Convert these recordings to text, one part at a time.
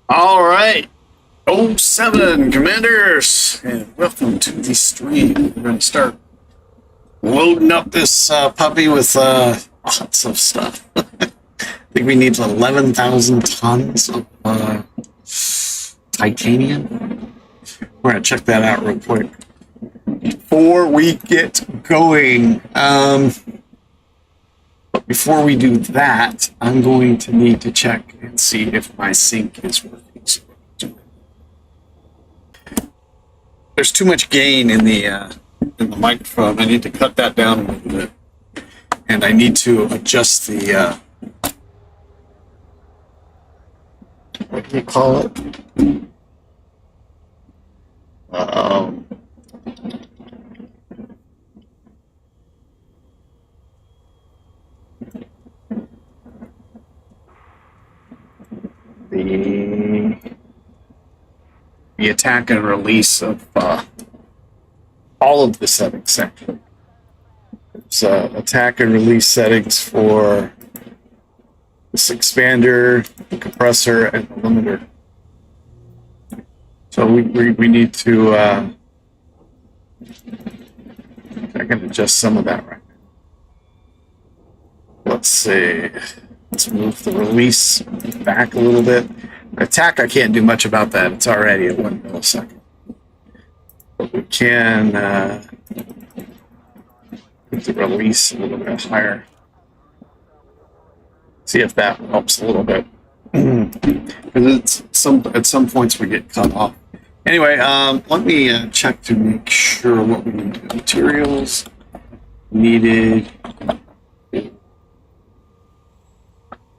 All right, 07 Commanders, and welcome to the stream. We're going to start loading up this puppy with lots of stuff. I think we need 11,000 tons of titanium. We're going to check that out real quick before we get going. But before we do that, I'm going to need to check and see if my sync is working. There's too much gain in the microphone. I need to cut that down a little bit, and I need to adjust the what do you call it? The attack and release of all of the settings, actually. It's attack and release settings for this expander, the compressor, and the limiter. So we need to I can adjust some of that right now. Let's see. Let's move the release back a little bit. Attack, I can't do much about that. It's already at 1 millisecond. But we can put the release a little bit higher. See if that helps a little bit. Because at some points we get cut off. Anyway, let me check to make sure what we need. Materials needed.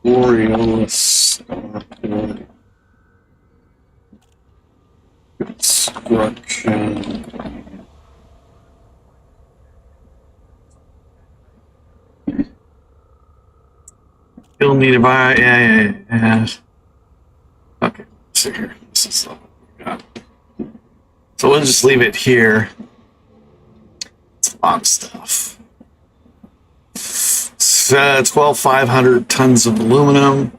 Borealis construction. Still need to buy. Yeah. Okay, let's see here. This is what we got. So we'll just leave it here. It's a lot of stuff. 12,500 tons of aluminum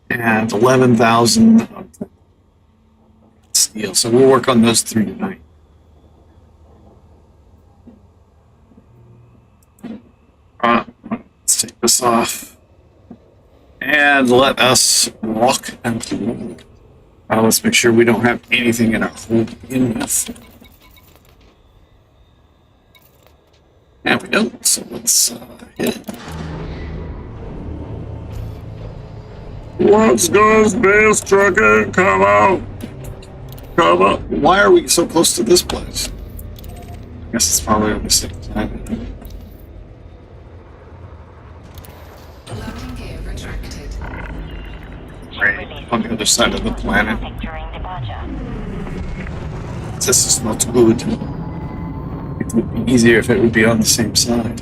and 11,000 of steel. So we'll work on those 3 tonight. Let's take this off and let us rock and roll. Let's make sure we don't have anything in our hole to begin with. And we don't, so let's hit it. Let's go, space trucker! Come out! Come out! Why are we so close to this place? I guess it's probably on the same time. Landing gear retracted. Right on the other side of the planet. This is not good. It would be easier if it would be on the same side.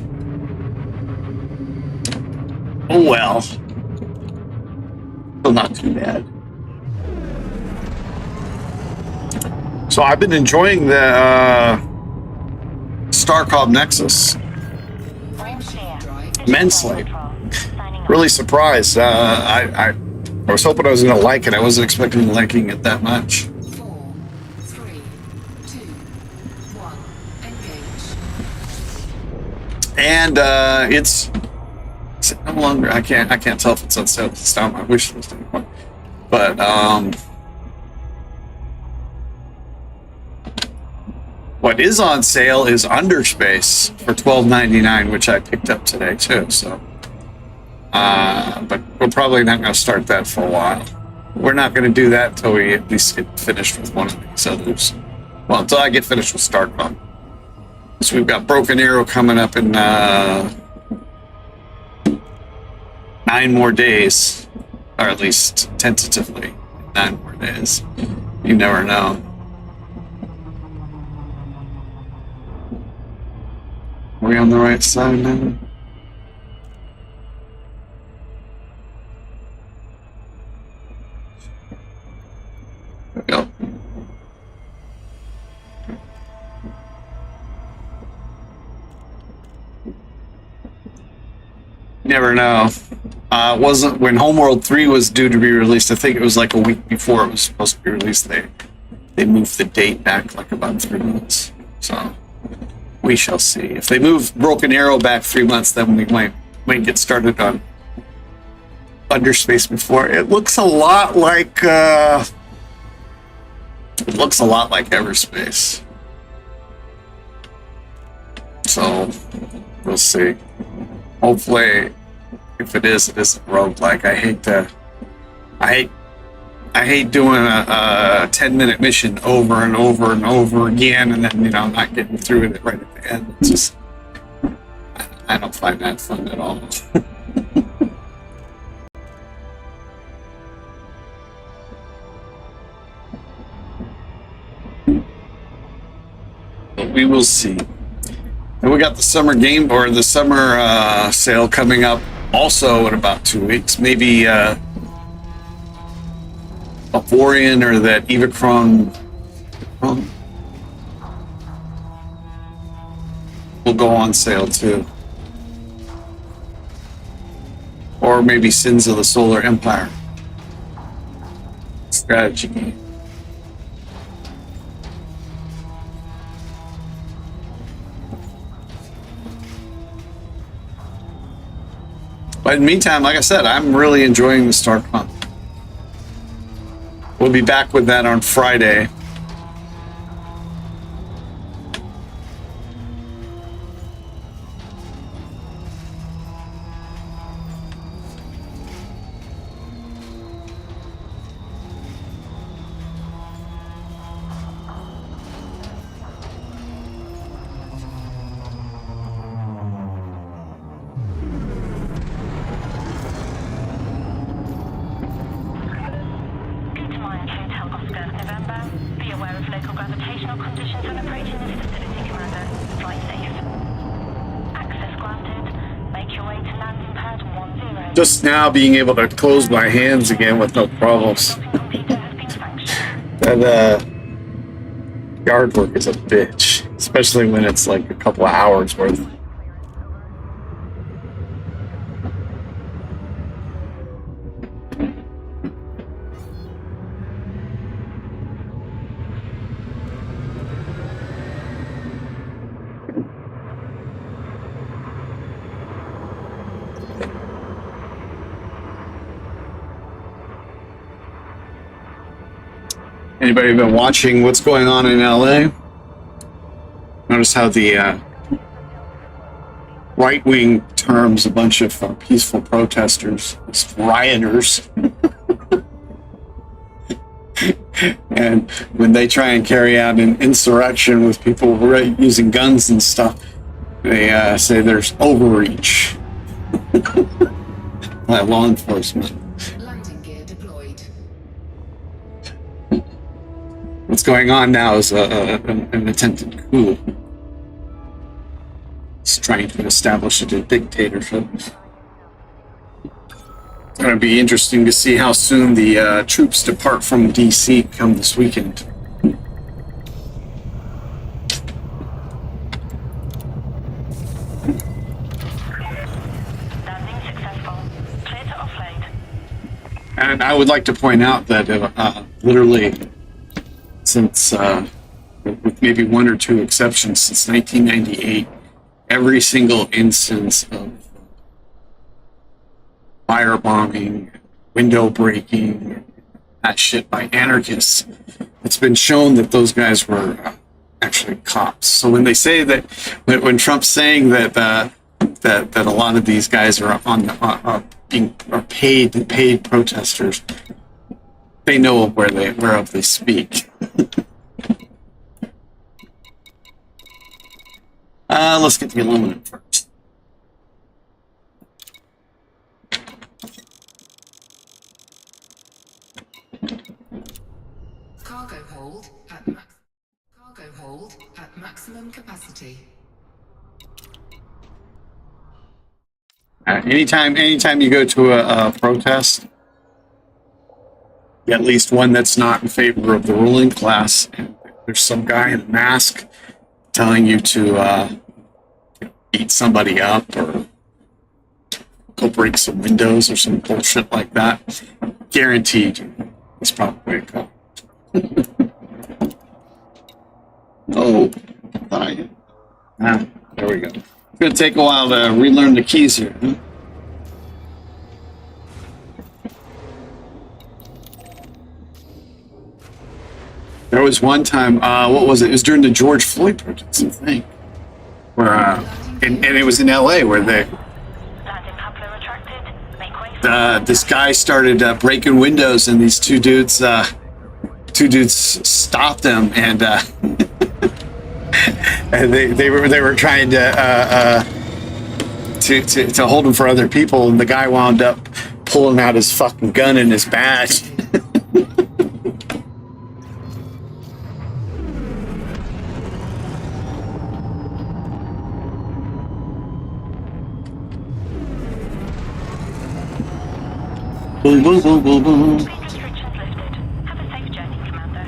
Oh well. Still not too bad. So I've been enjoying the Starcom Nexus immensely. Really surprised. I was hoping I was going to like it. I wasn't expecting liking it that much. 4, 3, 2, 1, engage. And it's no longer. I can't tell if it's on sale. It's down my wish list anymore. But what is on sale is Underspace for $12.99, which I picked up today too. So, but we're probably not going to start that for a while. We're not going to do that until we at least get finished with one of these others. Well, until I get finished with Starcom. So we've got Broken Arrow coming up in 9 more days, or at least tentatively 9 more days. You never know. Are we on the right side now? There we go. Never know. It wasn't when Homeworld 3 was due to be released. I think it was like a week before it was supposed to be released. They moved the date back like about 3 months. So we shall see. If they move Broken Arrow back 3 months, then we might get started on Underspace before. It looks a lot like Everspace. So we'll see. Hopefully, if it is, it isn't roguelike. I hate doing a 10-minute mission over and over and over again, and then not getting through it right at the end. It's just I don't find that fun at all. But we will see. And we got the summer game or the summer sale coming up also in about 2 weeks. Maybe Vorian or that Evacron will go on sale too. Or maybe Sins of the Solar Empire. Strategy game. But in the meantime, like I said, I'm really enjoying the Starcom. We'll be back with that on Friday. Just now being able to close my hands again with no problems. That yard work is a bitch, especially when it's like a couple of hours worth. Anybody been watching what's going on in LA? Notice how the right-wing terms a bunch of peaceful protesters as rioters. And when they try and carry out an insurrection with people using guns and stuff, they say there's overreach by law enforcement. Landing gear deployed. What's going on now is an attempted coup. It's trying to establish a dictatorship. It's going to be interesting to see how soon the troops depart from DC come this weekend. Landing successful. Clear to offload. And I would like to point out that literally since, with maybe one or two exceptions, since 1998, every single instance of firebombing, window breaking, that shit by anarchists, it's been shown that those guys were actually cops. So when they say that, when Trump's saying that that a lot of these guys are paid protesters, they know whereof they speak. Let's get the aluminum first. Cargo hold at maximum capacity. Anytime you go to a protest, at least one that's not in favor of the ruling class, and there's some guy in a mask telling you to beat somebody up or go break some windows or some bullshit like that, guaranteed it's probably a cop. Oh, there we go. It's going to take a while to relearn the keys here. Huh? There was one time, what was it? It was during the George Floyd protests, I think, where, and it was in LA where Landing coupler retracted. Make way for this guy started breaking windows, and these two dudes stopped them, and and they were trying to hold him for other people, and the guy wound up pulling out his fucking gun and his badge. Boom, boom, boom, boom, boom. Speed restrictions lifted. Have a safe journey, Commander.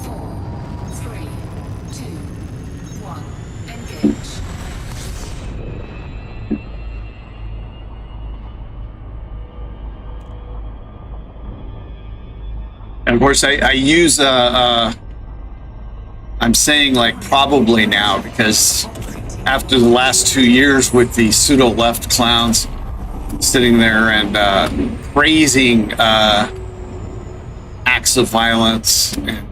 4, 3, 2, 1. Engage. And of course, I use I'm saying like probably now, because after the last 2 years with the pseudo left clowns sitting there and praising acts of violence and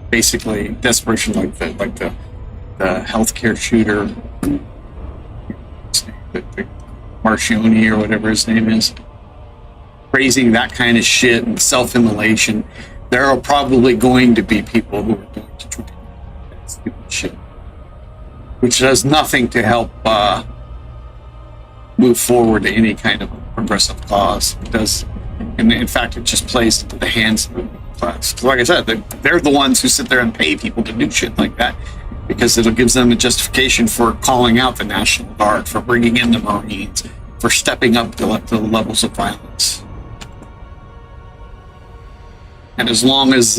basically desperation, like the healthcare shooter, the Marcioni or whatever his name is, praising that kind of shit and self-immolation, there are probably going to be people who are going to try that stupid shit, which does nothing to help move forward to any kind of progressive cause. It does, and in fact, it just plays into the hands of the class. Like I said, they're the ones who sit there and pay people to do shit like that, because it gives them a justification for calling out the National Guard, for bringing in the Marines, for stepping up to the levels of violence. And as long as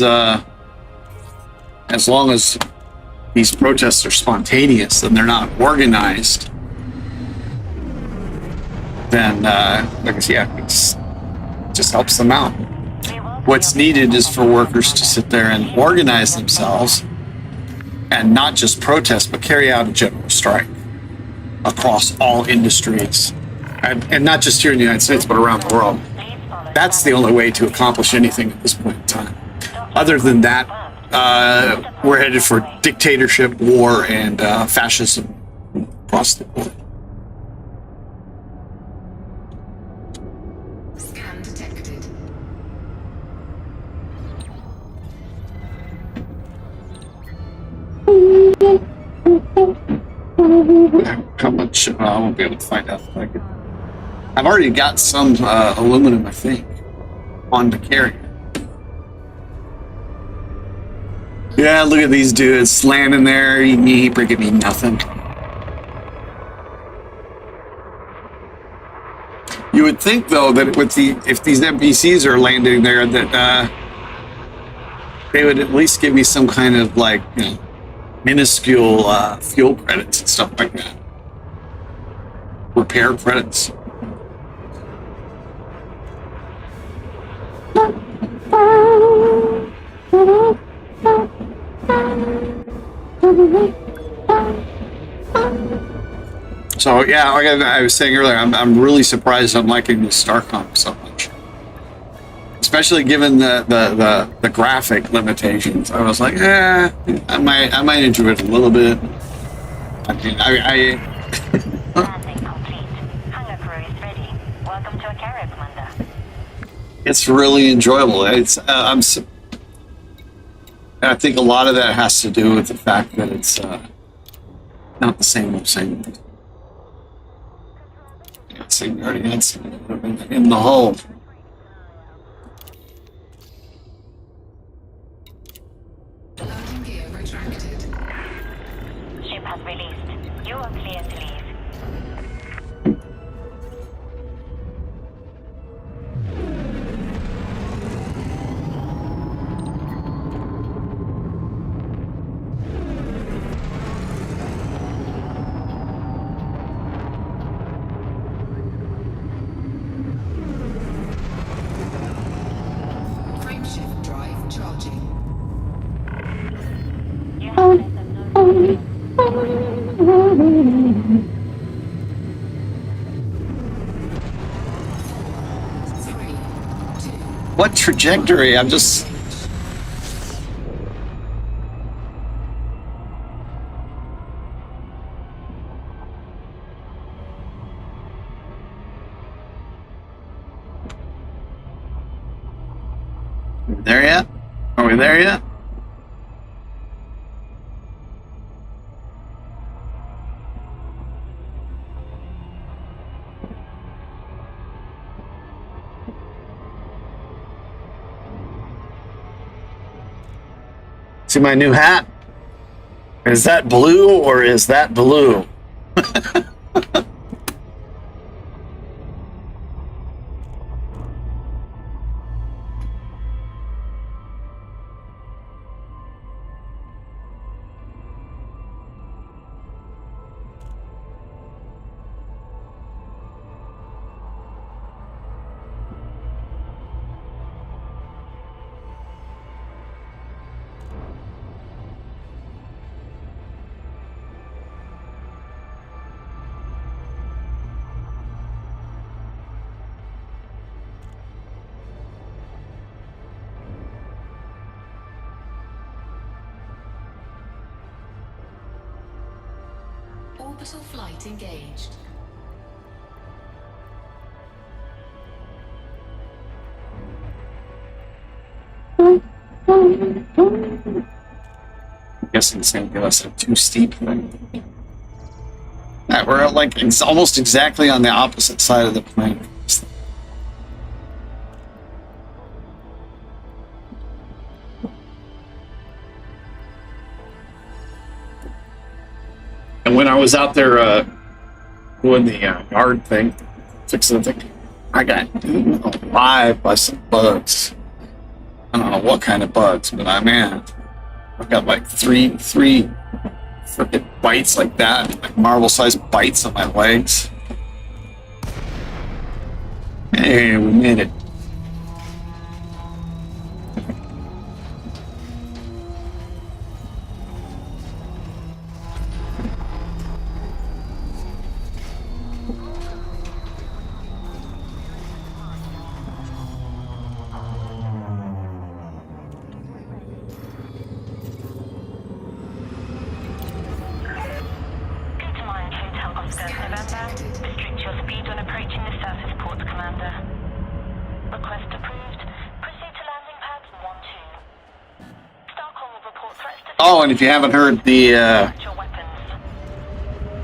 these protests are spontaneous and they're not organized, then like I said, it just helps them out. What's needed is for workers to sit there and organize themselves and not just protest, but carry out a general strike. across all industries, and not just here in the United States, but around the world. That's the only way to accomplish anything at this point in time. Other than that, we're headed for dictatorship, war, and fascism across the board. Scan detected. How much? I won't be able to find out. I've already got some aluminum, I think, on the carrier. Yeah, look at these dudes landing there. He bringing me nothing. You would think, though, that if these NPCs are landing there, that they would at least give me some kind of minuscule fuel credits and stuff like that. Repair credits. So yeah, like I was saying earlier, I'm really surprised I'm liking this StarCom so much, especially given the graphic limitations. I was like, I might enjoy it a little bit. I mean, Landing complete. Hangar crew is ready. Welcome to a carrier, Commander. it's really enjoyable. I think a lot of that has to do with the fact that it's not the same old same. We already had some in the hull. Landing gear retracted. Ship has released. You are clear to leave. Frameshift drive charging. You have let them know. Three, two, What trajectory? I'm just. Are we there yet? Are we there yet? See my new hat? Is that blue or is that blue? orbital flight engaged. I'm guessing it's going to give us a too steep thing. Yeah, we're like almost exactly on the opposite side of the plane. And when I was out there doing the yard thing, fixing the thing, I got eaten alive by some bugs. I don't know what kind of bugs, but I've got like three freaking bites like that, like marble-sized bites on my legs. Hey, we made it. Approaching the surface ports, Commander. Request approved. Proceed to landing pads 1-2. Starcom will report threats to... Oh, and if you haven't heard, the your weapons.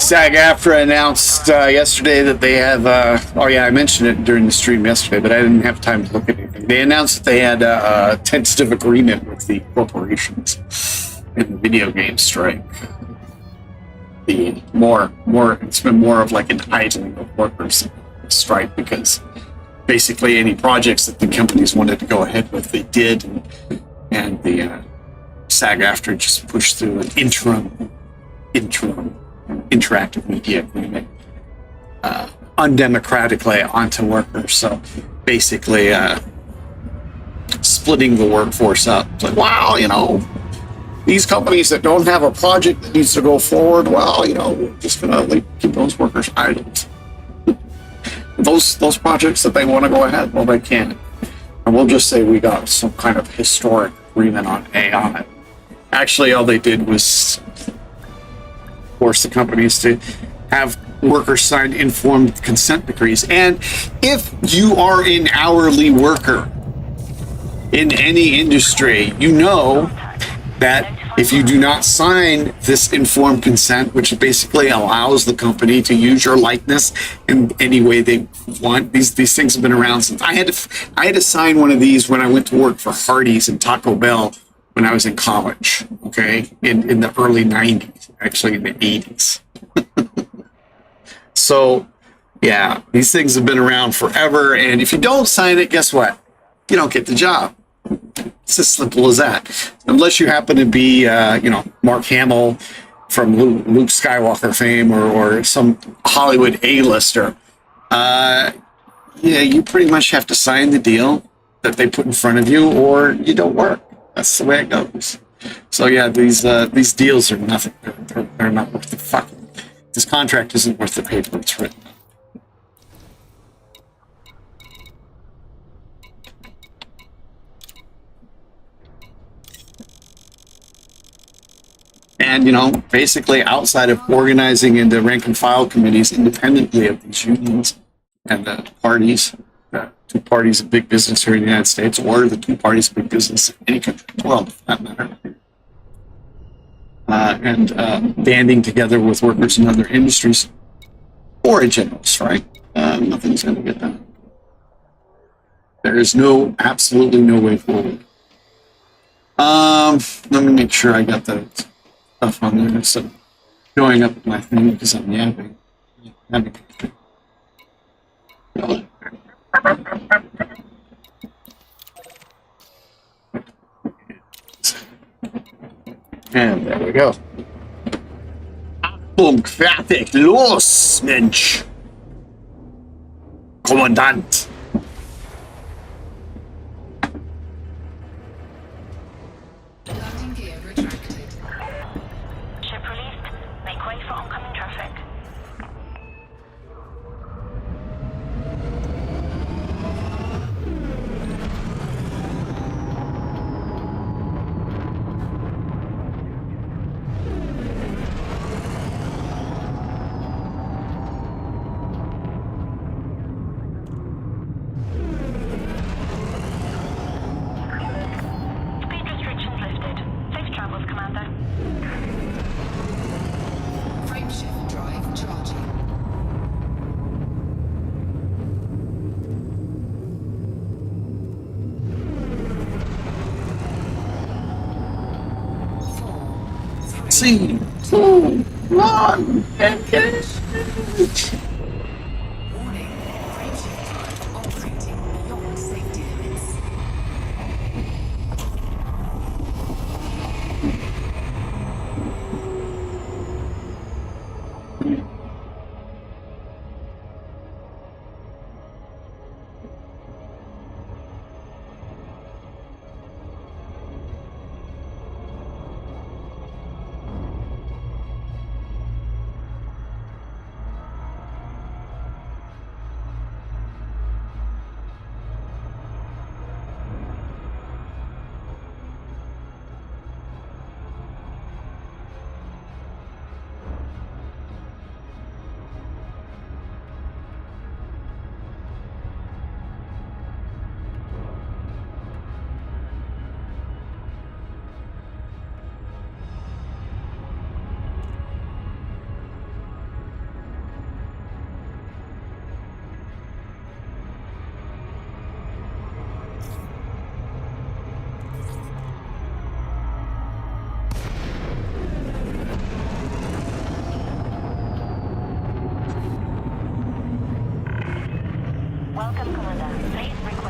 SAG-AFTRA announced yesterday that they have, oh yeah, I mentioned it during the stream yesterday, but I didn't have time to look at anything. They announced that they had a tentative agreement with the corporations in the video game strike. It's been more of like an idling of workers strike, because basically any projects that the companies wanted to go ahead with, they did, and the SAG-AFTRA just pushed through an interim interactive media agreement undemocratically onto workers. So basically splitting the workforce up. It's like, wow, these companies that don't have a project that needs to go forward, well, we're just gonna keep those workers idle. Those projects that they want to go ahead, well, they can't. And we'll just say we got some kind of historic agreement on AI. Actually, all they did was force the companies to have workers sign informed consent decrees. And if you are an hourly worker in any industry, you know that if you do not sign this informed consent, which basically allows the company to use your likeness in any way they want, these things have been around since I had to sign one of these when I went to work for Hardee's and Taco Bell when I was in college, okay, in the early 90s, actually in the 80s. So, yeah, these things have been around forever, and if you don't sign it, guess what? You don't get the job. It's as simple as that. Unless you happen to be, Mark Hamill from Luke Skywalker fame, or some Hollywood A-lister. Yeah, you pretty much have to sign the deal that they put in front of you, or you don't work. That's the way it goes. So yeah, these deals are nothing. They're not worth the fucking. This contract isn't worth the paper it's written on. And basically, outside of organizing into rank and file committees independently of these unions and the parties, the two parties of big business here in the United States, or the two parties of big business in any country in the world, for that matter, and banding together with workers in other industries or a general strike, nothing's going to get done. There is absolutely no way forward. Let me make sure I got the stuff on there instead of showing up my thing because I'm yapping. And there we go. Achtung, fertig, los, Mensch! Kommandant! Landing gear retracted. Ship released. Make way for oncoming traffic. Speed restrictions lifted. Safe travels, Commander. Frameshift drive charging. Four, three, 2, 1, engage! warning. Frameshift drive operating beyond safety limits.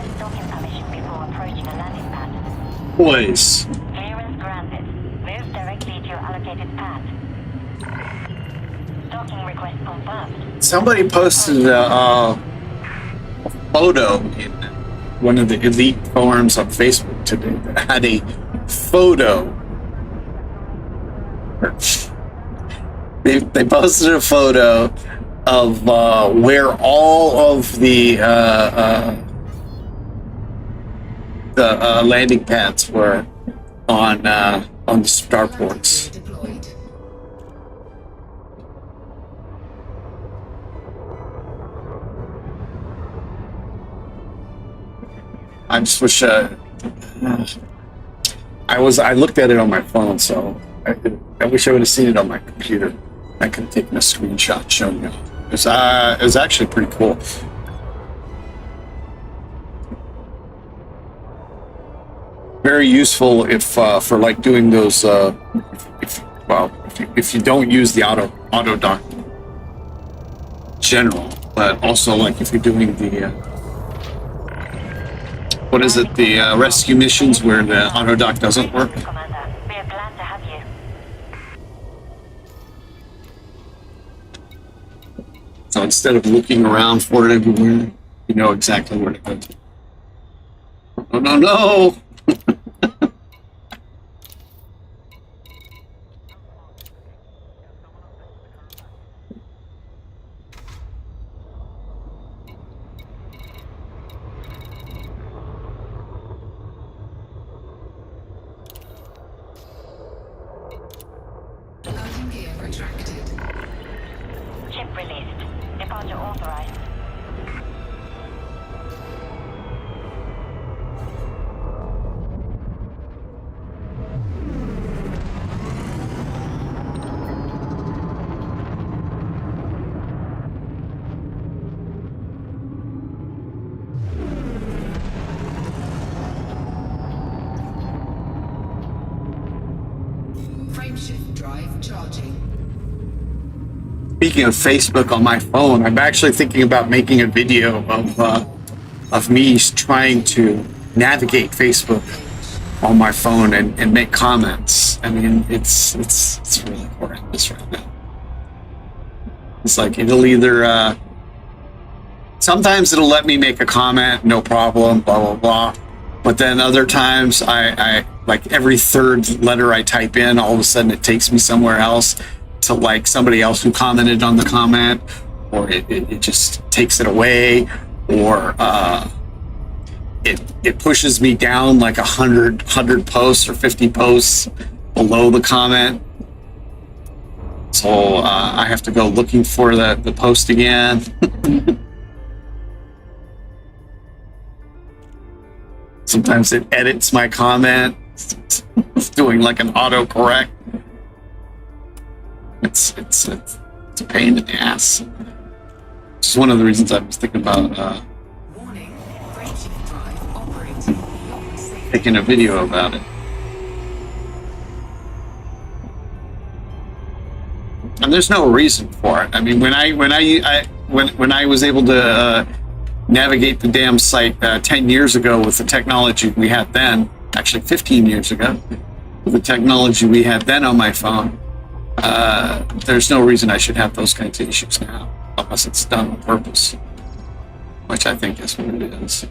request docking permission before approaching a landing pad. Boys. Clearance granted. Move directly to your allocated pad. Docking request confirmed. Somebody posted a photo in one of the elite forums on Facebook today that had a photo. They posted a photo of where all of the landing pads were on the starports. Deployed. I just wish I looked at it on my phone, so I wish I would have seen it on my computer. I could have taken a screenshot showing you. It was actually pretty cool. Very useful if for like doing those if you don't use the auto dock general, but also like if you're doing the what is it, the rescue missions where the auto dock doesn't work. Commander, we are glad to have you. So instead of looking around for it everywhere, you know exactly where to go to. Oh, no! Landing gear retracted. Chip released. Departure authorized. Frameshift drive charging. Speaking of Facebook on my phone, I'm actually thinking about making a video of me trying to navigate Facebook on my phone and make comments. I mean, it's really horrendous right now. It's like it'll either sometimes it'll let me make a comment, no problem, blah blah blah. But then other times I like every third letter I type in, all of a sudden it takes me somewhere else to like somebody else who commented on the comment, or it just takes it away, or it pushes me down like 100 posts or 50 posts below the comment. So I have to go looking for the post again. Sometimes it edits my comment. It's doing like an autocorrect. It's a pain in the ass. It's one of the reasons I was thinking about Warning. Frameshift drive operating beyond safety. taking a video about it. And there's no reason for it. I mean, when I was able to navigate the damn site 10 years ago with the technology we had then, actually 15 years ago, with the technology we had then on my phone, there's no reason I should have those kinds of issues now, unless it's done on purpose, which I think is what it is.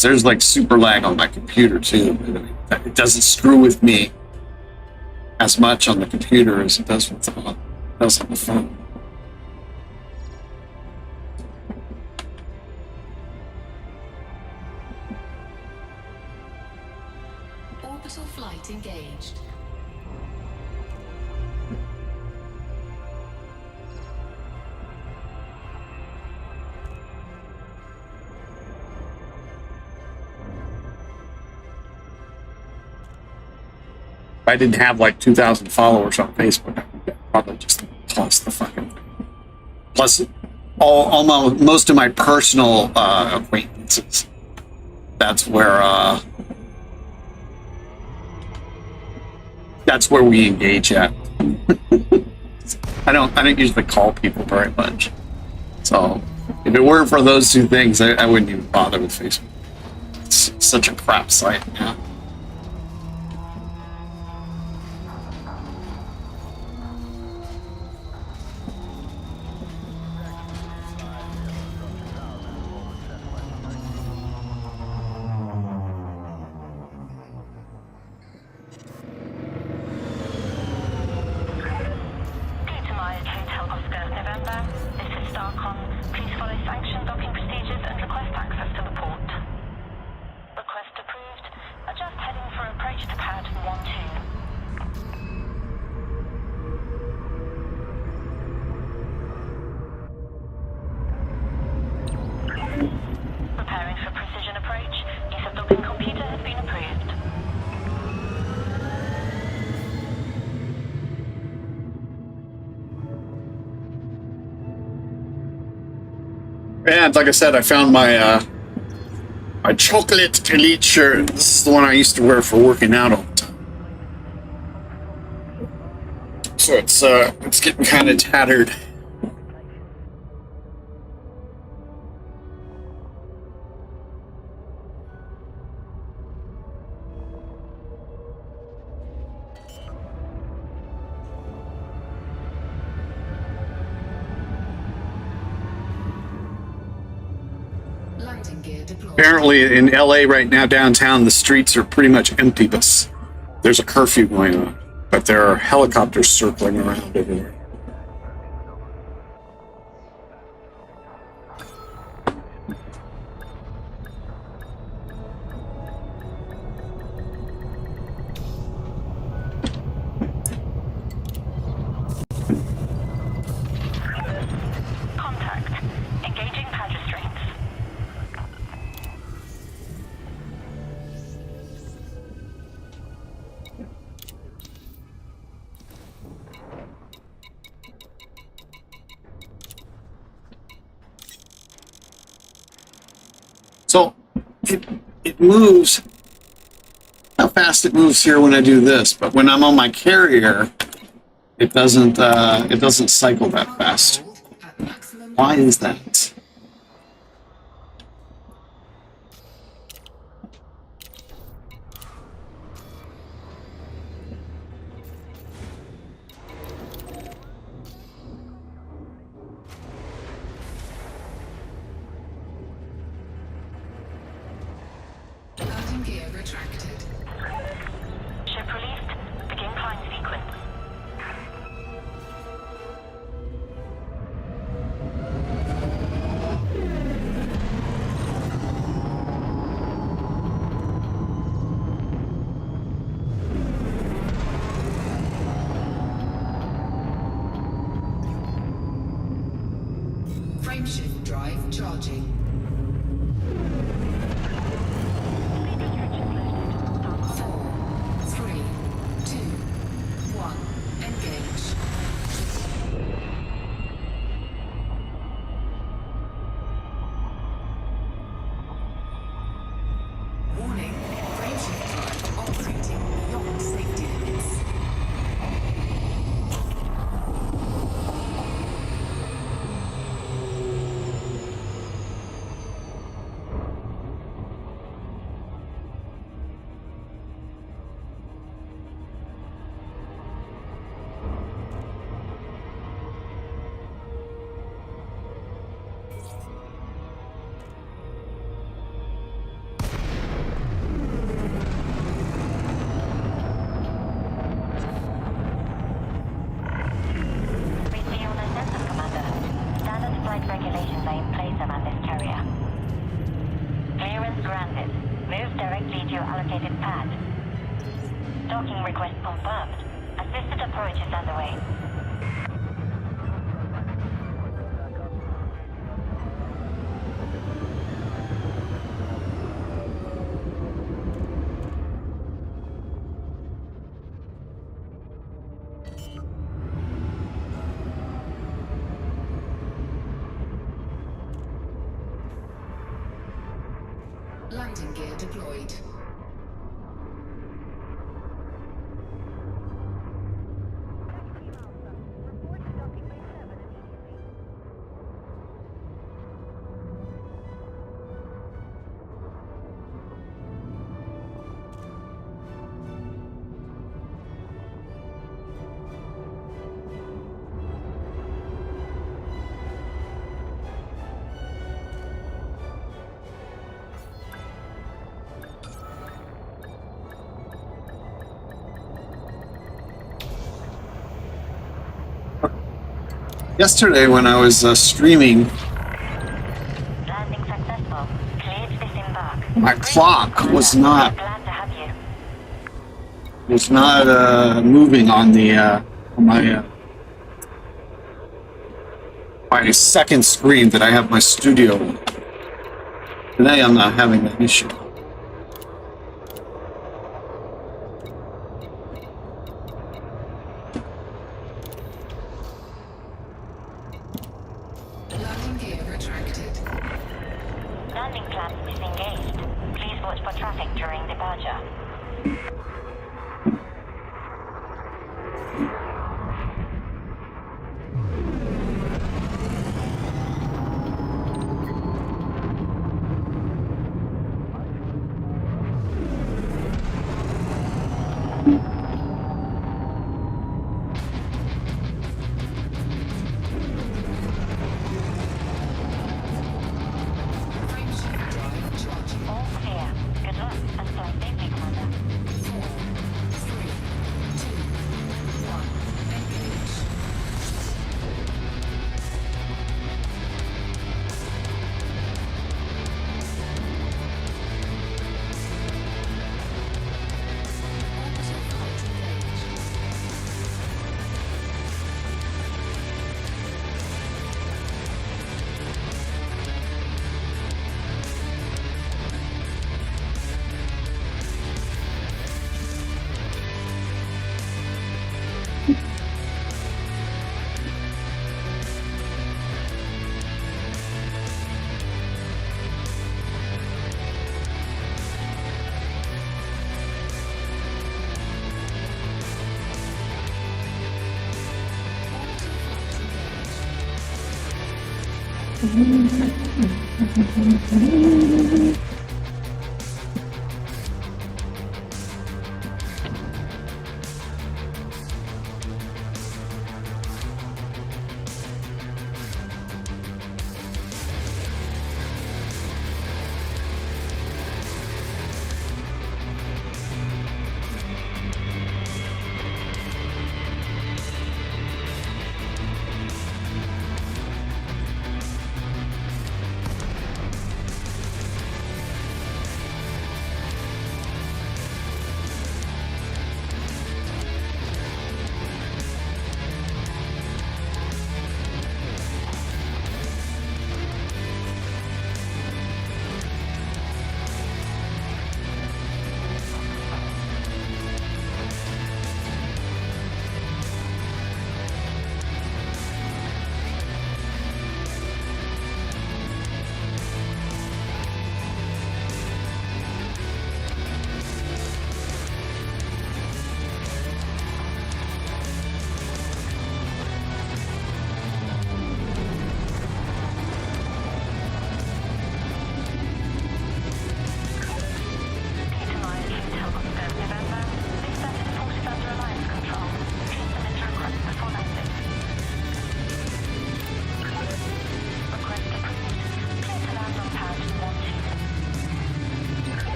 There's like super lag on my computer too. It doesn't screw with me as much on the computer as it does on the phone. Orbital flight engaged. If I didn't have like 2,000 followers on Facebook, I would probably just toss the fucking thing. Plus, most of my personal acquaintances. That's where we engage at. I don't usually call people very much, so If it weren't for those two things, I wouldn't even bother with Facebook. It's such a crap site, yeah. And like I said, I found my my chocolate elite shirt. This is the one I used to wear for working out all the time. So it's getting kind of tattered. Apparently in LA right now, downtown, the streets are pretty much empty, but there's a curfew going on. But there are helicopters circling around everywhere. So it moves. How fast it moves here when I do this, but when I'm on my carrier, it doesn't cycle that fast. Why is that? Landing gear retracted. Ship released. Begin climb sequence. Frameshift drive charging. 4, 3, 2, 1. Engage. Warning. Frameshift drive operating beyond safety limits. Regulations are in place around this carrier. Clearance granted. Move directly to your allocated pad. Docking request confirmed. Assisted approach is underway. Landing gear deployed. Yesterday when I was streaming, Landing successful. Cleared to disembark. my clock was not Glad to have you. moving on the on my second screen that I have my studio. Today I'm not having that issue. Landing gear retracted. Landing flaps disengaged. Please watch for traffic during departure. Frameshift drive charging. All clear. Good luck and fly safely, Commander. 4, 3, 2, 1. Engage. Orbital flight engaged. Orbital flight engaged.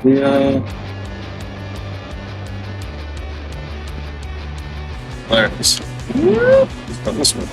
Yeah. There it is. Let's go this way.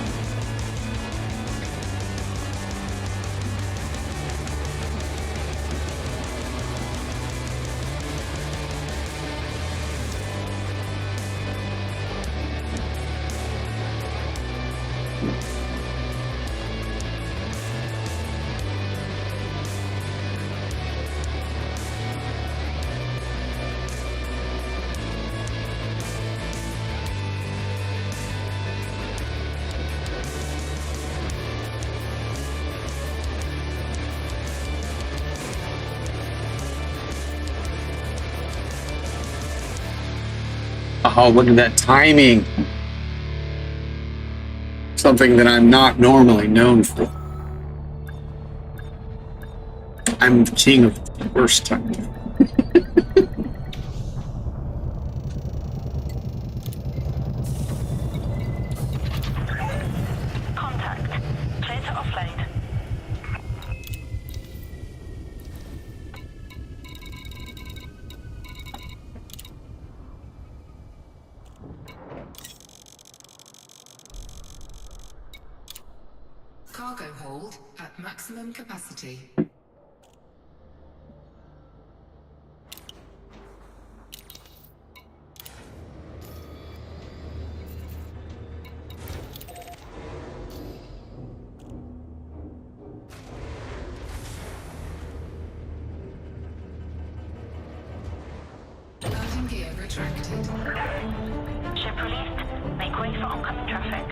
Oh, look at that timing. Something that I'm not normally known for. I'm the king of the worst timing. offload. Cargo hold at maximum capacity. Landing gear retracted. Ship released. Make way for oncoming traffic.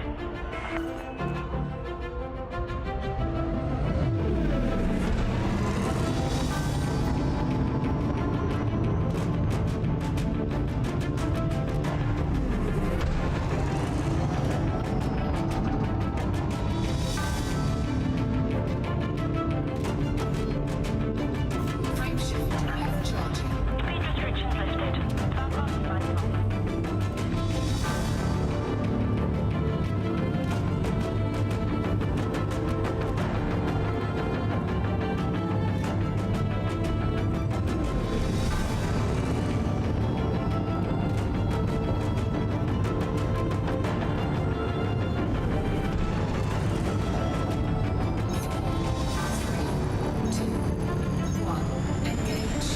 Frame shift left charging. Speed restrictions lifted. Falcon final. Three, two, one, engage.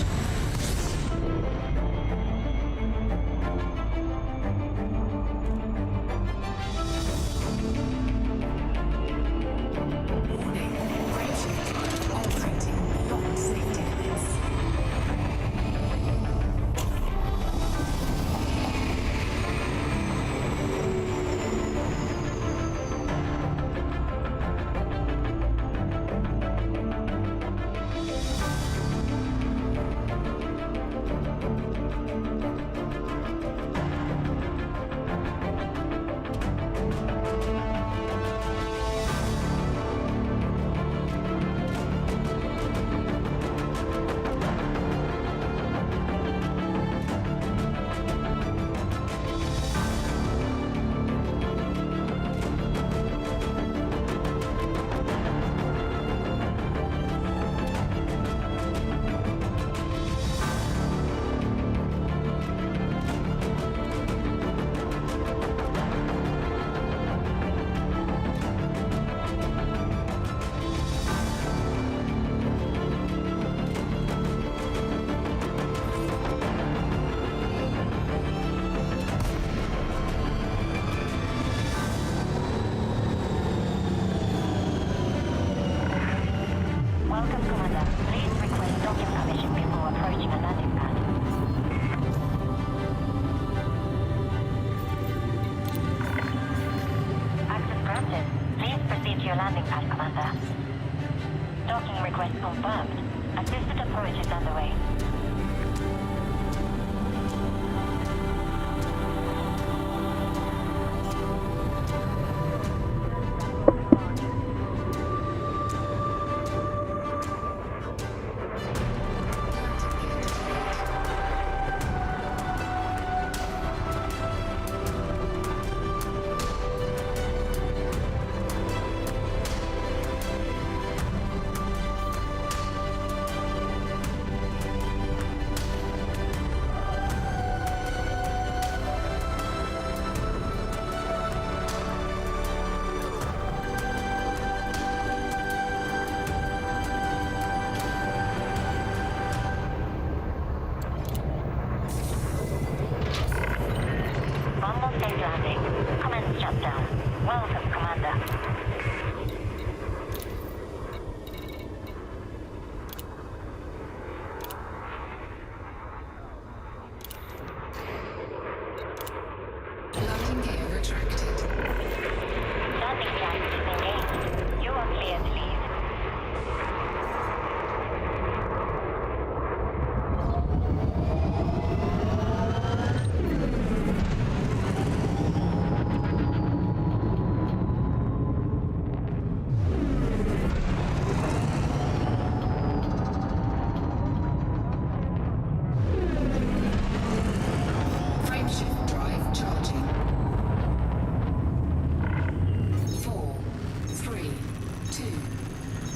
Warning, frame shift drive operating beyond safety limits. Welcome, Commander. Please request docking permission before approaching a landing pad. Access granted. Please proceed to your landing pad, Commander. Docking request confirmed. Assisted approach is underway.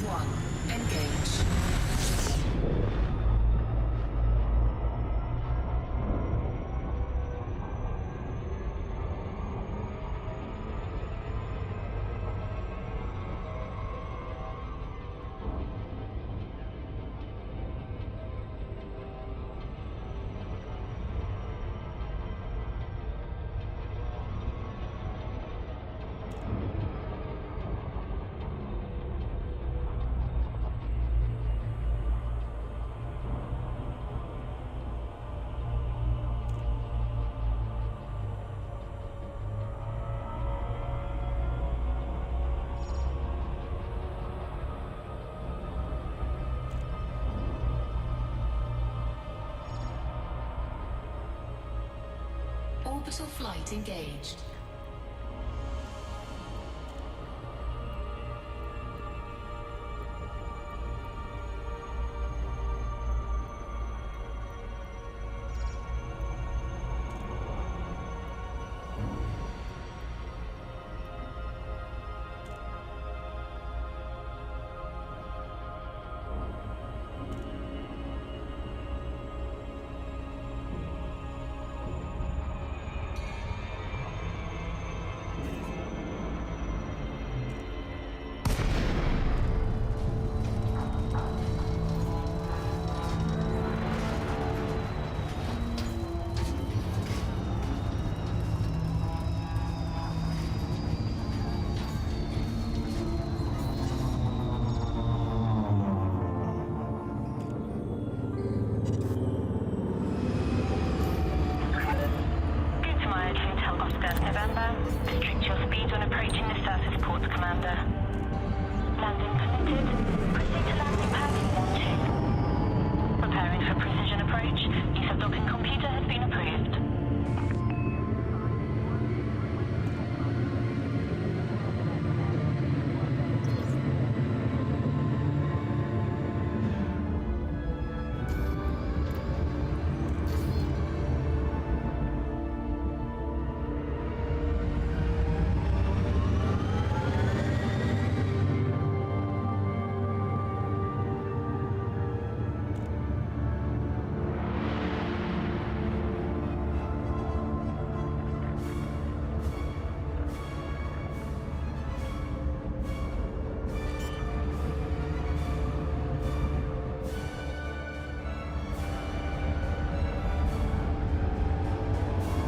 1. Engage. Orbital flight engaged. Restrict your speed when approaching the surface ports, Commander. Landing permitted. Proceed to landing pad in 1-2. Preparing for precision approach. Use of docking computer has been approved.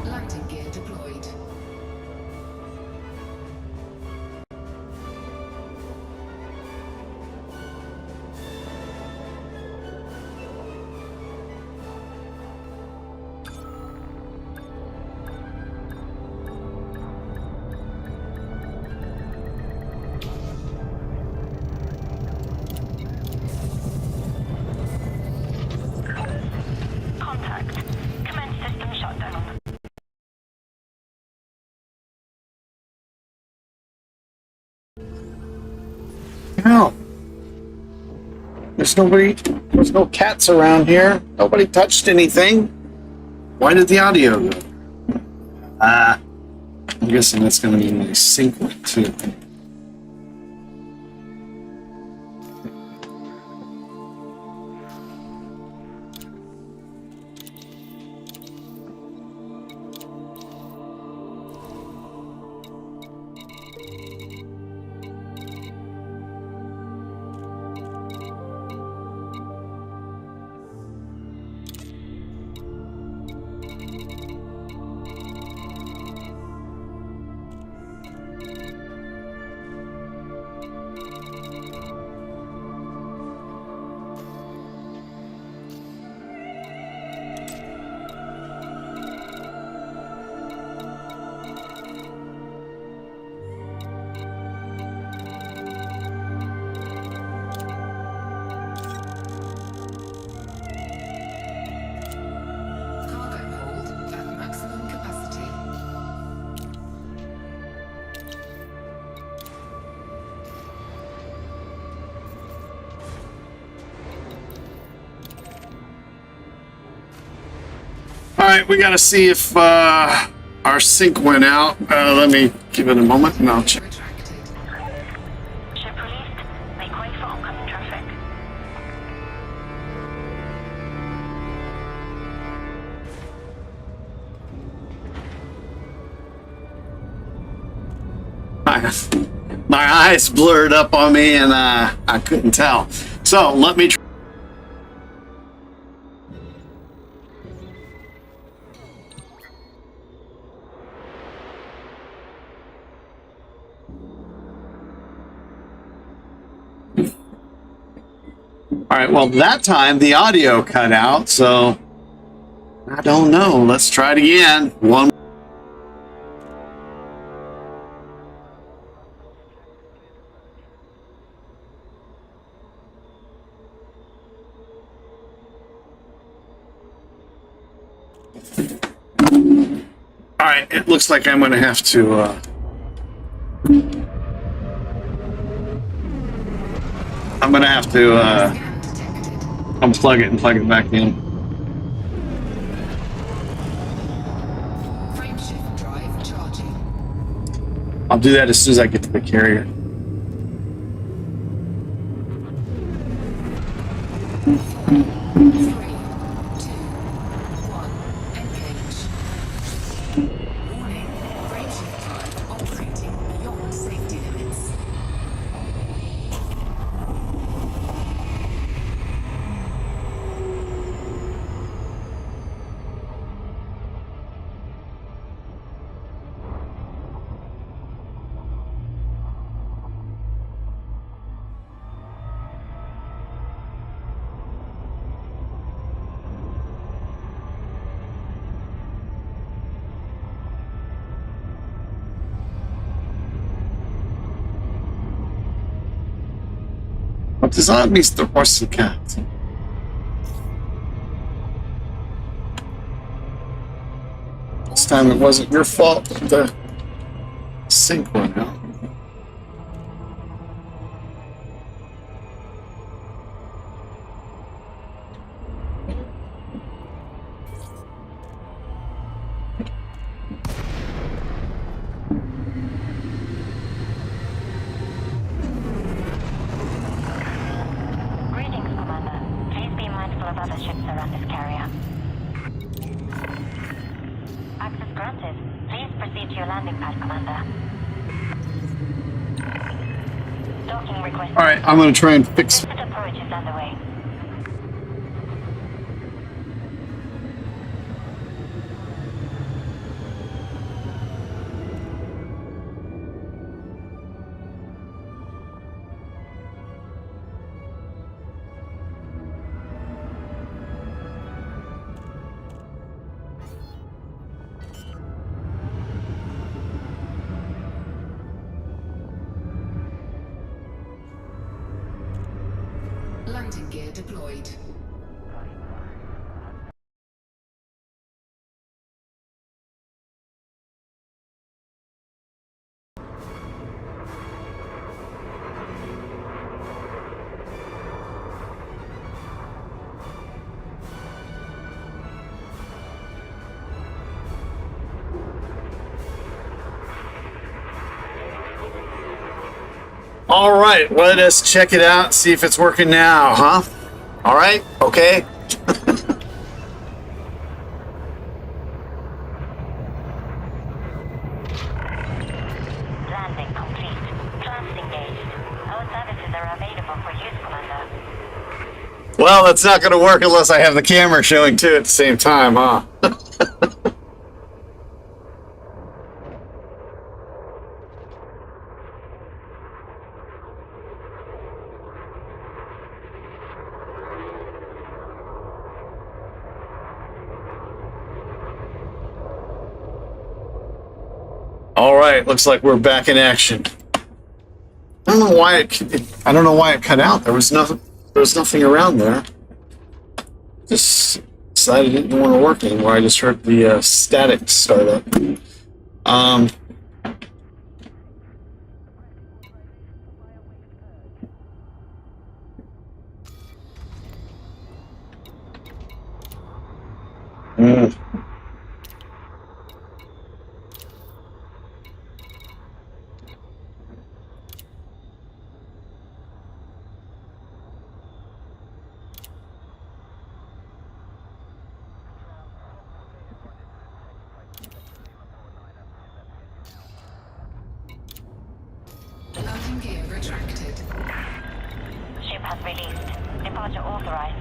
Landing gear deployed. Contact. Commence system shutdown. How? There's no cats around here. Nobody touched anything. Why did the audio go? I'm guessing that's going to be my sync one too. Cargo hold at maximum capacity. All right, we got to see if our sync went out. Let me give it a moment and I'll check. Retracted. Ship released. Make way for oncoming traffic. My eyes blurred up on me and I couldn't tell. So let me try. All right, well, that time the audio cut out, so I don't know. Let's try it again. One. All right, it looks like I'm going to have to unplug it and plug it back in. Frameshift drive charging. I'll do that as soon as I get to the carrier. Three, two, one, engage. Warning, frameshift drive operating beyond safety limits. Apesar Mr. Pussycat. This time it wasn't your fault that the sync went out. Greetings, Commander. Please be mindful of other ships around this carrier. Access granted. Please proceed to your landing pad, Commander. Docking request. All right, I'm going to try and fix. Assisted approach is underway. Landing gear deployed. All right, let us check it out, see if it's working now, huh? All right, okay. Landing complete. Class engaged. Our services are available for use, Commander. Well, that's not going to work unless I have the camera showing too at the same time, huh? All right, looks like we're back in action. I don't know why it cut out. There was nothing around there. Just decided it didn't want to work anymore. I just heard the static start up. retracted. Ship has released. Departure authorized.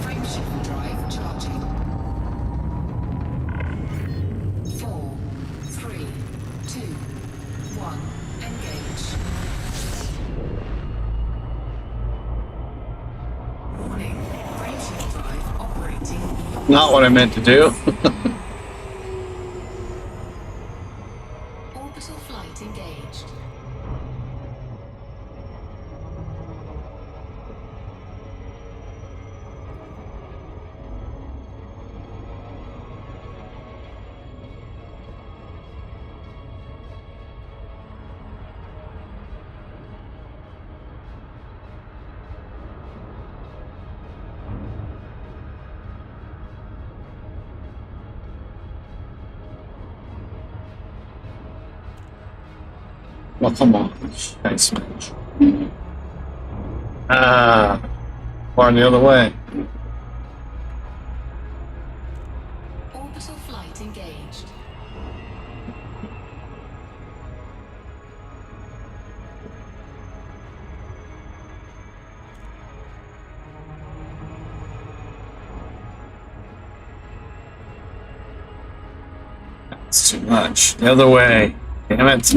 Frameshift drive charging. 4, 3, 2, 1. Engage. Warning. Frameshift drive operating. Not what I meant to do. Orbital flight engaged. Well, come on. Nice match. Ah, far the other way. Orbital flight engaged. That's too much. The other way. Damn it.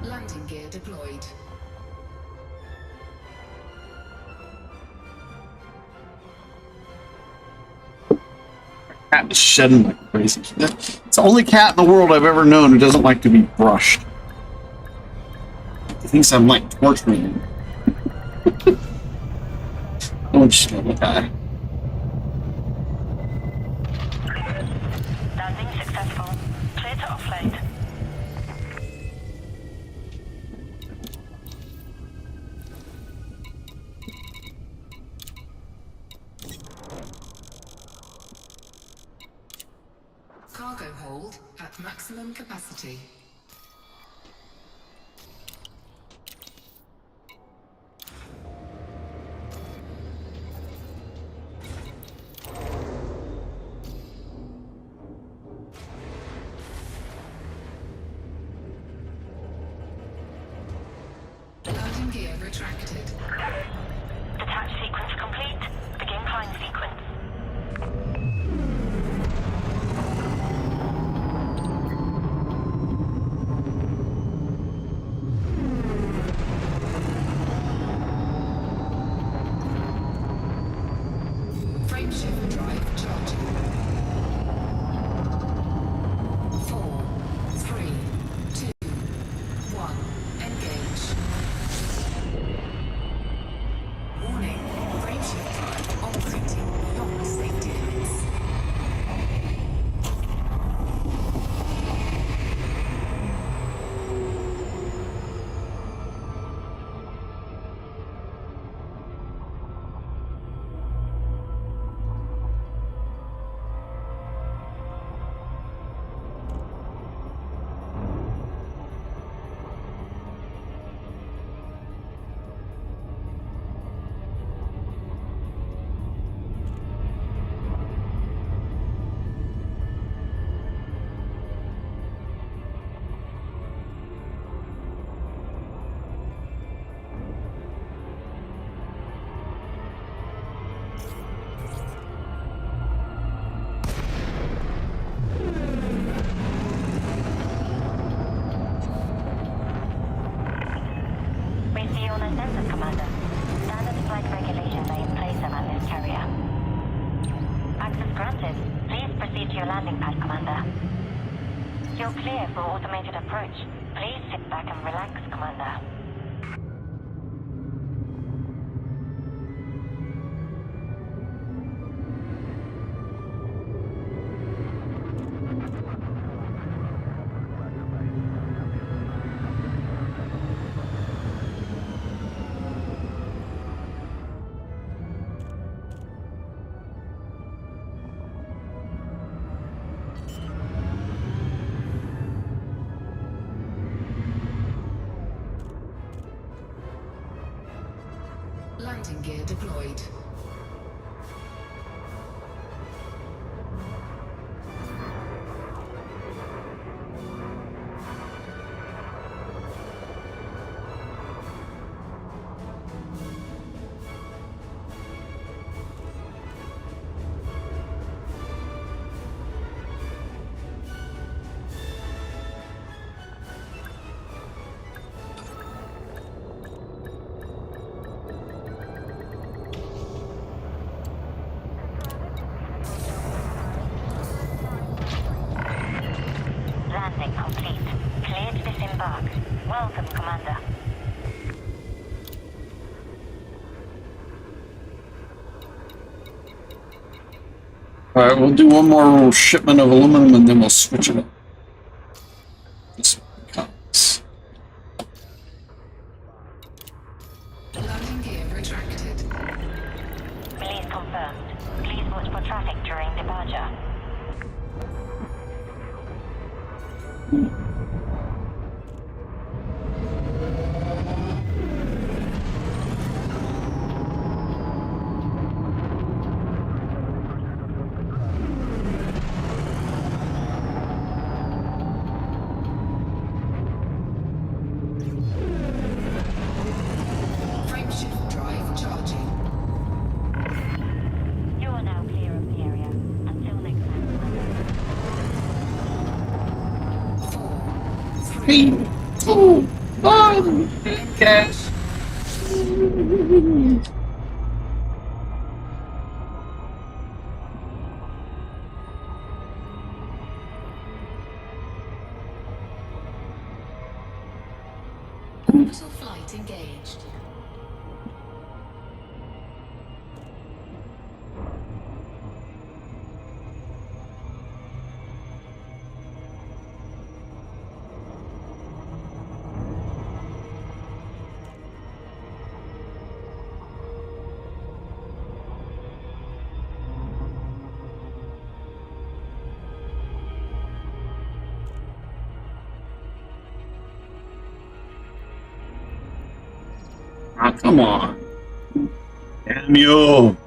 Landing gear deployed. Cat is shedding like crazy. It's the only cat in the world I've ever known who doesn't like to be brushed. He thinks I'm like torturing him. Launch level high. Landing successful. Clear to offload. Cargo hold at maximum capacity. Landing gear retracted. Detach sequence complete. Begin climb sequence. Frameshift drive charging. 4, 3, 2, 1. Engage. Warning. Frameshift drive operating beyond safety limits. Receive on sensors, Commander. Standard flight regulations are in place around this carrier. Access granted. Please proceed to your landing pad, Commander. You're clear for automated approach. Please sit back and relax, Commander. Landing gear deployed. Landing complete. Clear to disembark. Welcome, Commander. All right, we'll do one more shipment of aluminum and then we'll switch it up. This one comes. Landing gear retracted. Release confirmed. Please watch for traffic during departure. Frameshift drive charging. You are now clear of the area. Until next time, Commander. 4, 3, 3, 2, 1. engage. Orbital flight engaged. Come on. Damn you.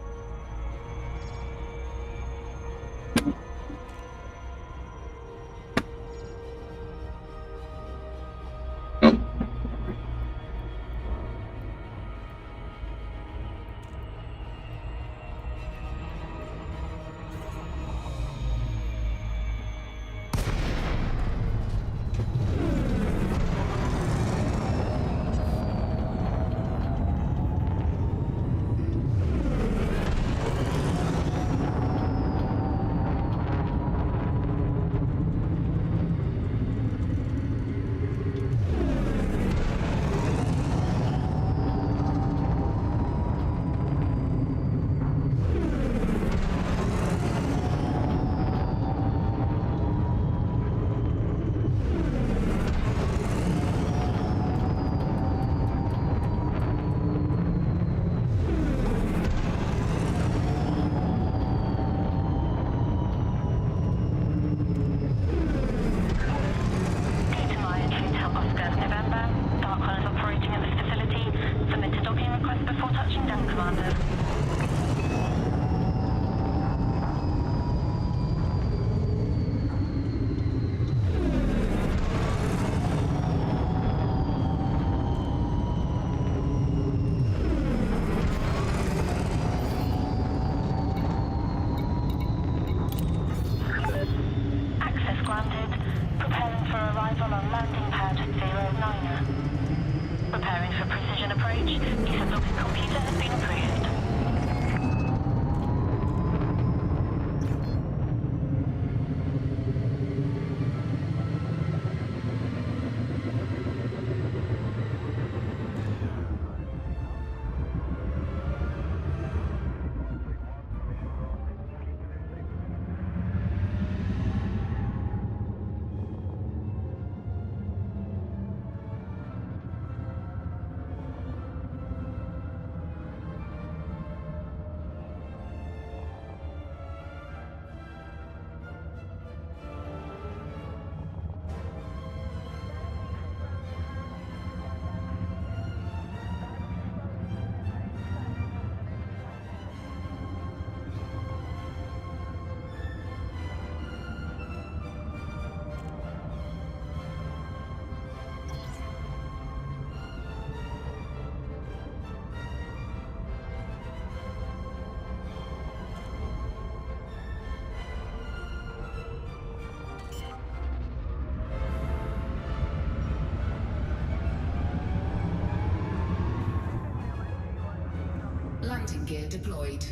Landing gear deployed.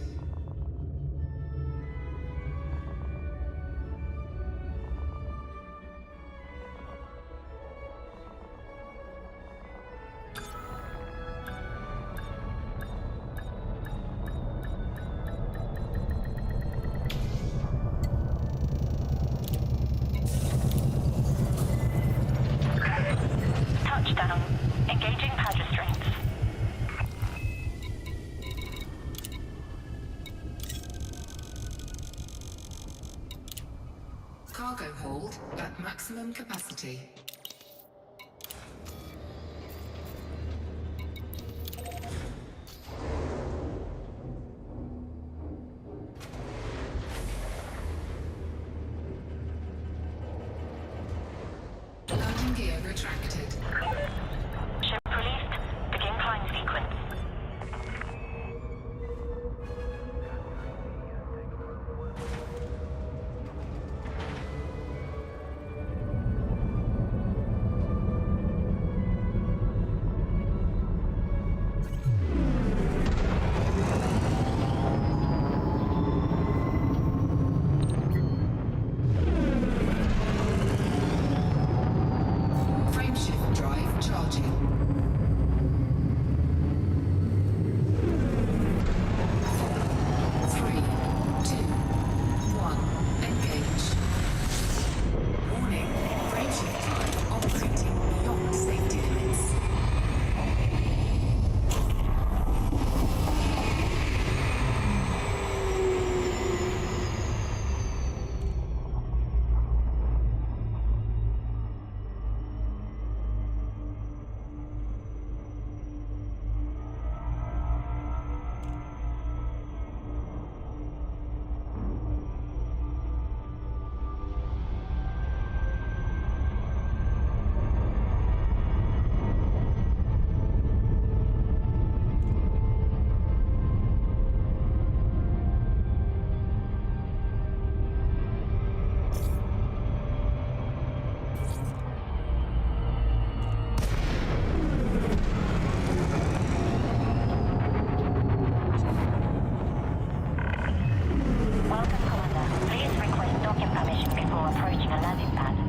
Touchdown. Engaging pad restraints. Cargo hold at maximum capacity. Landing gear retracted. Ship released. Begin climb sequence. Frameshift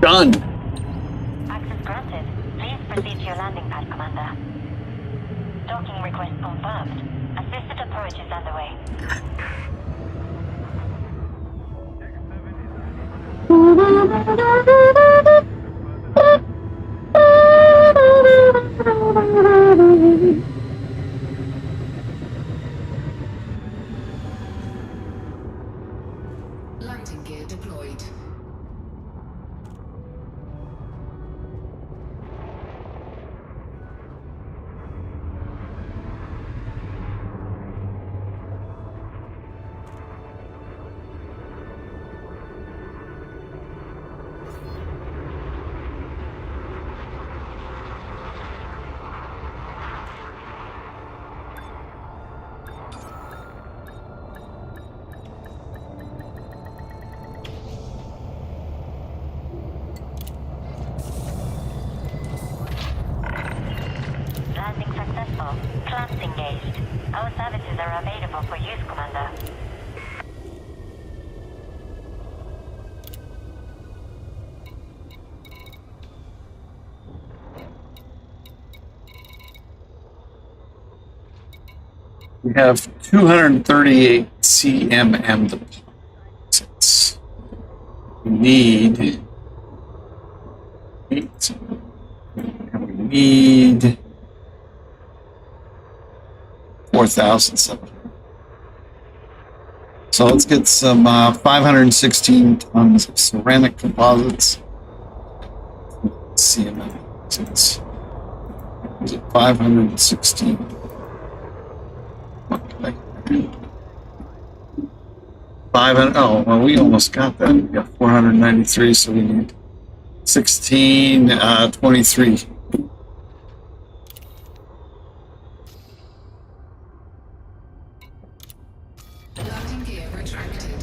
Done. Access granted. Please proceed to your landing pad, Commander. Docking request confirmed. Assisted approach is underway. Landing gear deployed. Landing successful. Clamps engaged. Our services are available for use, Commander. We have 238 CMM deposits. We need 8. And we need 4,700. So let's get some 516 tons of ceramic composites. CMM. Is it 516? Okay. 500. Oh, well, we almost got that. We got 493, so we need 1623. Landing gear retracted.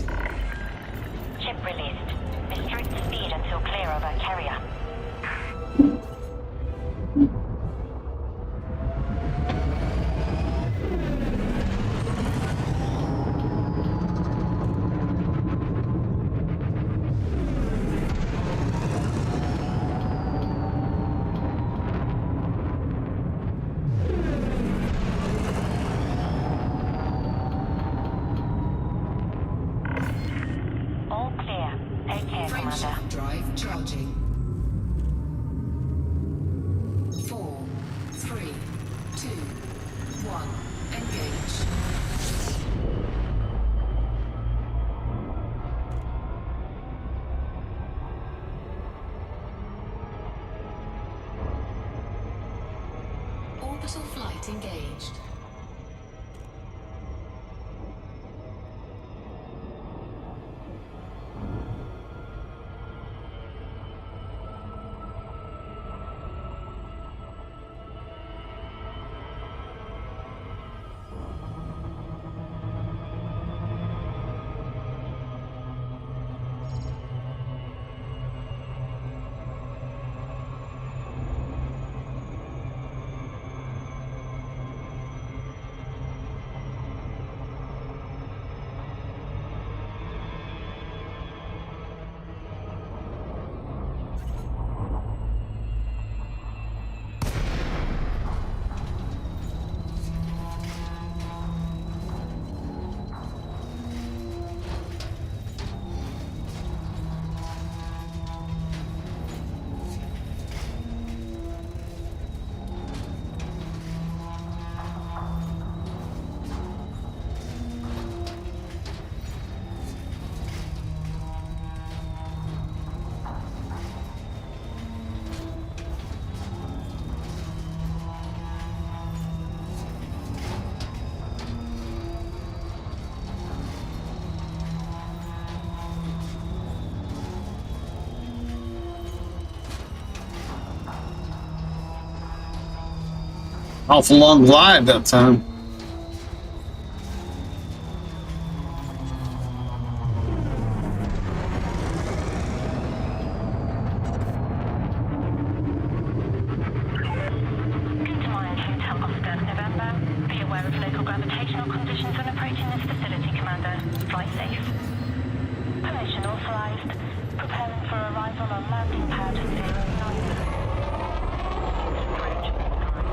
Ship released. Restrict speed until clear of our carrier. All clear. Take care, Commander. Frameshift drive charging. 4, 3, 2, 1. Engage. Orbital flight engaged. Awful long glide that time. Be aware of local gravitational conditions when approaching this facility, Commander. Flight safe. Permission authorized. Prepare Preparing for arrival on landing pad 09. Approach this time.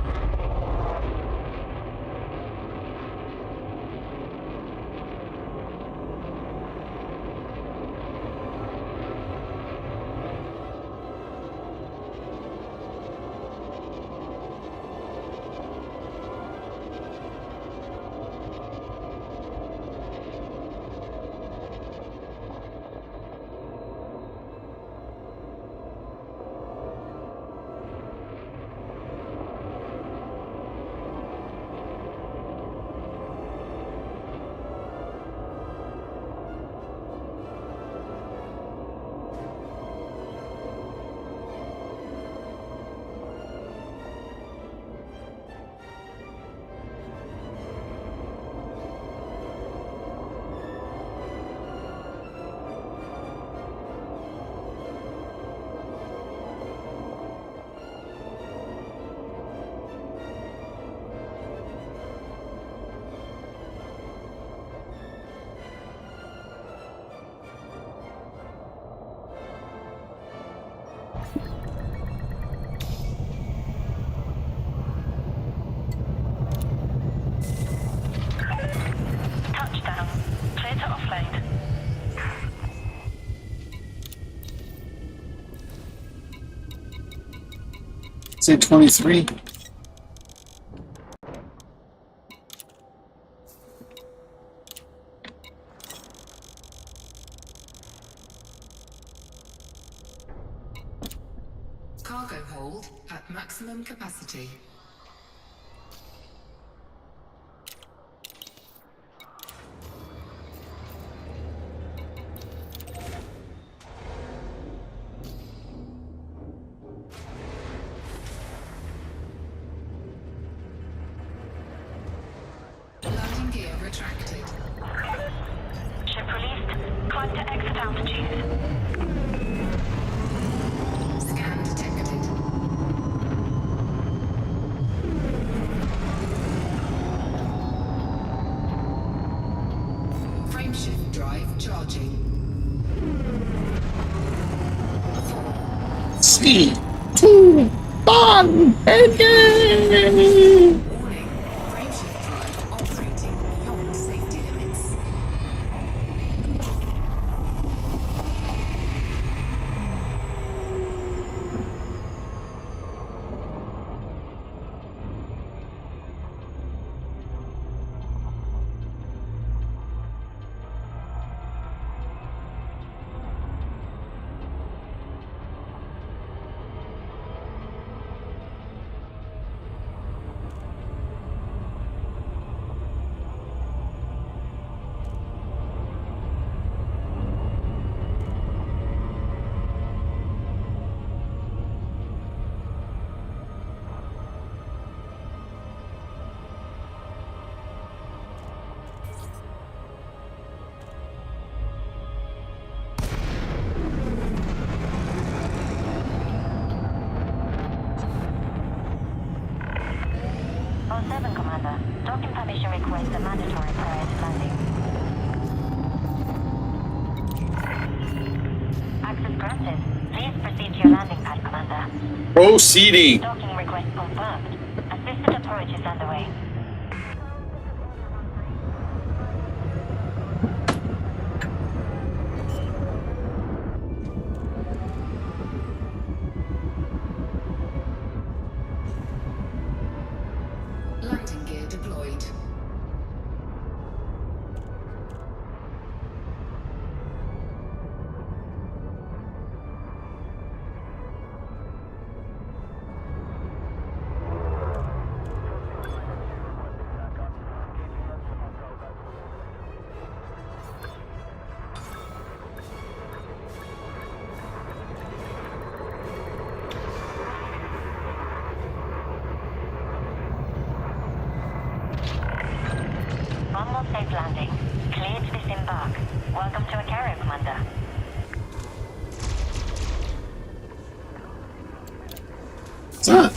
Touchdown. Clear to offload. Say 23. Cargo hold at maximum capacity. Landing gear retracted. Ship released. Climb to exit altitude. Scan detected. Frameshift drive charging. 3, 2, 1, engage! Warning. Frameshift drive operating beyond safety limits. Commander. Docking permission request a mandatory prior to landing. Access granted. Please proceed to your landing pad, Commander. Proceeding. Docking request confirmed. Assisted approach is underway. Landing gear deployed. One more safe landing. Cleared to disembark. Welcome to a carrier, Commander. What's that?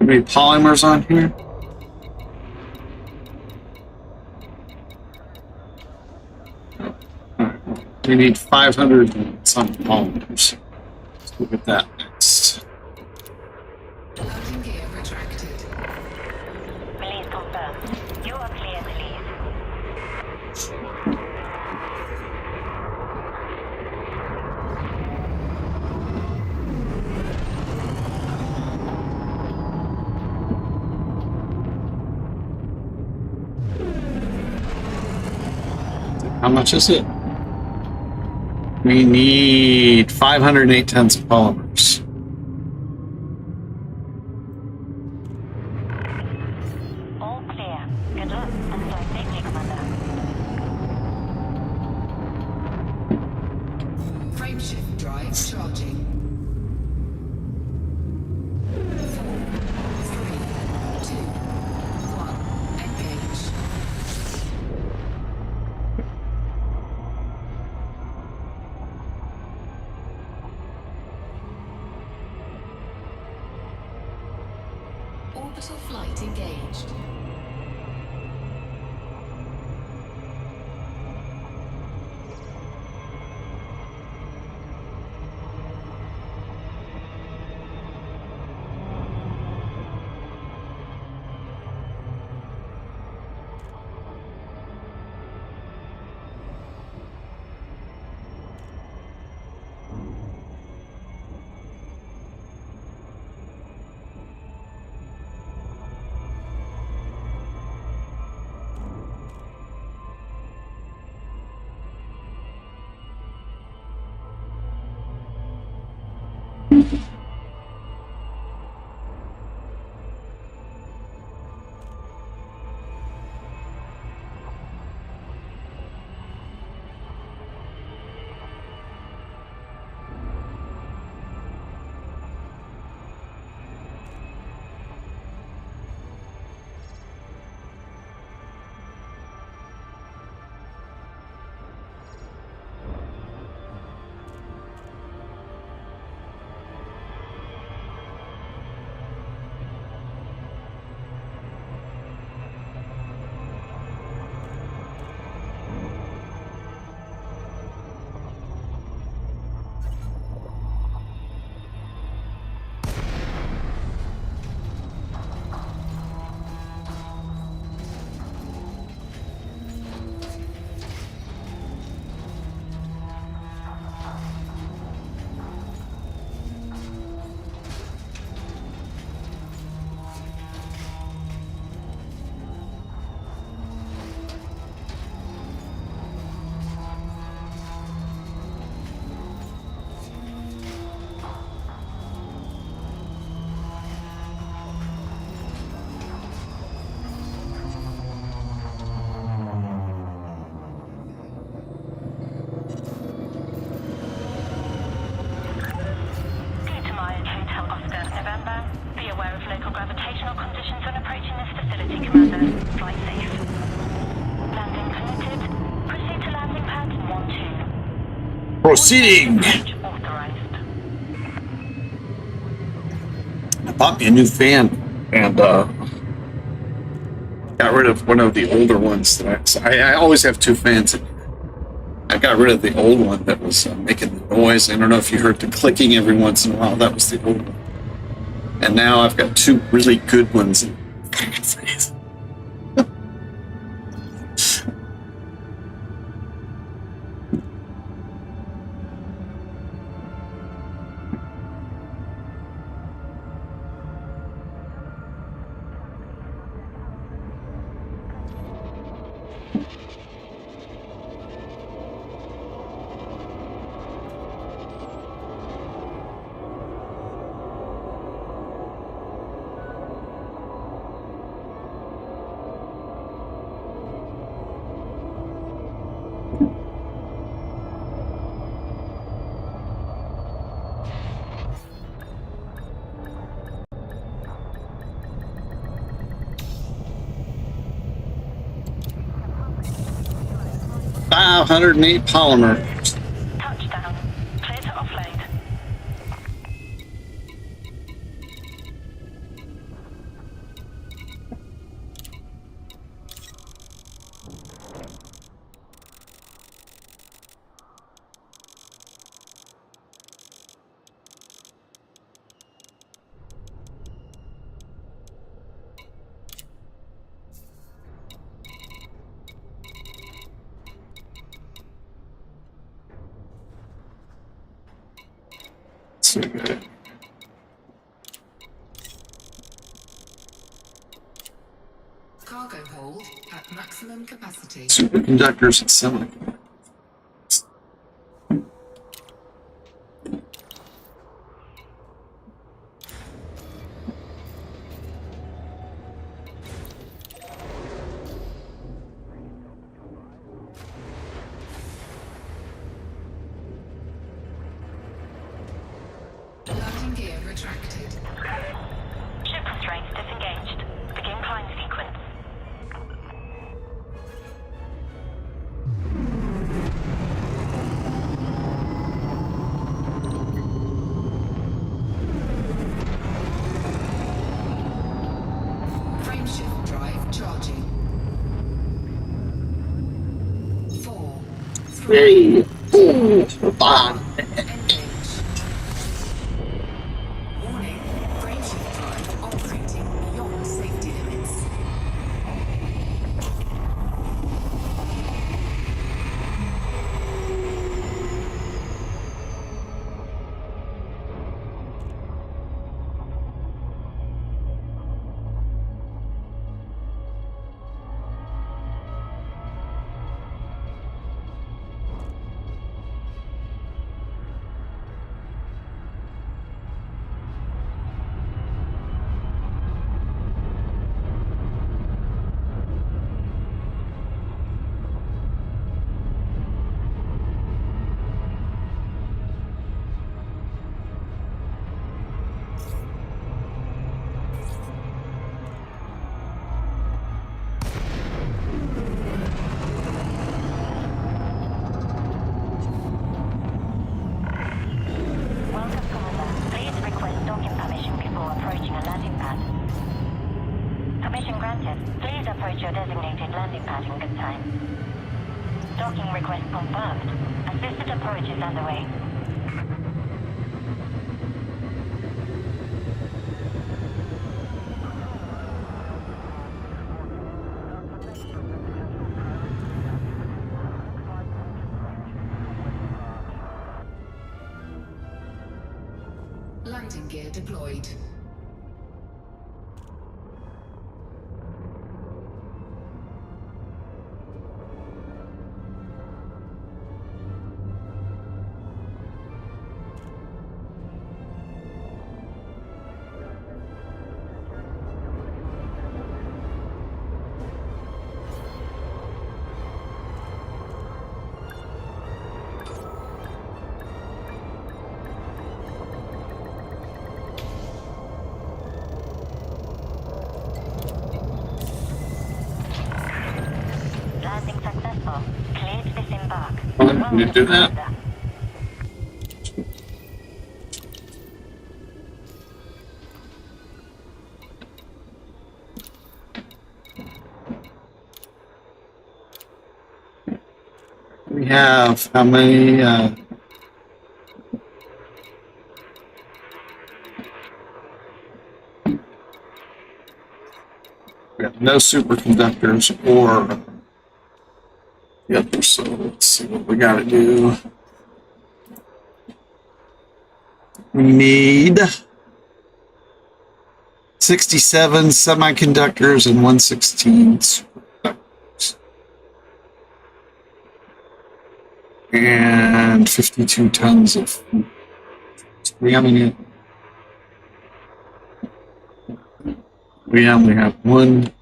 many polymers on here? We need 500 and some polymers. Let's look at that next. Landing gear retracted. Release confirmed. You are clear to leave. How much is it? We need 508 tons of polymers. All clear. Good luck and fly safely, Commander. Frameshift drive charging. 4, 3, 2, 1. Engage. Orbital flight engaged. local gravitational conditions when approaching this facility, Commander. Flight safe. Landing permitted. Proceed to landing pad 1-2. Proceeding! Approach authorized. I bought me a new fan and got rid of one of the older ones. That I always have two fans in here. I got rid of the old one that was making the noise. I don't know if you heard the clicking every once in a while. That was the old one. And now I've got two really good ones. Freeze. 508 polymer. Touchdown. Clear to offload. see. Cargo hold at maximum capacity. Superconductors and semiconductors. Landing gear retracted. Ship constraints disengaged. Begin climb sequence. Frameshift drive charging. 4, 3, Hey, hold on. engage. Warning, frameshift drive operating beyond safety limits. Welcome, Commander. Please request docking permission before approaching a landing pad. Permission granted. Please approach your designated landing pad in good time. Docking request confirmed. Assisted approach is underway. Landing gear deployed. Landing successful. Cleared to disembark. Can you do that? Commander. We have how many? We have no superconductors or the others. So let's see what we got to do. We need 67 semiconductors and 116 superconductors. And 52 tons of food. We only have one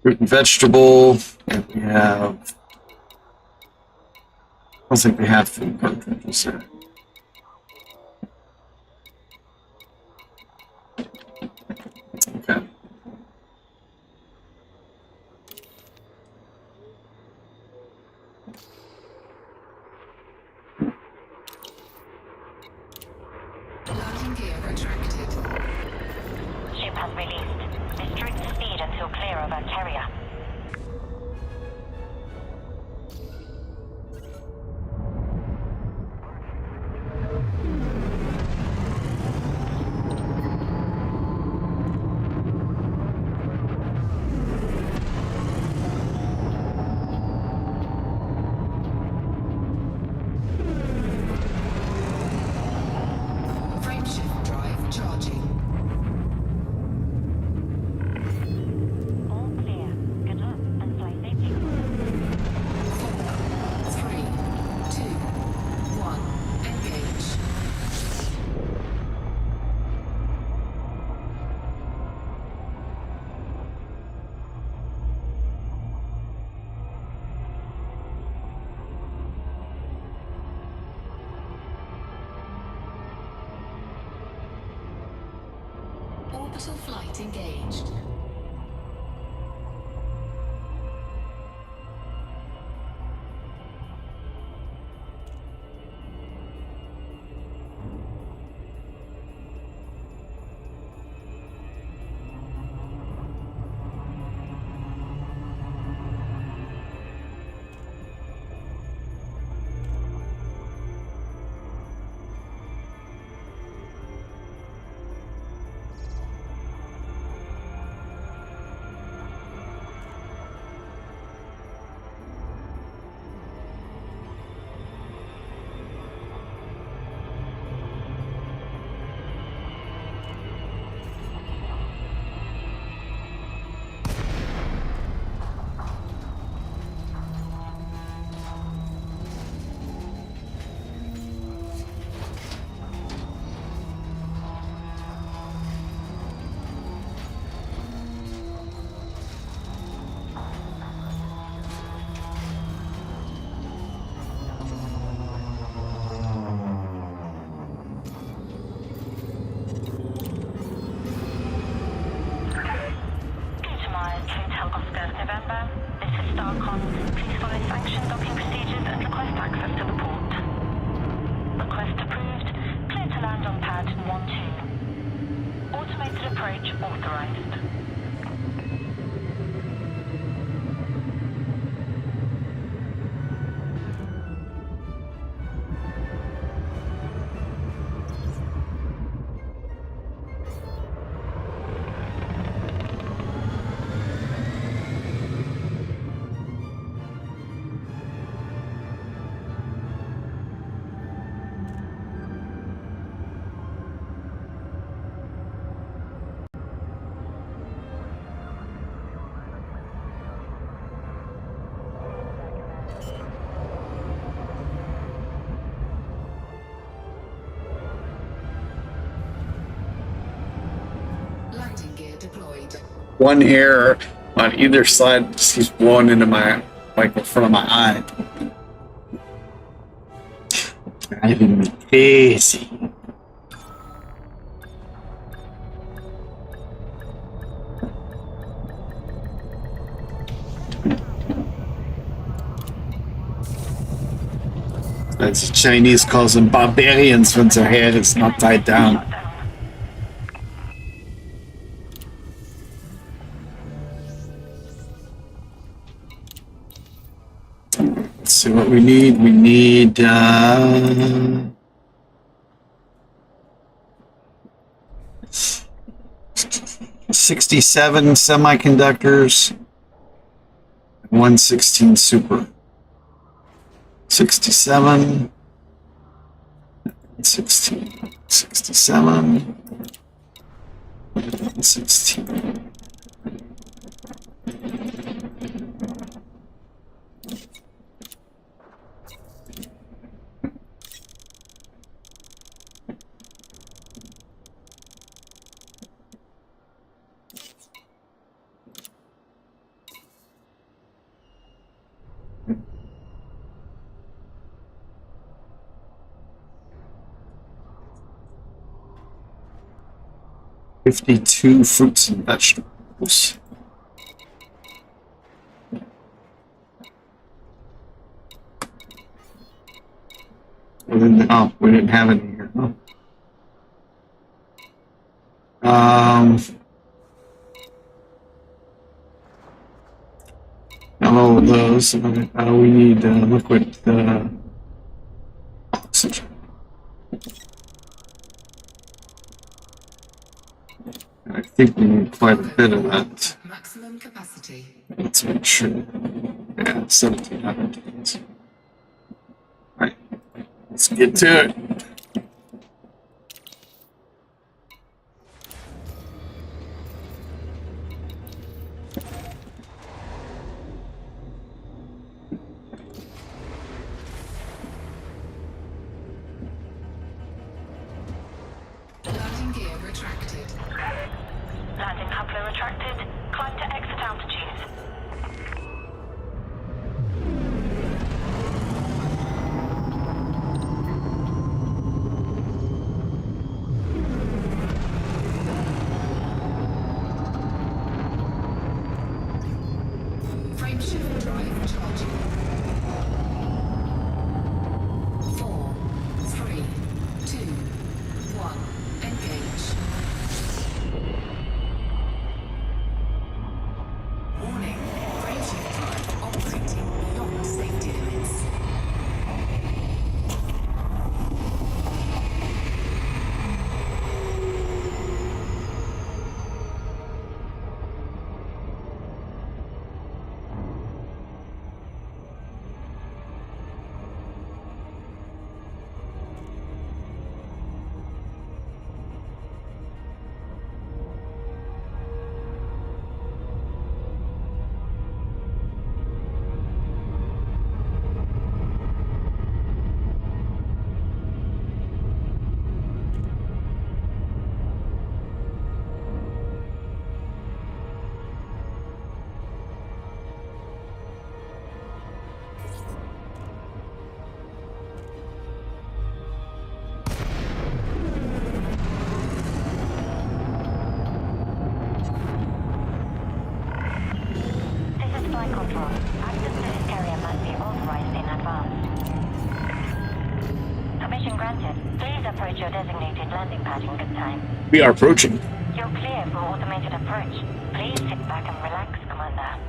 fruit and vegetable, and we have, I don't think we have food cartridges there. Okay. Landing gear retracted. Ship has released. Restrict speed until clear of our carrier. Orbital flight engaged. Please follow sanctioned docking procedures and request access to the port. Request approved. Clear to land on pad 1-2. Automated approach authorized. Landing gear deployed. One hair on either side just keeps blowing into my, like, in front of my eye. Driving me crazy. That's the Chinese calls them barbarians when their hair is not tied down. Let's see what we need. We need 67 semiconductors, 116 super. 67, 16, 67, 16. $52 fruits and vegetables. We didn't have any here. Huh? All of those. We need liquid oxygen. I think we need quite a bit of that. Maximum capacity. Let's make sure. Yeah, 1,700. All right, let's get to it. Landing gear retracted. Landing coupler retracted. Climb to exit altitude. Control. Access to this carrier must be authorized in advance. Permission granted. Please approach your designated landing pad in good time. We are approaching. You're clear for automated approach. Please sit back and relax, Commander.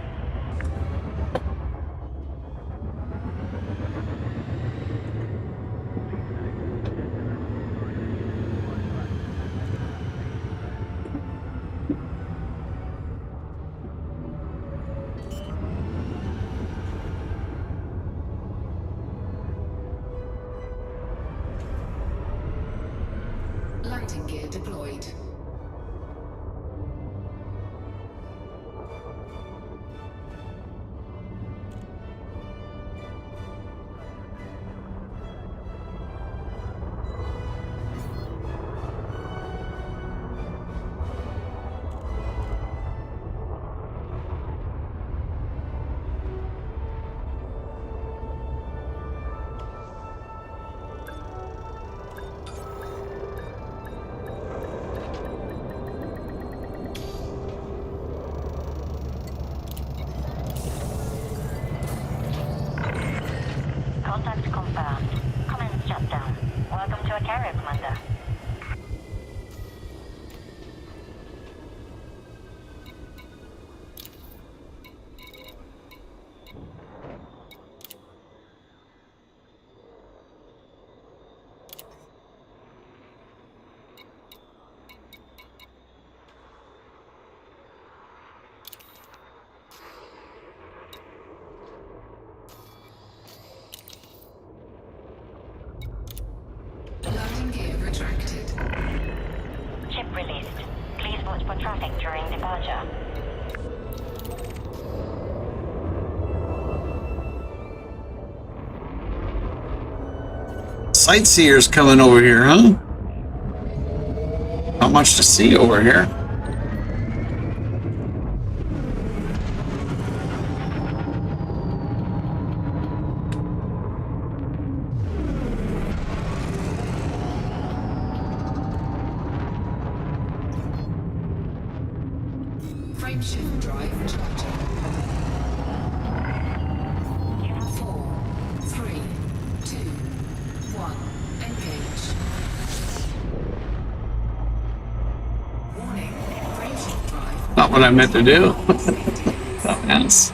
Landing gear deployed. Contact confirmed. Commence shutdown. Welcome to a carrier, Commander. Landing gear retracted. Ship released. Please watch for traffic during departure. Sightseers coming over here, huh? Not much to see over here. Frameshift drive charging. 4, 3, 2, 1. Engage. Warning. Frameshift drive. Not what I meant to do. Dumbass.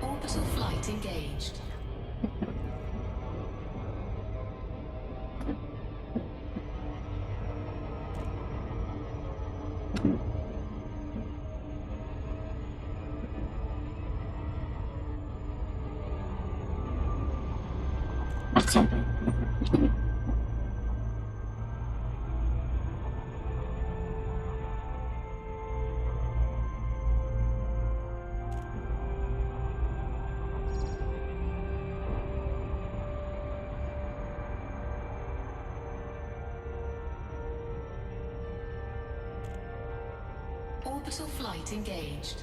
Orbital flight engaged. Orbital flight engaged.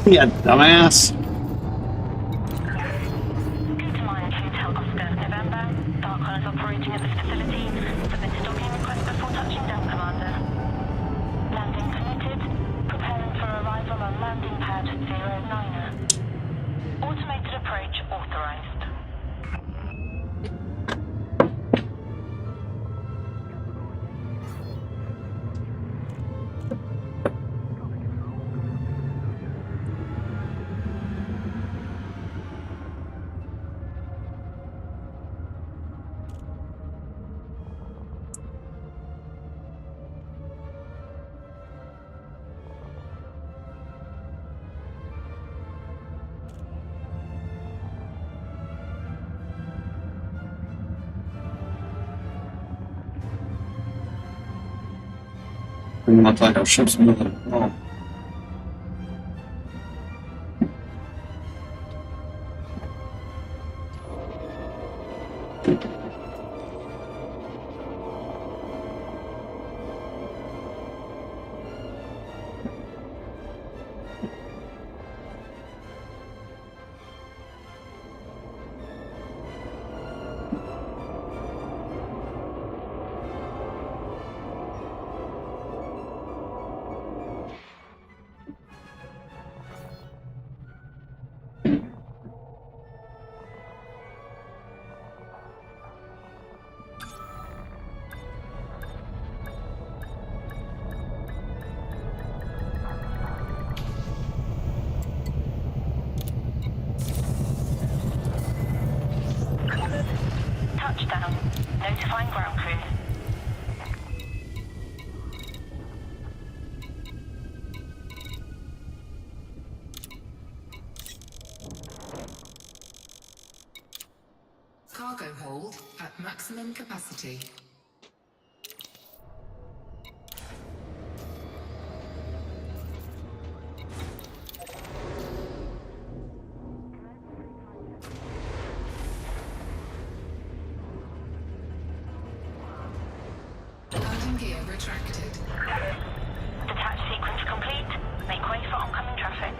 Yeah, dumbass. Good morning, Hotel Oscar, November. Dark Hunters operating at this facility. Submit docking request before touching down, Commander. Landing committed. Preparing for arrival on landing pad 09er. Automated approach authorized. Doesn't look like our ship's moving at all. Touchdown. Notifying ground crew. Cargo hold at maximum capacity. Landing gear retracted. Detach sequence complete. Make way for oncoming traffic.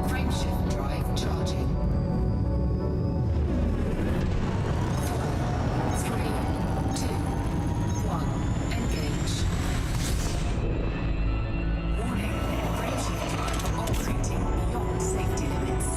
Frameshift drive charging. 4, 3, 2, 1. Engage. Warning. Frameshift drive operating beyond safety limits.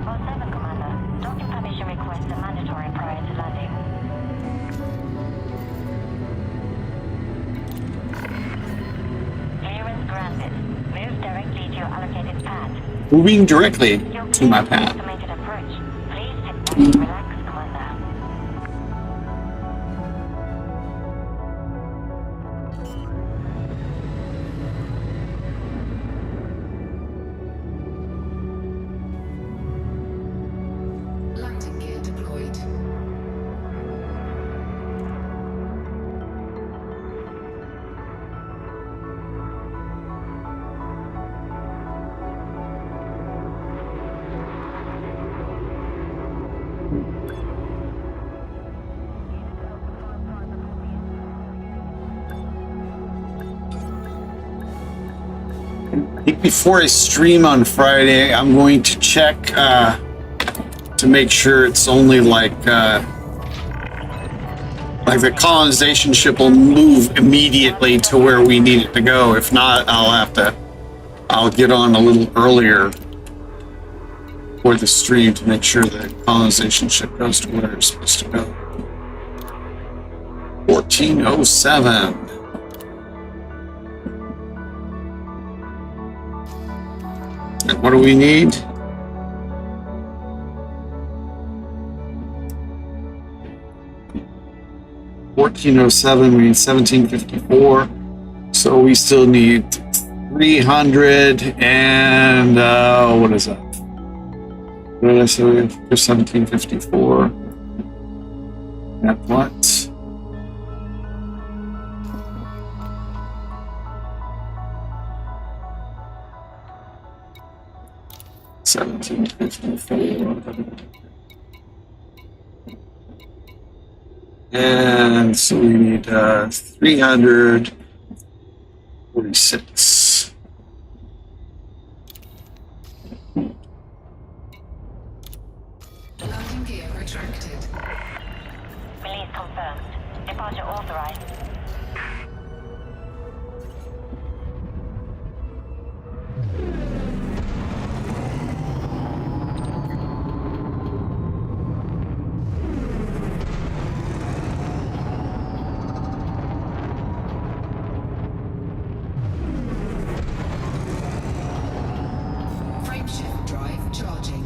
All 7, Commander. Docking permission requests are mandatory prior to landing. Clearance granted. Move directly to your allocated pad. Moving directly Your to my clear path. estimated approach. Please sit back and relax, Commander. Landing gear deployed. I think before I stream on Friday, I'm going to check to make sure it's only like the colonization ship will move immediately to where we need it to go. If not, I'll get on a little earlier for the stream to make sure the colonization ship goes to where it's supposed to go. 1407. And what do we need? $1407, we need 1754. So we still need 300 and what is that? What did I say we have for 1754? At what? 1754. And so we need 346. Landing gear retracted. Release confirmed. Departure authorized. Frameshift drive charging.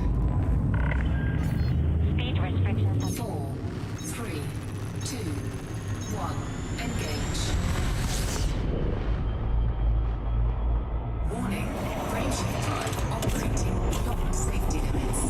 Speed restrictions. 4, 3, 2, 1. Engage. Warning. Frameshift drive operating beyond safety limits.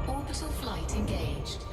Orbital flight engaged.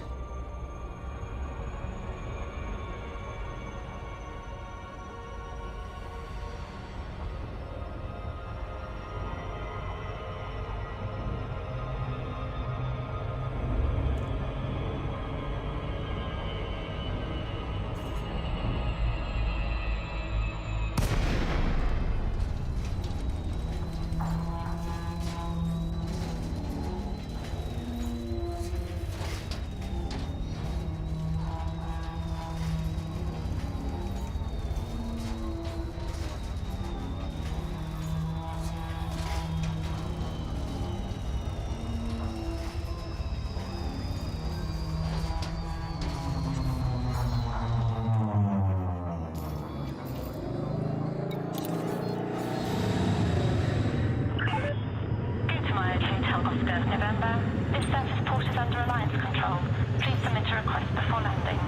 November. This surface port is under Alliance control. Please submit a request before landing.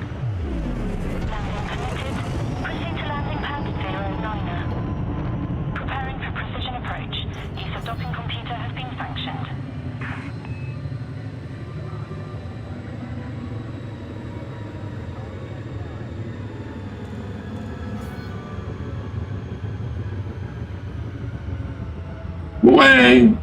Landing permitted. Proceed to landing pad 09er. Preparing for precision approach. Use of docking computer has been sanctioned. Away!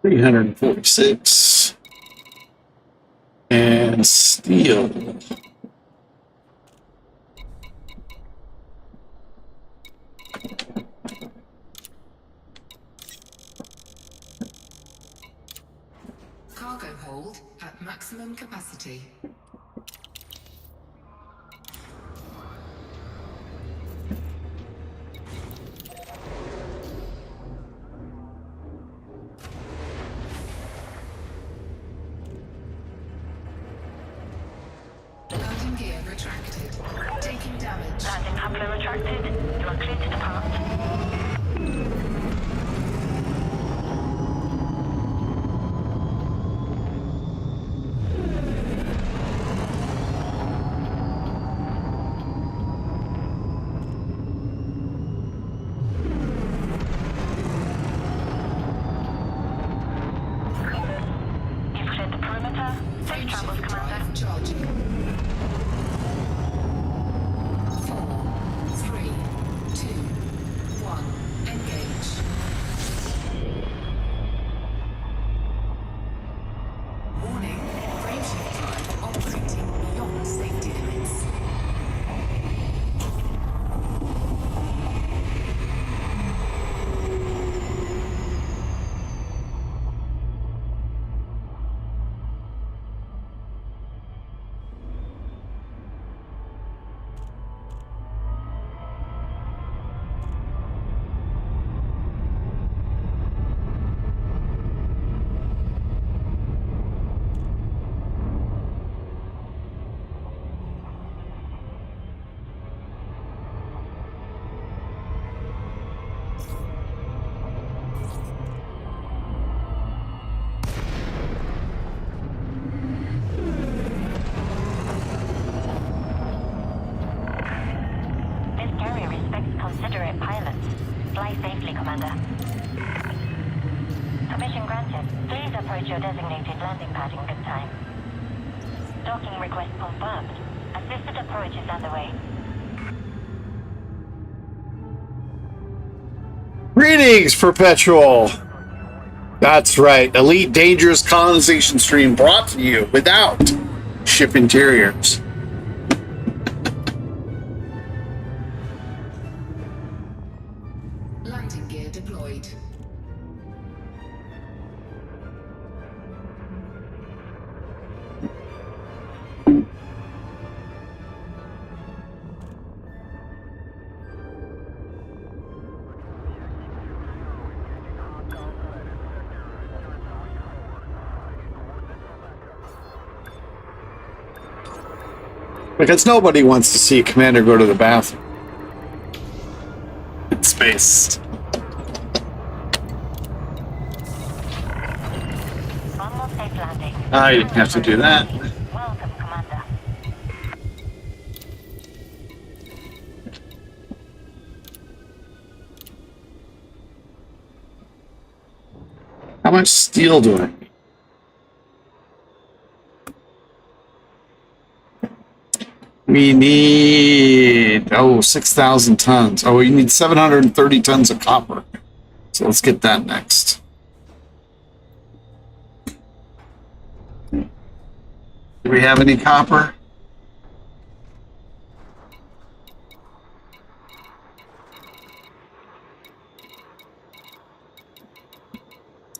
346 and steel. maximum capacity. Landing gear retracted. Taking damage. Landing coupler retracted. You are cleared to depart. You've cleared the perimeter. Safe travels, Commander. Drive charging. 4, 3, 2, 1. Engage. Warning, frameshift drive operating beyond safety limits. This carrier respects considerate pilots. Fly safely, Commander. Permission granted. Please approach your designated landing pad in good time. Docking request confirmed. Assisted approach is underway. Greetings, Perpetual. That's right. Elite Dangerous Colonization Stream brought to you without ship interiors. Landing gear deployed. Because nobody wants to see a commander go to the bathroom. In space. One more safe landing. I didn't have to do that. Welcome, Commander. How much steel do I need? We need, 6,000 tons. Oh, we need 730 tons of copper. So let's get that next. Do we have any copper?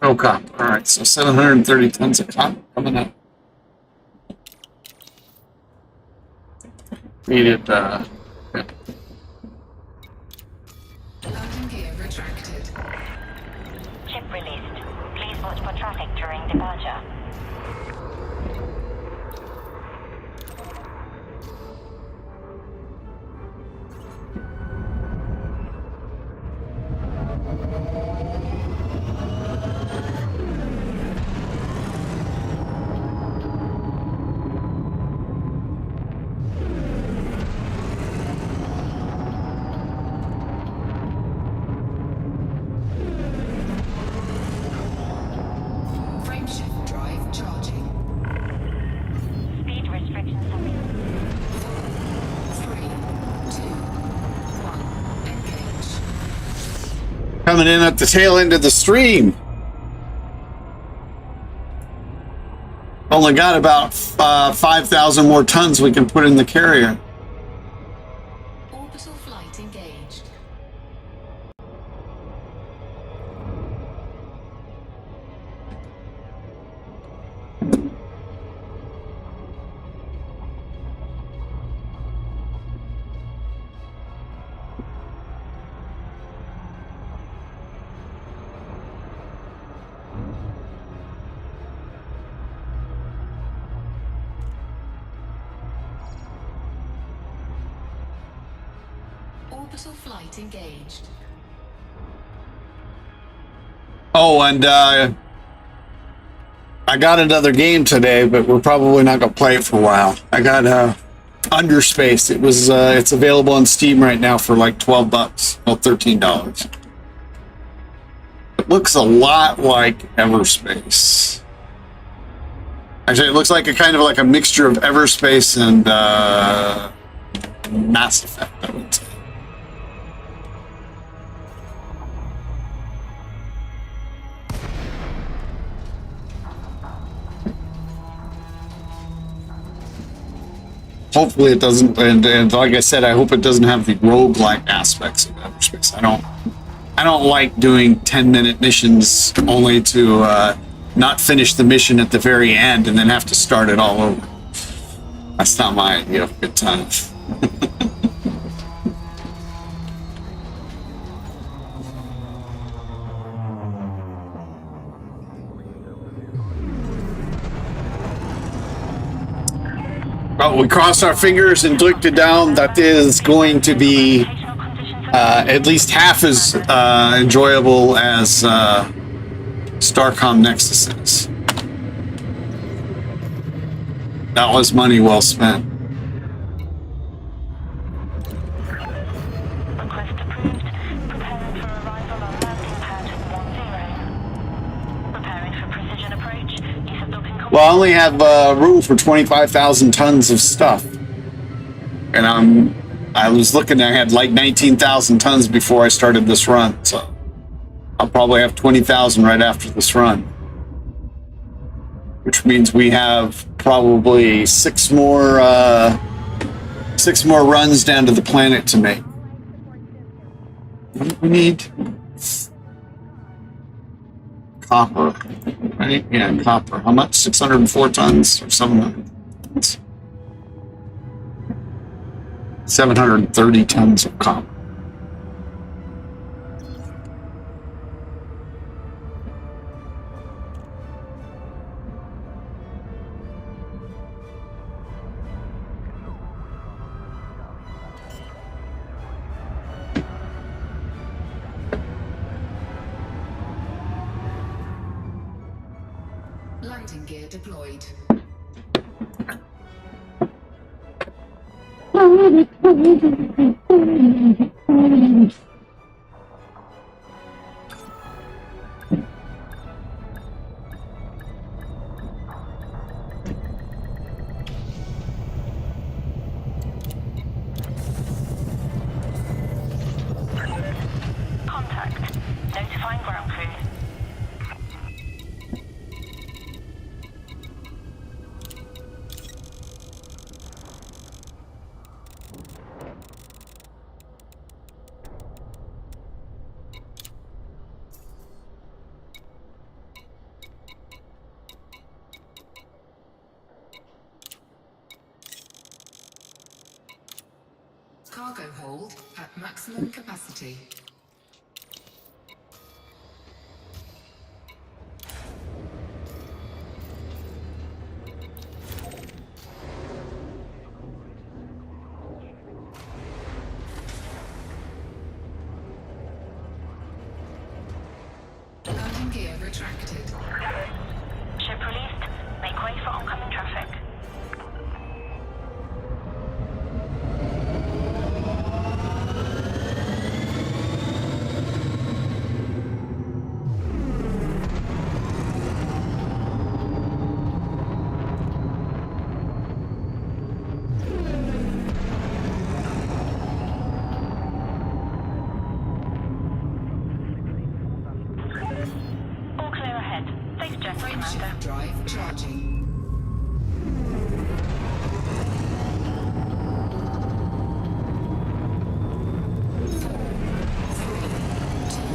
Oh, copper. All right, so 730 tons of copper coming up. Needed, Landing gear retracted. Ship released. Please watch for traffic during departure. Frameshift drive charging. Speed restrictions have been 3, 2, 1. Engage. coming in at the tail end of the stream. Only got about 5,000 more tons we can put in the carrier. Orbital flight engaged. Orbital flight engaged. Oh, and I got another game today, but we're probably not gonna play it for a while. I got Underspace. It's available on Steam right now for like $12. Well, $13. It looks a lot like Everspace. Actually, it looks like a kind of like a mixture of Everspace and Mass Effect, I would say. Hopefully it doesn't, and like I said, I hope it doesn't have the roguelike aspects of Everspace. I don't like doing 10-minute missions only to not finish the mission at the very end and then have to start it all over. That's not my idea of good times. Well, we crossed our fingers and clicked it down. That is going to be at least half as enjoyable as Starcom Nexus is. That was money well spent. Request approved. Preparing for arrival on landing pad 10. Preparing for precision approach. Use of docking. Well, I only have room for 25,000 tons of stuff. And I was looking, I had like 19,000 tons before I started this run. So I'll probably have 20,000 right after this run. Which means we have probably six more runs down to the planet to make. What do we need? Copper, right? Yeah, copper. How much? 604 tons or 700 tons? 730 tons of copper. Landing gear deployed. Contact. Notifying ground crew. Cargo hold at maximum capacity. Landing gear retracted. Ship released. Make way for oncoming traffic. All clear ahead. Safe journey, Frameshift Commander. drive charging.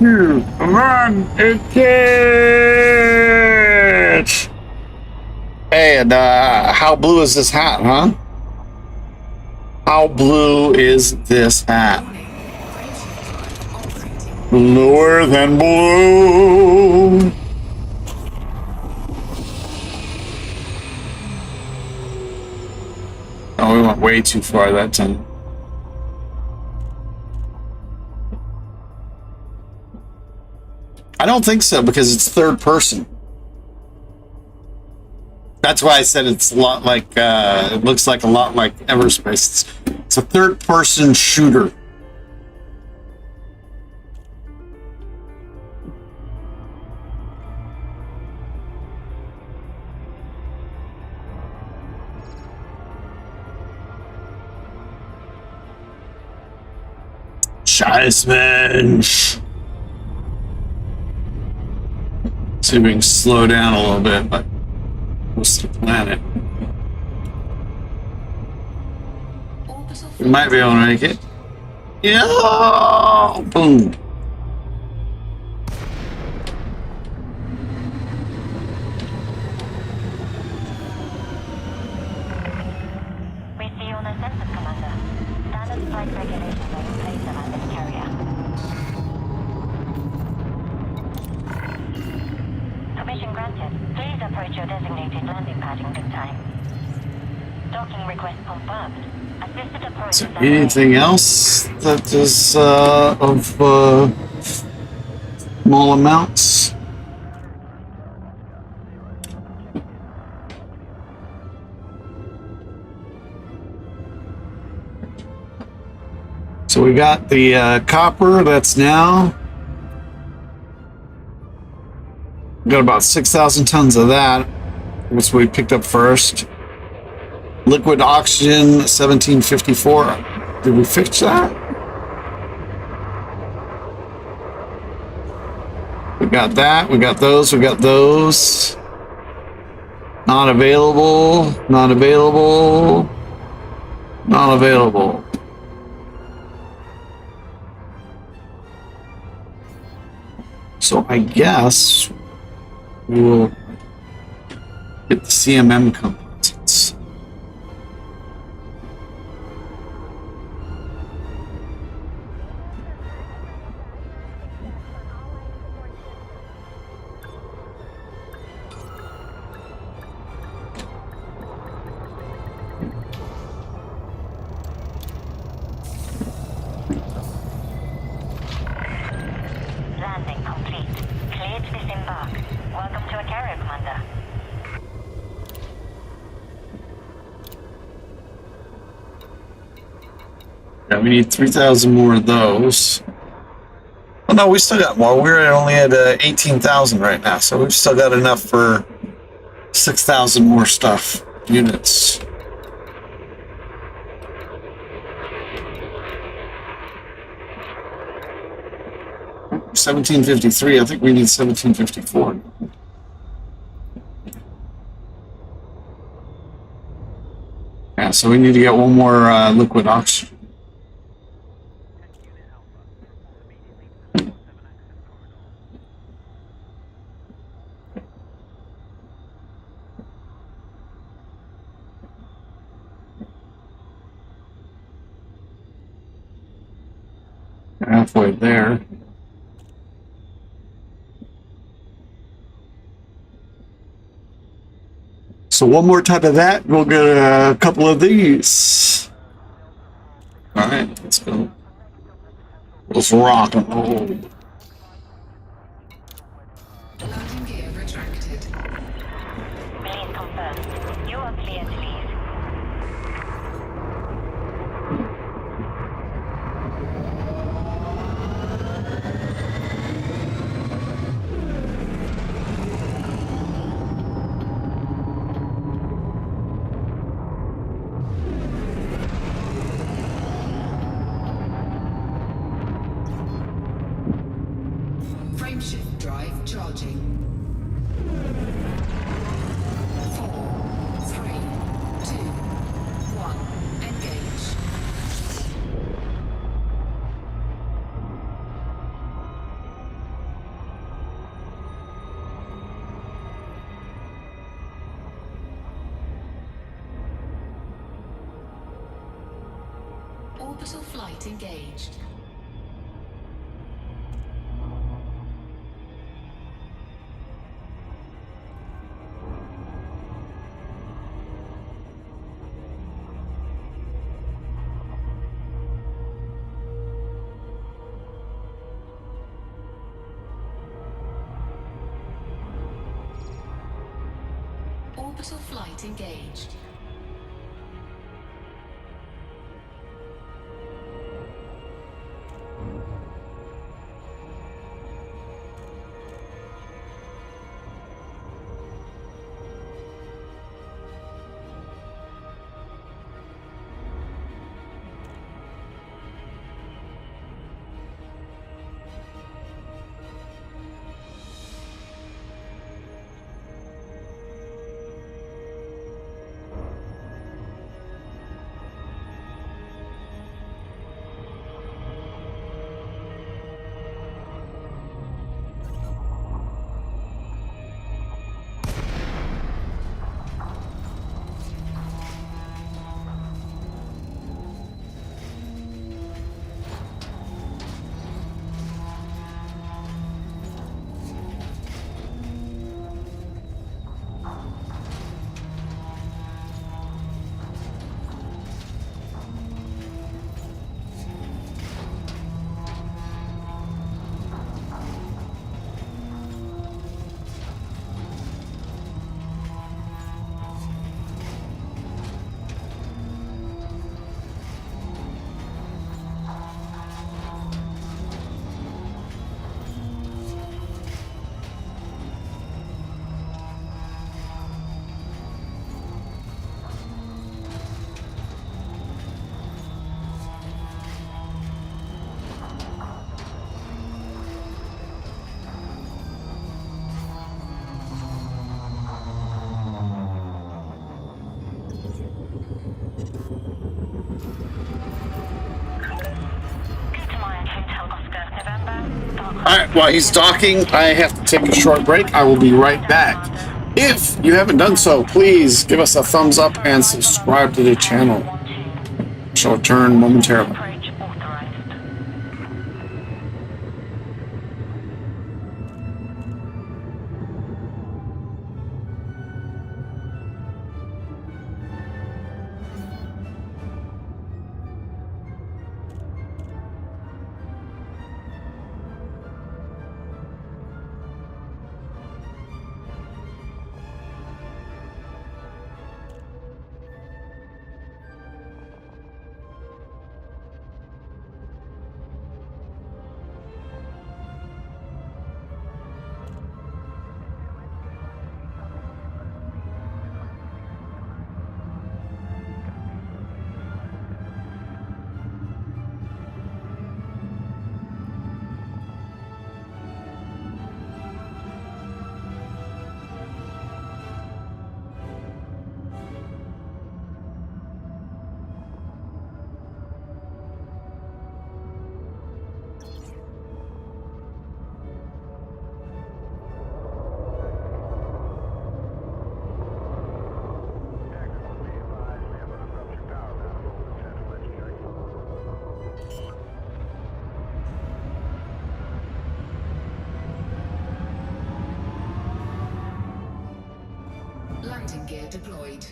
Run, it. Hey, and how blue is this hat, huh? How blue is this hat? Bluer than blue. Oh, we went way too far that time. I don't think so because it's third person. That's why I said it's a lot like, it looks like a lot like Everspace. It's a third person shooter. Scheiß Mensch. See if we can slow down a little bit, but what's the planet? We might be able to make it. Yeah! Boom. We see you on the census, Commander. Standard flight regulations are in place around this carrier. Permission granted. Please approach your designated landing pad in good time. Docking request confirmed. Assisted approach Is is there anything else that is of small amounts? So we got the copper that's now got about 6,000 tons of that, which we picked up first. Liquid oxygen 1754. Did we fix that? We got that. We got those. We got those. Not available. Not available. Not available. So I guess we'll get the CMM components. landing complete. Cleared to disembark. Welcome to a carrier, Commander. Yeah, we need 3,000 more of those. Oh no, we still got more. We're only at 18,000 right now, so we've still got enough for 6,000 more stuff units. $17.53. I think we need $17.54. Yeah, so we need to get one more liquid oxygen. Halfway there. So one more type of that, we'll get a couple of these. All right, let's go. Let's rock and roll. Landing gear retracted. Please confirm. You are clear to leave. Frameshift drive charging. 4, 3, 2, 1. Engage. Orbital flight engaged. Orbital flight engaged. Alright, while he's docking, I have to take a short break. I will be right back. If you haven't done so, please give us a thumbs up and subscribe to the channel. I shall return momentarily. Landing gear deployed.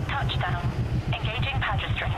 Touchdown. Engaging pager strings.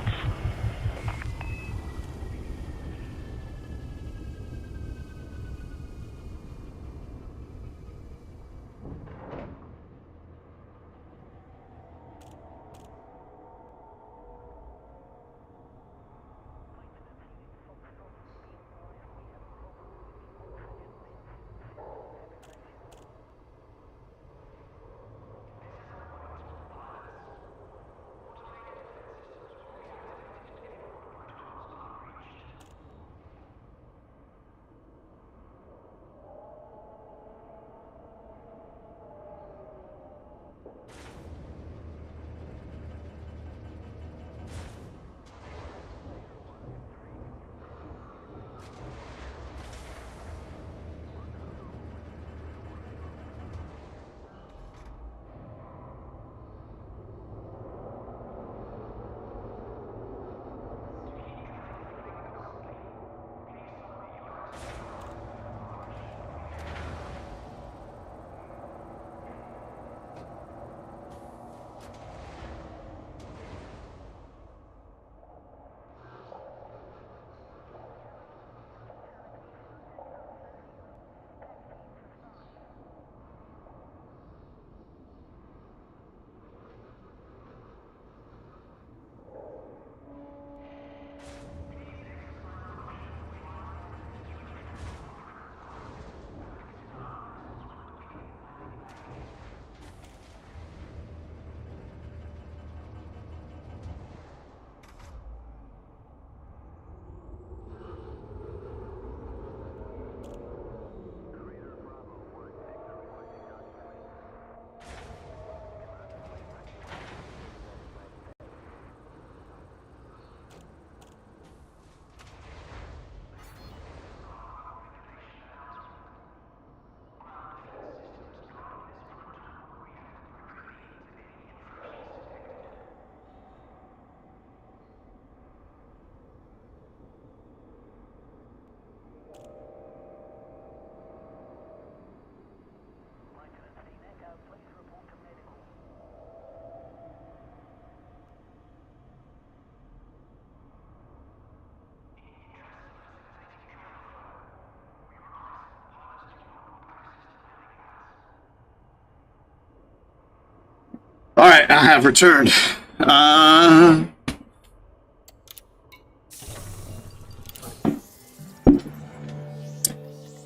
All right, I have returned.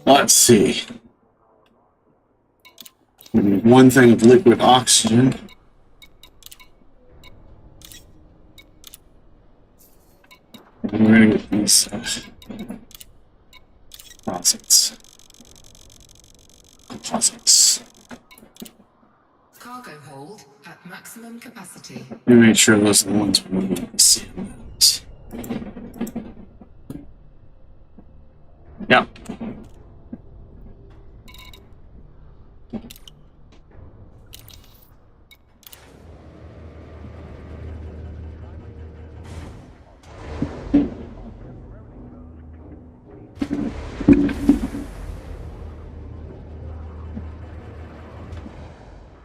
Let's see. One thing of liquid oxygen. And we're gonna get these composites. Cargo hold at maximum capacity. Let me make sure those are the ones we want to see. Yep.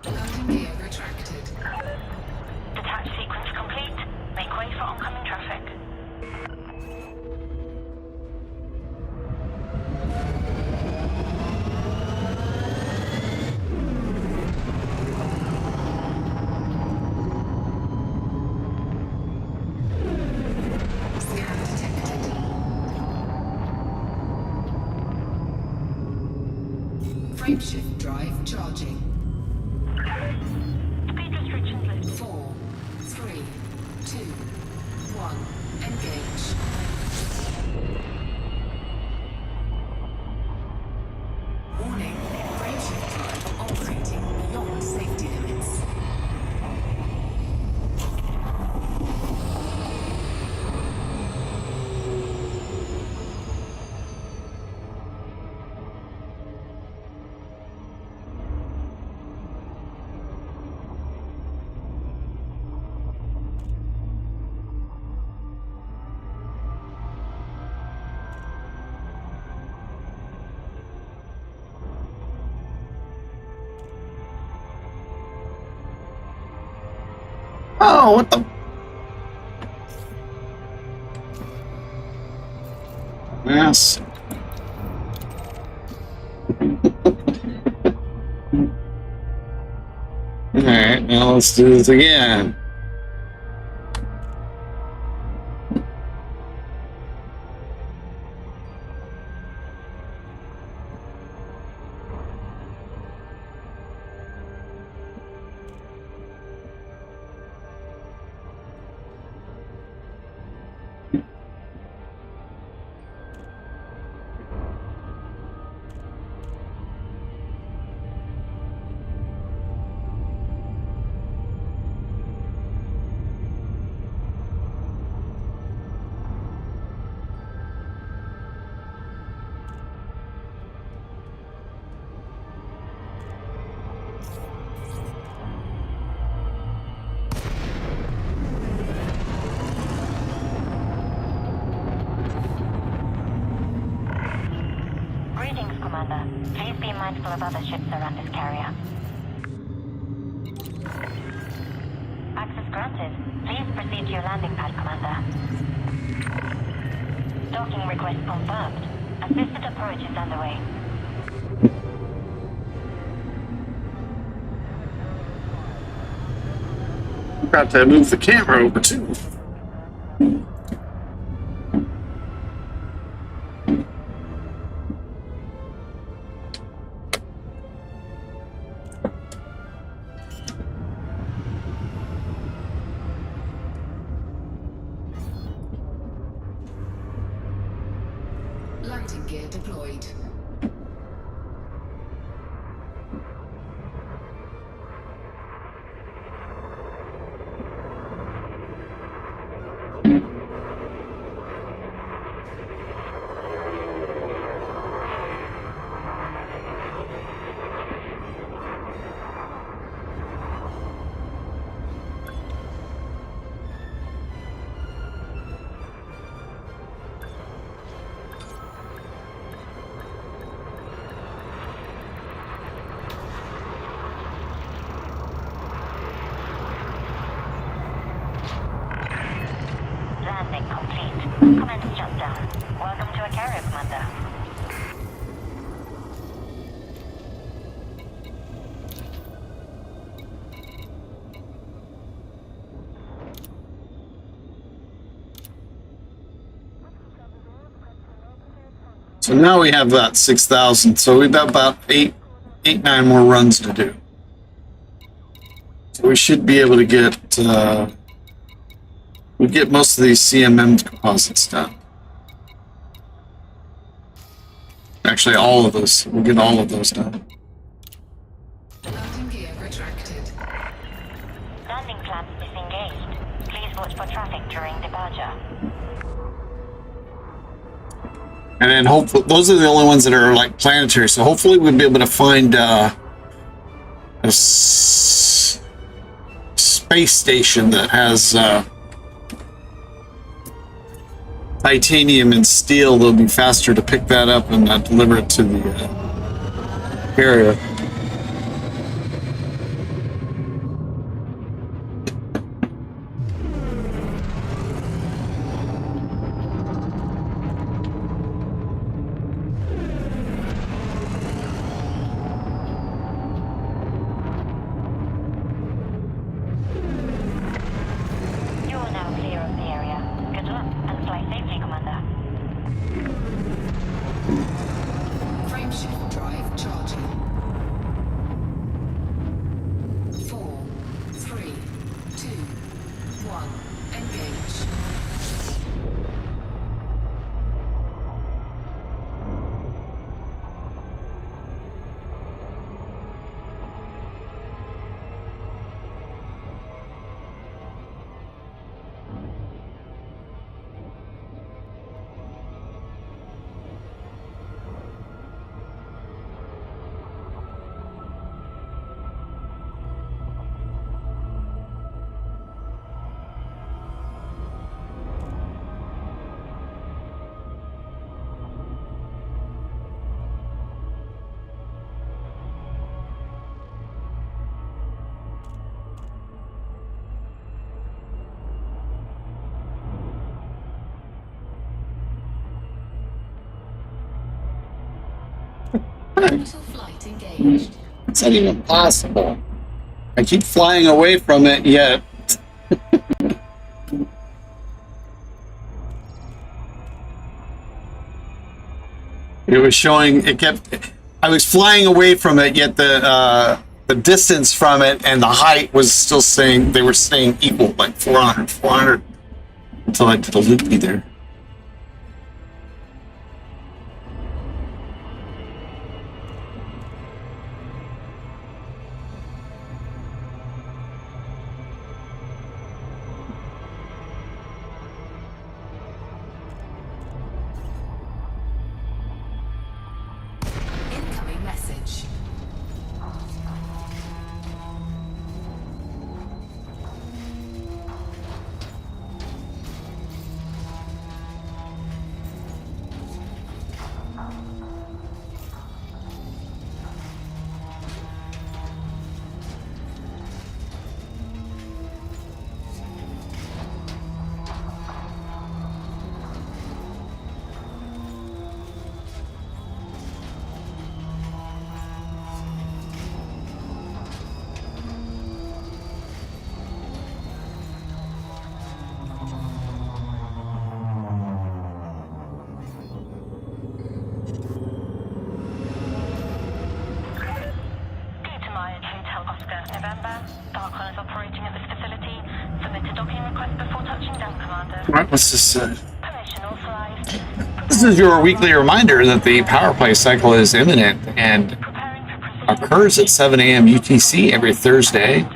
Landing gear retracted. Detach sequence complete. Make way for oncoming traffic. Scan detected. Frameshift drive charging. Speed restrictions lifted. 4, 3, 2, 1. Engage. Warning. Frameshift drive operating beyond safety limits. Oh, what the? Yes. Alright, now let's do this again. Greetings, Commander. Please be mindful of other ships around this carrier. Access granted. Please proceed to your landing pad, Commander. Docking request confirmed. Assisted approach is underway. Got to move the camera over too. Landing gear deployed. Landing complete. Commander's shutdown. Welcome to a carrier, Commander. So now we have that 6,000. So we've got about 9 more runs to do. So we should be able to get we get most of these CMM deposits done. Actually, all of those. We'll get all of those done. Landing gear retracted. Landing flaps disengaged. Please watch for traffic during departure. And then hopefully, those are the only ones that are like planetary. So hopefully we'll be able to find a space station that has titanium and steel. They'll be faster to pick that up and deliver it to the carrier. Orbital flight engaged. It's not even possible. I keep flying away from it, yet it was showing. It kept. I was flying away from it, yet the distance from it and the height was still staying. They were staying equal, like 400, until I did a loopy there. Incoming message. Right, what's this? This is your weekly reminder that the power play cycle is imminent and occurs at 7 a.m. UTC every Thursday.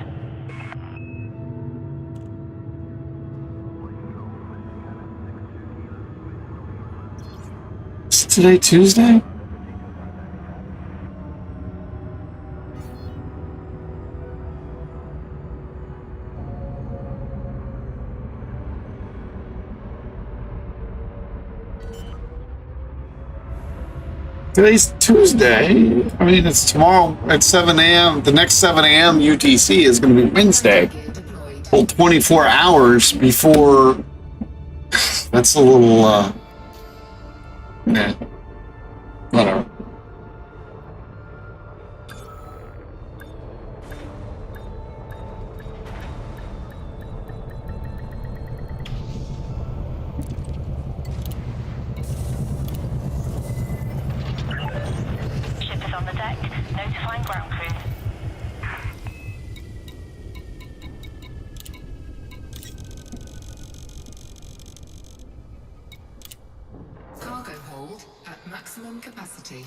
Is today Tuesday? Today's Tuesday. I mean, it's tomorrow at 7 a.m. The next 7 a.m. UTC is going to be Wednesday. Full 24 hours before. That's a little, yeah. Whatever. maximum capacity.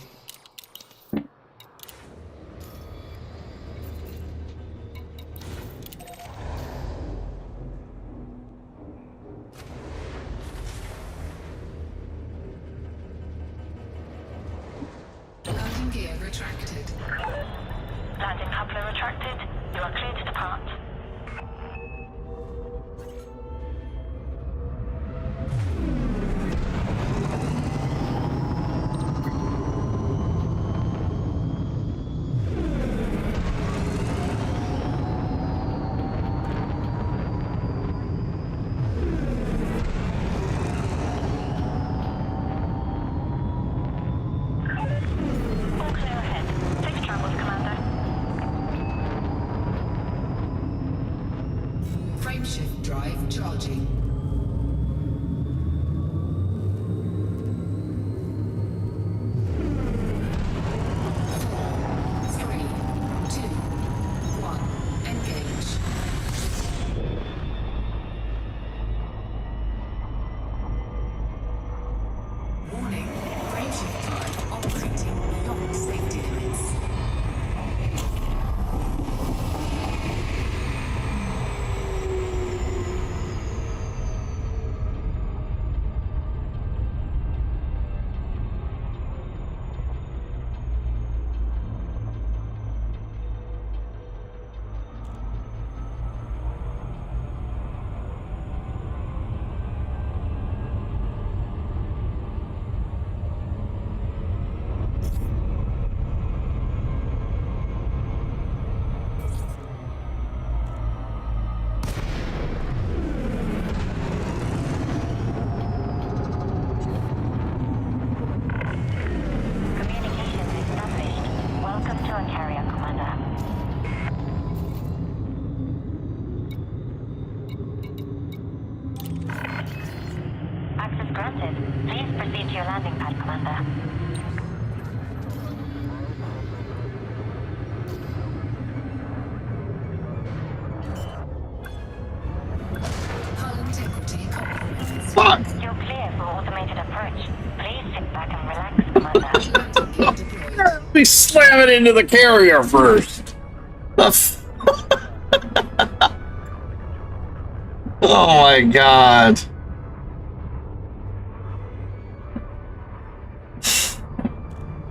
Landing gear retracted. Landing coupler retracted. You are clear to depart. All clear ahead. Safe travels, Commander. Frameshift drive charging. 3, 2, 1. Engage. Warning. Frameshift drive operating beyond safety limits. Communication established. Welcome to a carrier, Commander. Access granted. Please proceed to your landing pad, Commander. Hull integrity compromised. Fuck! You're clear for automated approach. Please sit back and relax, Commander. Landing gear deployed. Let me slam it into the carrier first. The f- oh my god.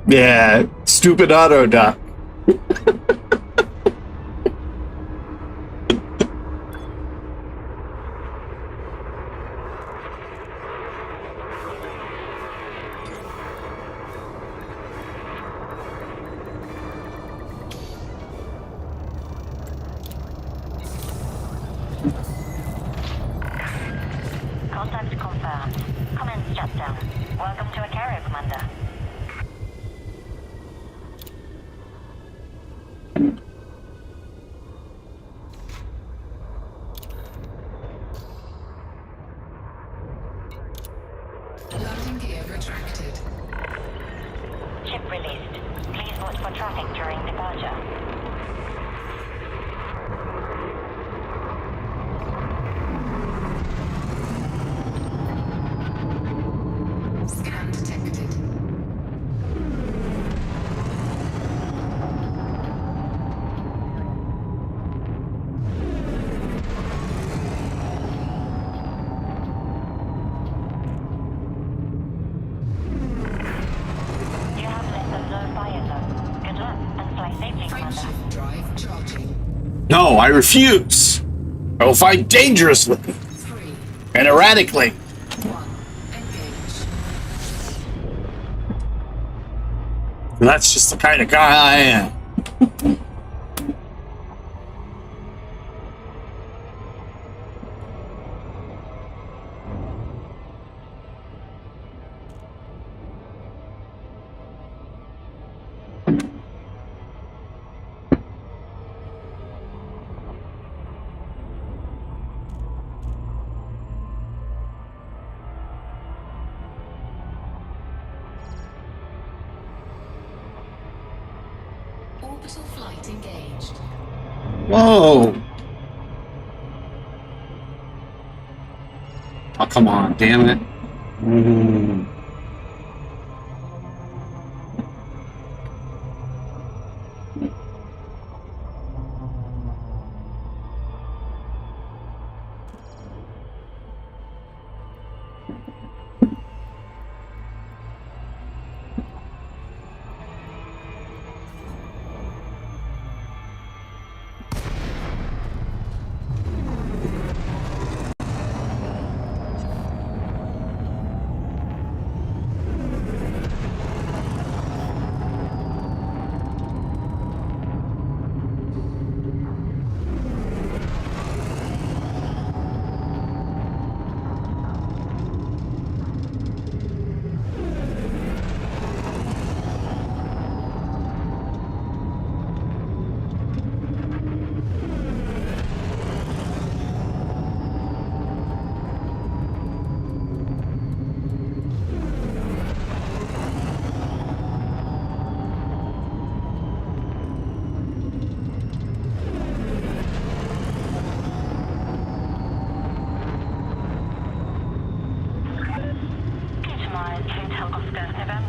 Yeah, stupid auto dock. Contact confirmed. Commence shutdown. Welcome to a carrier, Commander. Landing gear retracted. Ship released. Please watch for traffic during departure. Scan detected. You have left a low fire zone. Good luck and fly safely, Commander. Frameshift drive charging. No, I refuse. I will fight dangerously 3, and erratically. 1. Engage. And that's just the kind of guy I am. Orbital flight engaged. Whoa. Oh, come on, damn it.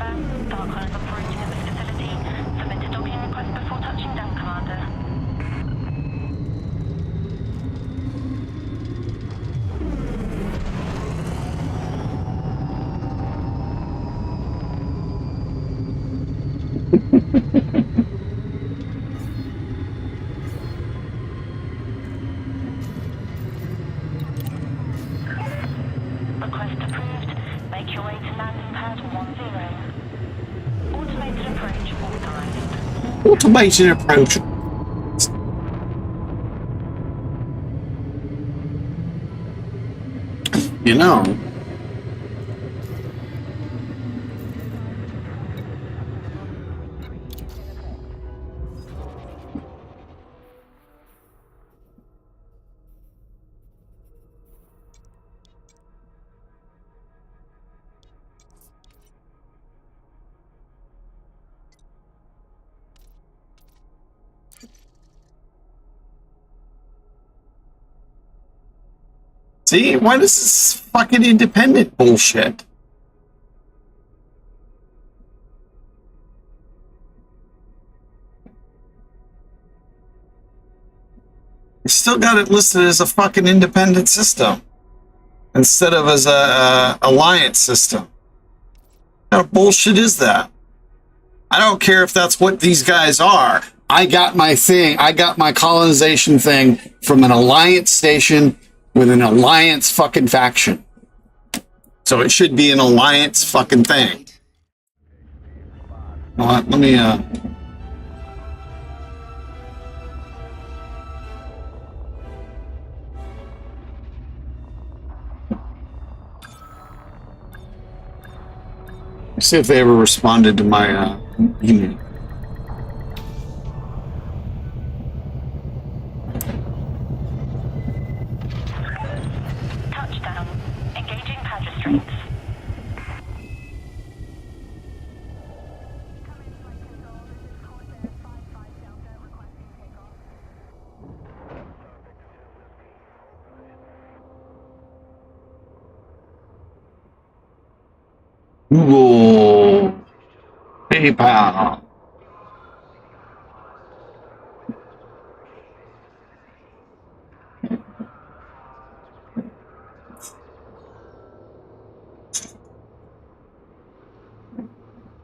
confirm. Dark Hunt is operating at this facility. Submit a docking request before touching down, Commander. Request approved. Make your way to landing pad 10. Automated approach authorized. Automation approach. You know, see, why does this fucking independent bullshit? You still got it listed as a fucking independent system instead of as a alliance system. What kind of bullshit is that? I don't care if that's what these guys are. I got my thing. I got my colonization thing from an alliance station with an alliance fucking faction. So it should be an alliance fucking thing. Let me see if they ever responded to my email. Touchdown. Engaging pad restraints. Google, PayPal.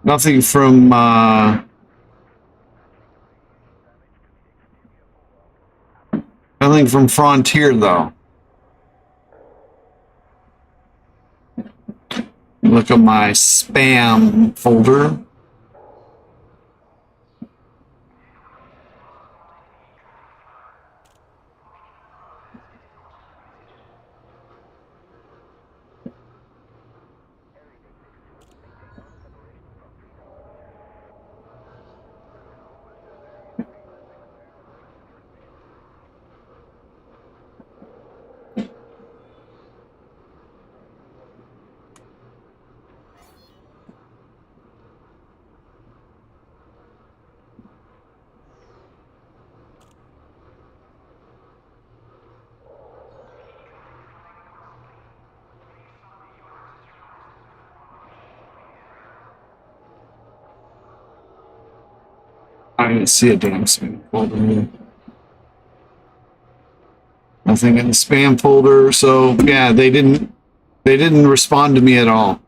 Nothing from nothing from Frontier though. Look at my spam folder. I didn't see a damn spam folder. Nothing in the spam folder. So yeah, they didn't respond to me at all.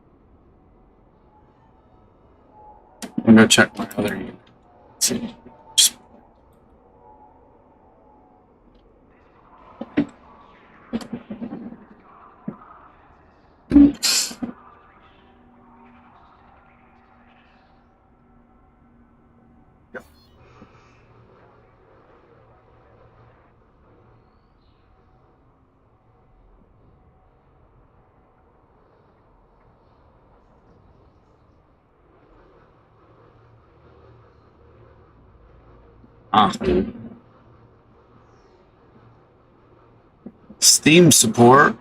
I'm gonna check my other email. Let's see. Steam support.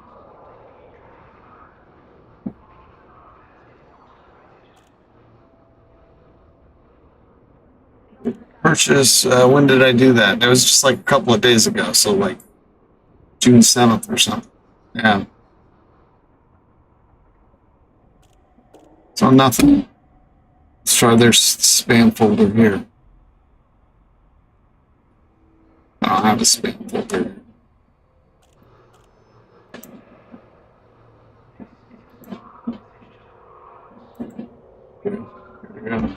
Purchase, when did I do that? It was just like a couple of days ago, so like June 7th or something. Yeah. So nothing. Let's try their spam folder here. I don't have a spam folder. Okay, here we go.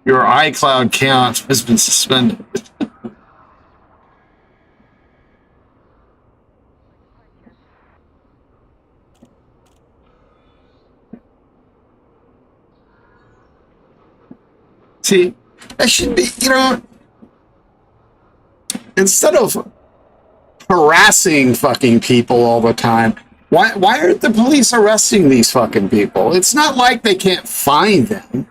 Your iCloud account has been suspended. See, that should be, instead of harassing fucking people all the time, why aren't the police arresting these fucking people? It's not like they can't find them.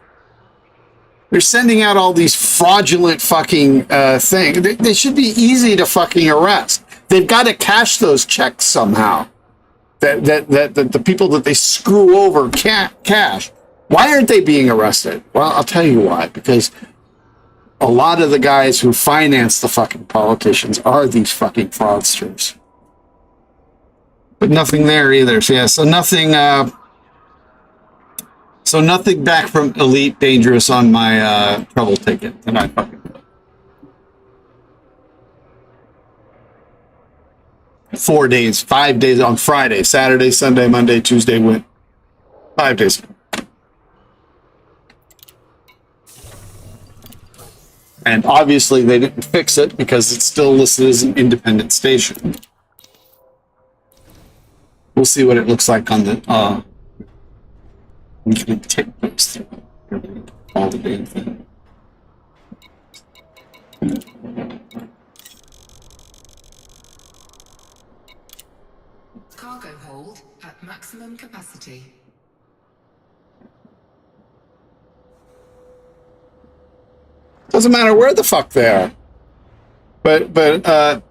They're sending out all these fraudulent fucking things. They should be easy to fucking arrest. They've got to cash those checks somehow. That the people that they screw over can't cash. Why aren't they being arrested? Well, I'll tell you why. Because a lot of the guys who finance the fucking politicians are these fucking fraudsters. But nothing there either. So yeah, so nothing back from Elite Dangerous on my trouble ticket that I fucking put. 4 days, 5 days on Friday, Saturday, Sunday, Monday, Tuesday, went 5 days. And obviously they didn't fix it because it's still listed as an independent station. We'll see what it looks like on the weekly tick post through all the damn thing. Cargo hold at maximum capacity. Doesn't matter where the fuck they are. But because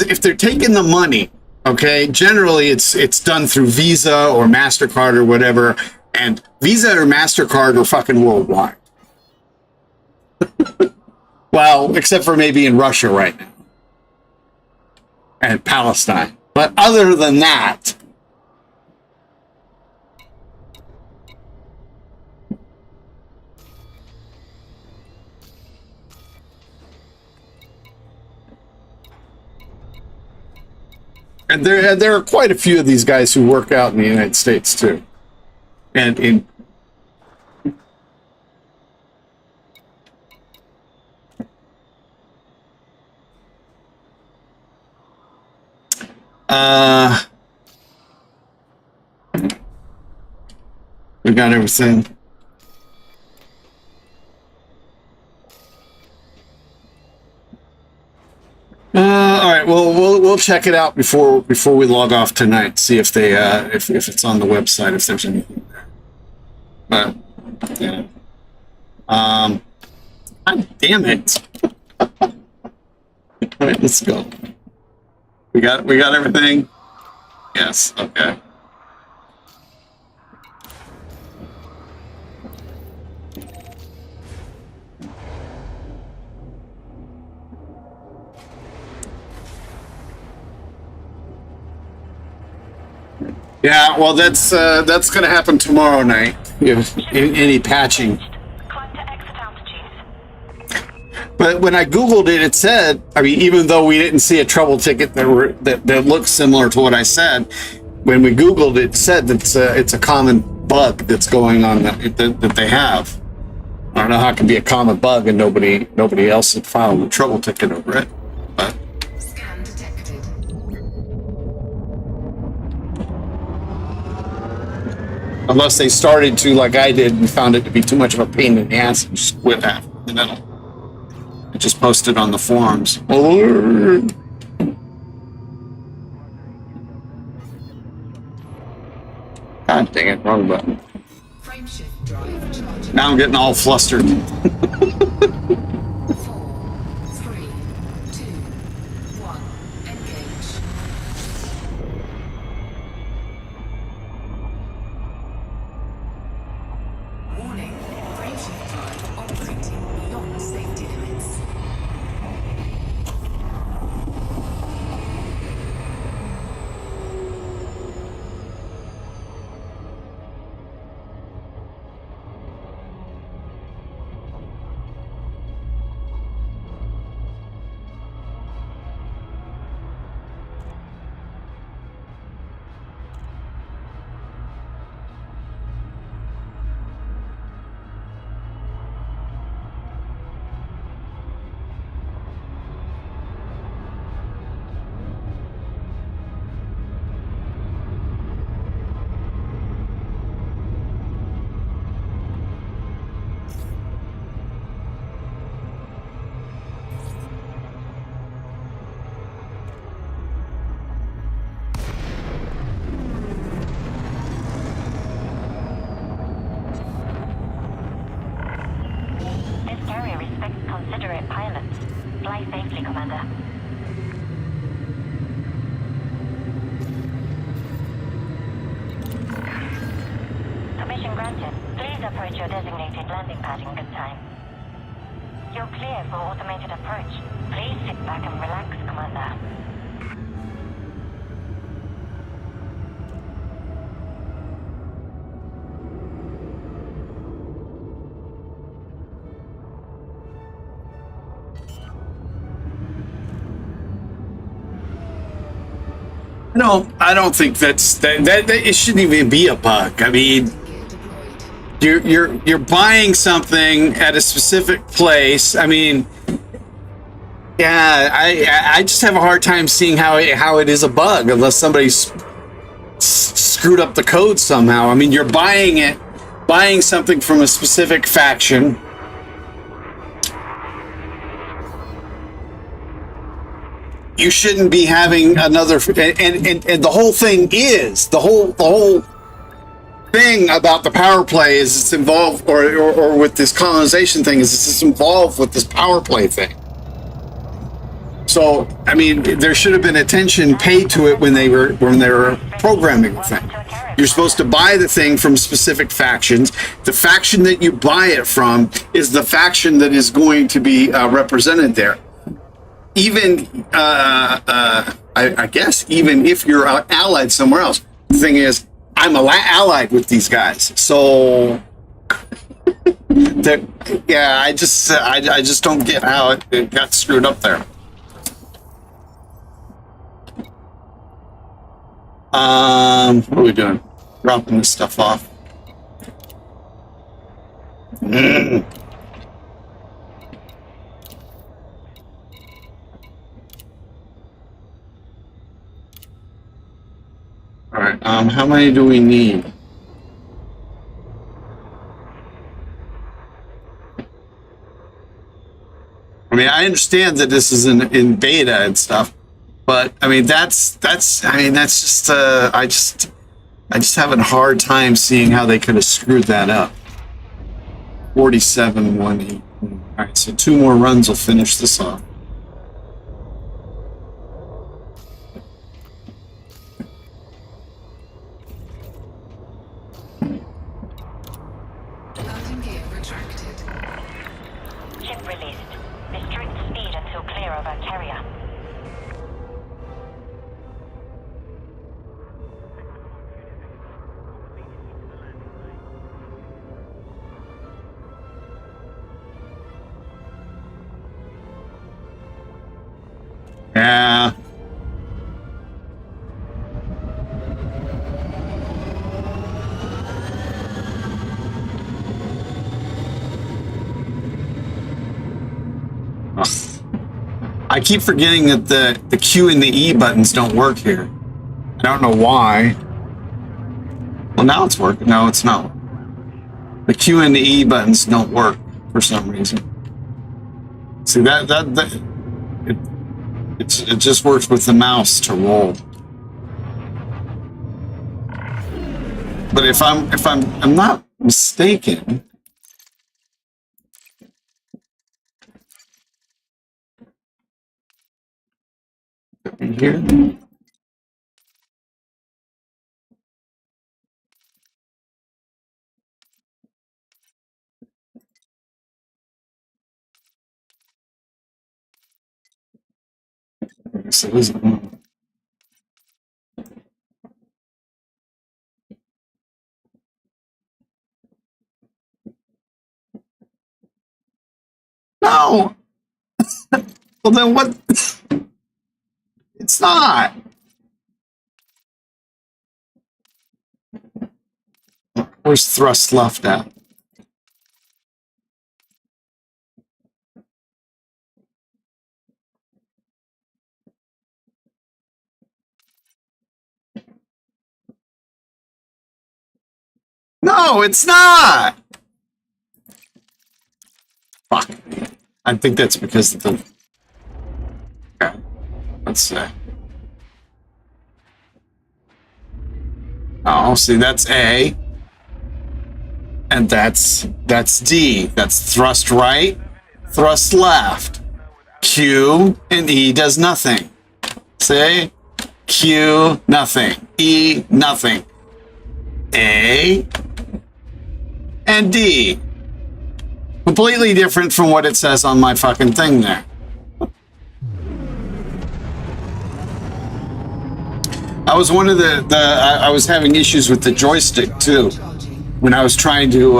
if they're taking the money, okay, generally it's done through Visa or MasterCard or whatever, and Visa or MasterCard are fucking worldwide. Well, except for maybe in Russia right now. And Palestine. But other than that, and there are quite a few of these guys who work out in the United States too. And in we got everything. All right. Well, we'll check it out before we log off tonight. See if they if it's on the website, if there's anything there. But yeah. God damn it! All right, let's go. We got everything. Yes. Okay. Yeah, well, that's going to happen tomorrow night. If any patching. Climb to exit altitude. But when I Googled it, it said, I mean, even though we didn't see a trouble ticket that looks similar to what I said, when we Googled it, it said that it's a common bug that's going on that they have. I don't know how it can be a common bug and nobody else had filed a trouble ticket over it. But Scan detected. unless they started to, like I did, and found it to be too much of a pain in the ass and just quit half in the middle. I just posted on the forums. God dang it, wrong button. Frameshift drive charging. Now I'm getting all flustered. 4, 3, 2, 1. Engage. Warning. Frameshift drive operating beyond safety limits. Fly safely, Commander. Permission granted. Please approach your designated landing pad in good time. You're clear for automated approach. Please sit back and relax, Commander. No, I don't think that it shouldn't even be a bug. I mean, you're buying something at a specific place. I mean, yeah, I just have a hard time seeing how it is a bug unless somebody's screwed up the code somehow. I mean, you're buying something from a specific faction. You shouldn't be having another, and the whole thing is the whole thing about the power play is it's involved, or with this colonization thing is it's involved with this power play thing. So I mean, there should have been attention paid to it when they were programming the thing. You're supposed to buy the thing from specific factions. The faction that you buy it from is the faction that is going to be represented there. Even, I guess, even if you're allied somewhere else. The thing is, I'm allied with these guys. So, yeah, I just don't get how it got screwed up there. What are we doing? Dropping this stuff off. All right. How many do we need? I mean, I understand that this is in beta and stuff, but I mean, that's just I just having a hard time seeing how they could have screwed that up. 47, 1, 8. All right, so 2 more runs will finish this off. Landing gear retracted. Ship released. Restrict speed until clear of our carrier. Yeah. I keep forgetting that the Q and the E buttons don't work here. I don't know why. Well, now it's working. No, it's not. The Q and the E buttons don't work for some reason. See it just works with the mouse to roll. But if I'm not mistaken. Here. So this is no. Well, then what? It's not. Where's thrust left at? No, it's not. Fuck. I think that's because of the. Okay. Let's see. Oh, see, that's A. And that's D. That's thrust right, thrust left. Q and E does nothing. See? Q, nothing. E, nothing. A and D. Completely different from what it says on my fucking thing there. I was one of I was having issues with the joystick too when I was trying to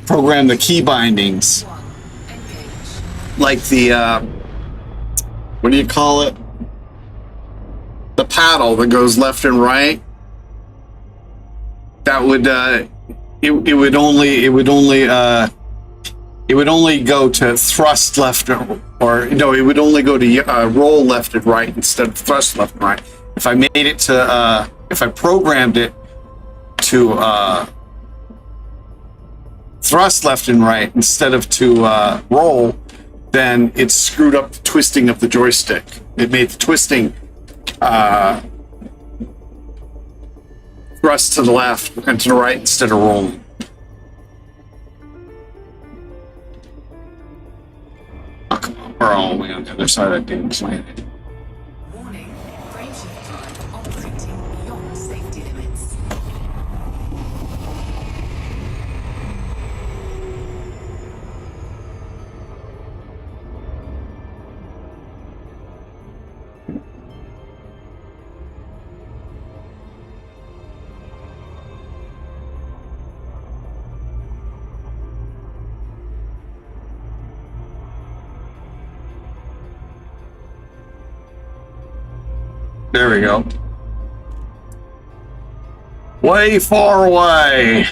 program the key bindings. Like the what do you call it? The paddle that goes left and right. That would it would only go to thrust left or no, it would only go to roll left and right instead of thrust left and right. If I made it to if I programmed it to thrust left and right instead of to roll, then it screwed up the twisting of the joystick. It made the twisting thrust to the left and to the right instead of rolling. Oh, come on, we're all the way on the other side of that damn planet. Warning, range of drive operating beyond safety limits. There we go. Way far away.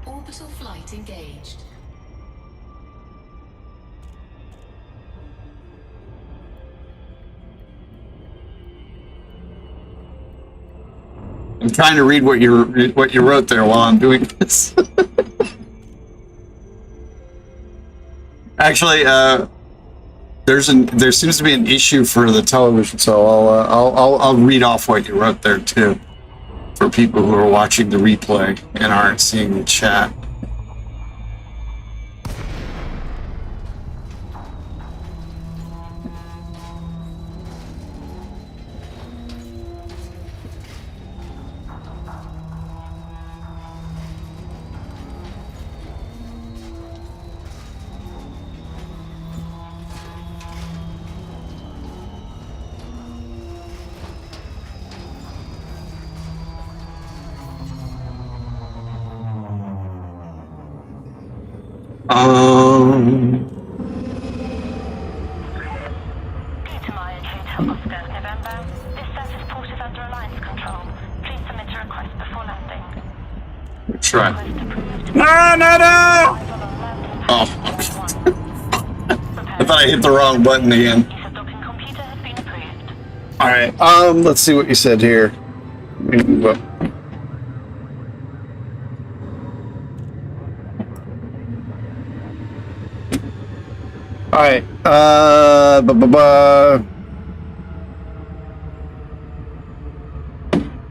Orbital flight engaged. I'm trying to read what you wrote there while I'm doing this. Actually, there seems to be an issue for the television, so I'll read off what you wrote there too, for people who are watching the replay and aren't seeing the chat. Petermeyer, Hotel Oscar, November. This surface port is under Alliance control. Please submit a request before landing. That's right. Request approved. No! Oh. I thought I hit the wrong button again. ESA docking computer has been approved. All right. Let's see what you said here. All right.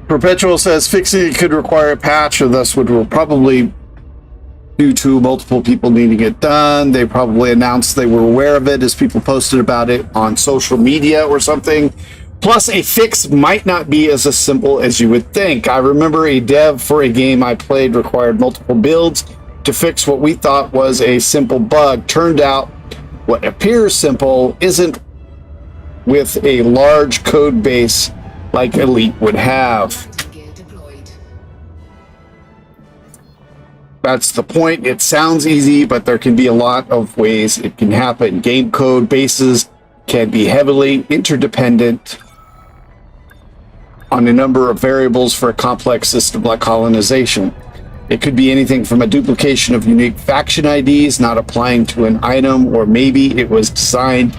Perpetual says fixing it could require a patch, or thus would probably due to multiple people needing it done. They probably announced they were aware of it as people posted about it on social media or something. Plus, a fix might not be as simple as you would think. I remember a dev for a game I played required multiple builds to fix what we thought was a simple bug. Turned out what appears simple isn't, with a large code base like Elite would have. Gear deployed. That's the point. It sounds easy, but there can be a lot of ways it can happen. Game code bases can be heavily interdependent, on a number of variables for a complex system like colonization. It could be anything from a duplication of unique faction IDs not applying to an item, or maybe it was designed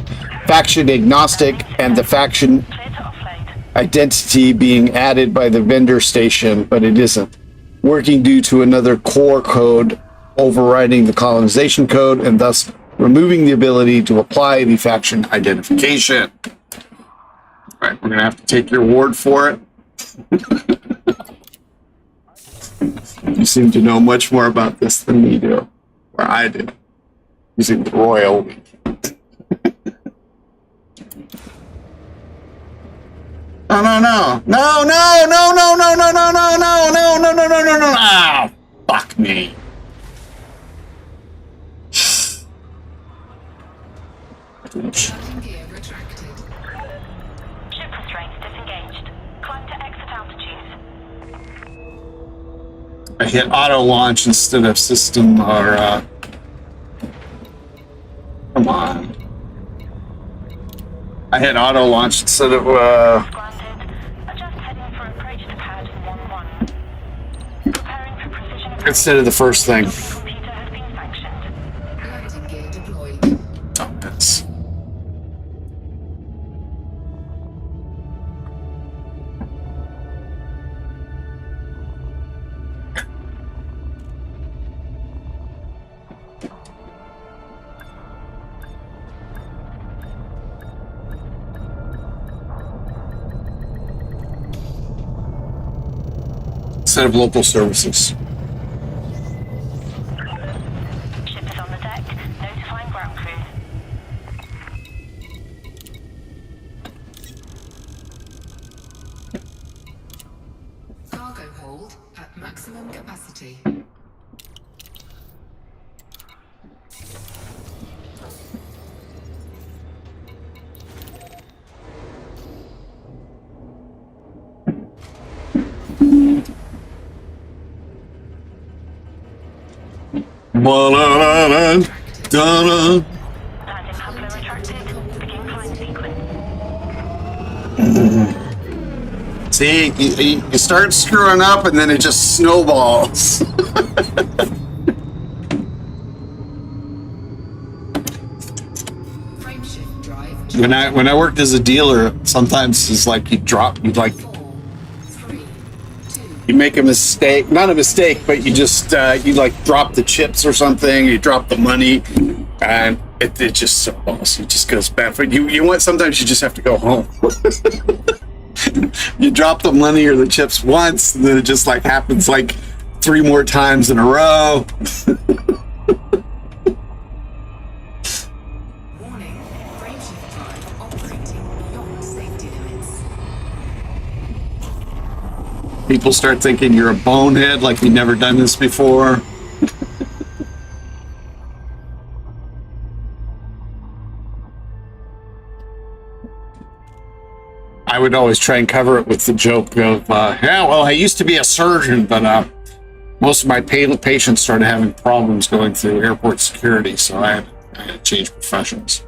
faction agnostic and the faction Clear to offload. identity being added by the vendor station, but it isn't. Working due to another core code overriding the colonization code and thus removing the ability to apply the faction identification. All right, we're going to have to take your word for it. You seem to know much more about this than we do, or I do, using the royal. No, no, no, no, no, no, no, no, no, no, no, no, no, no, no, no, no, no. Ah, fuck me. Landing gear retracted. Ship restraints disengaged. Climb to exit altitude. I hit auto launch instead of system, or come on. I hit auto launch instead of Granted. Adjust heading for approach to pad 11. Preparing for precision approach. instead of the first thing. Computer has been sanctioned. Landing gear deployed. Dumbass. Instead of local services. Ship is on the deck. Notifying ground crew. Cargo hold at maximum capacity. Ba-da-da-da, da-da. Landing coupler retracted. Begin climb sequence. See, you start screwing up and then it just snowballs. Frameshift drive. When I worked as a dealer, sometimes it's like you'd 4, 3, 2, you make a mistake, not a mistake, but you just you like drop the chips or something, you drop the money, and it just snowballs. It just goes bad. But you want, sometimes you just have to go home. You drop the money or the chips once, and then it just like happens like 3 more times in a row. warning. Frameshift drive operating beyond safety limits. People start thinking you're a bonehead, like you've never done this before. I would always try and cover it with the joke of, yeah, well, I used to be a surgeon, but most of my patients started having problems going through airport security, so I had to change professions.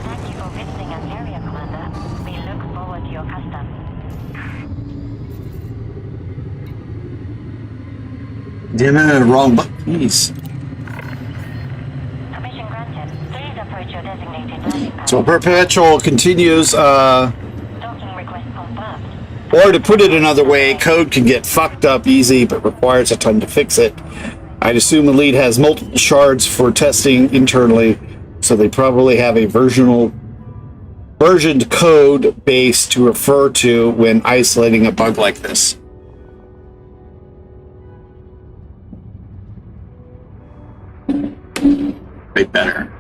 Thank you for visiting our area, Commander. We look forward to your custom. Damn it, wrong button. Jeez. Permission granted. Please approach your designated landing pad. So Perpetual continues, Docking request confirmed. or to put it another way, code can get fucked up easy, but requires a ton to fix it. I'd assume Elite has multiple shards for testing internally, so they probably have a versioned code base to refer to when isolating a bug like this. They better.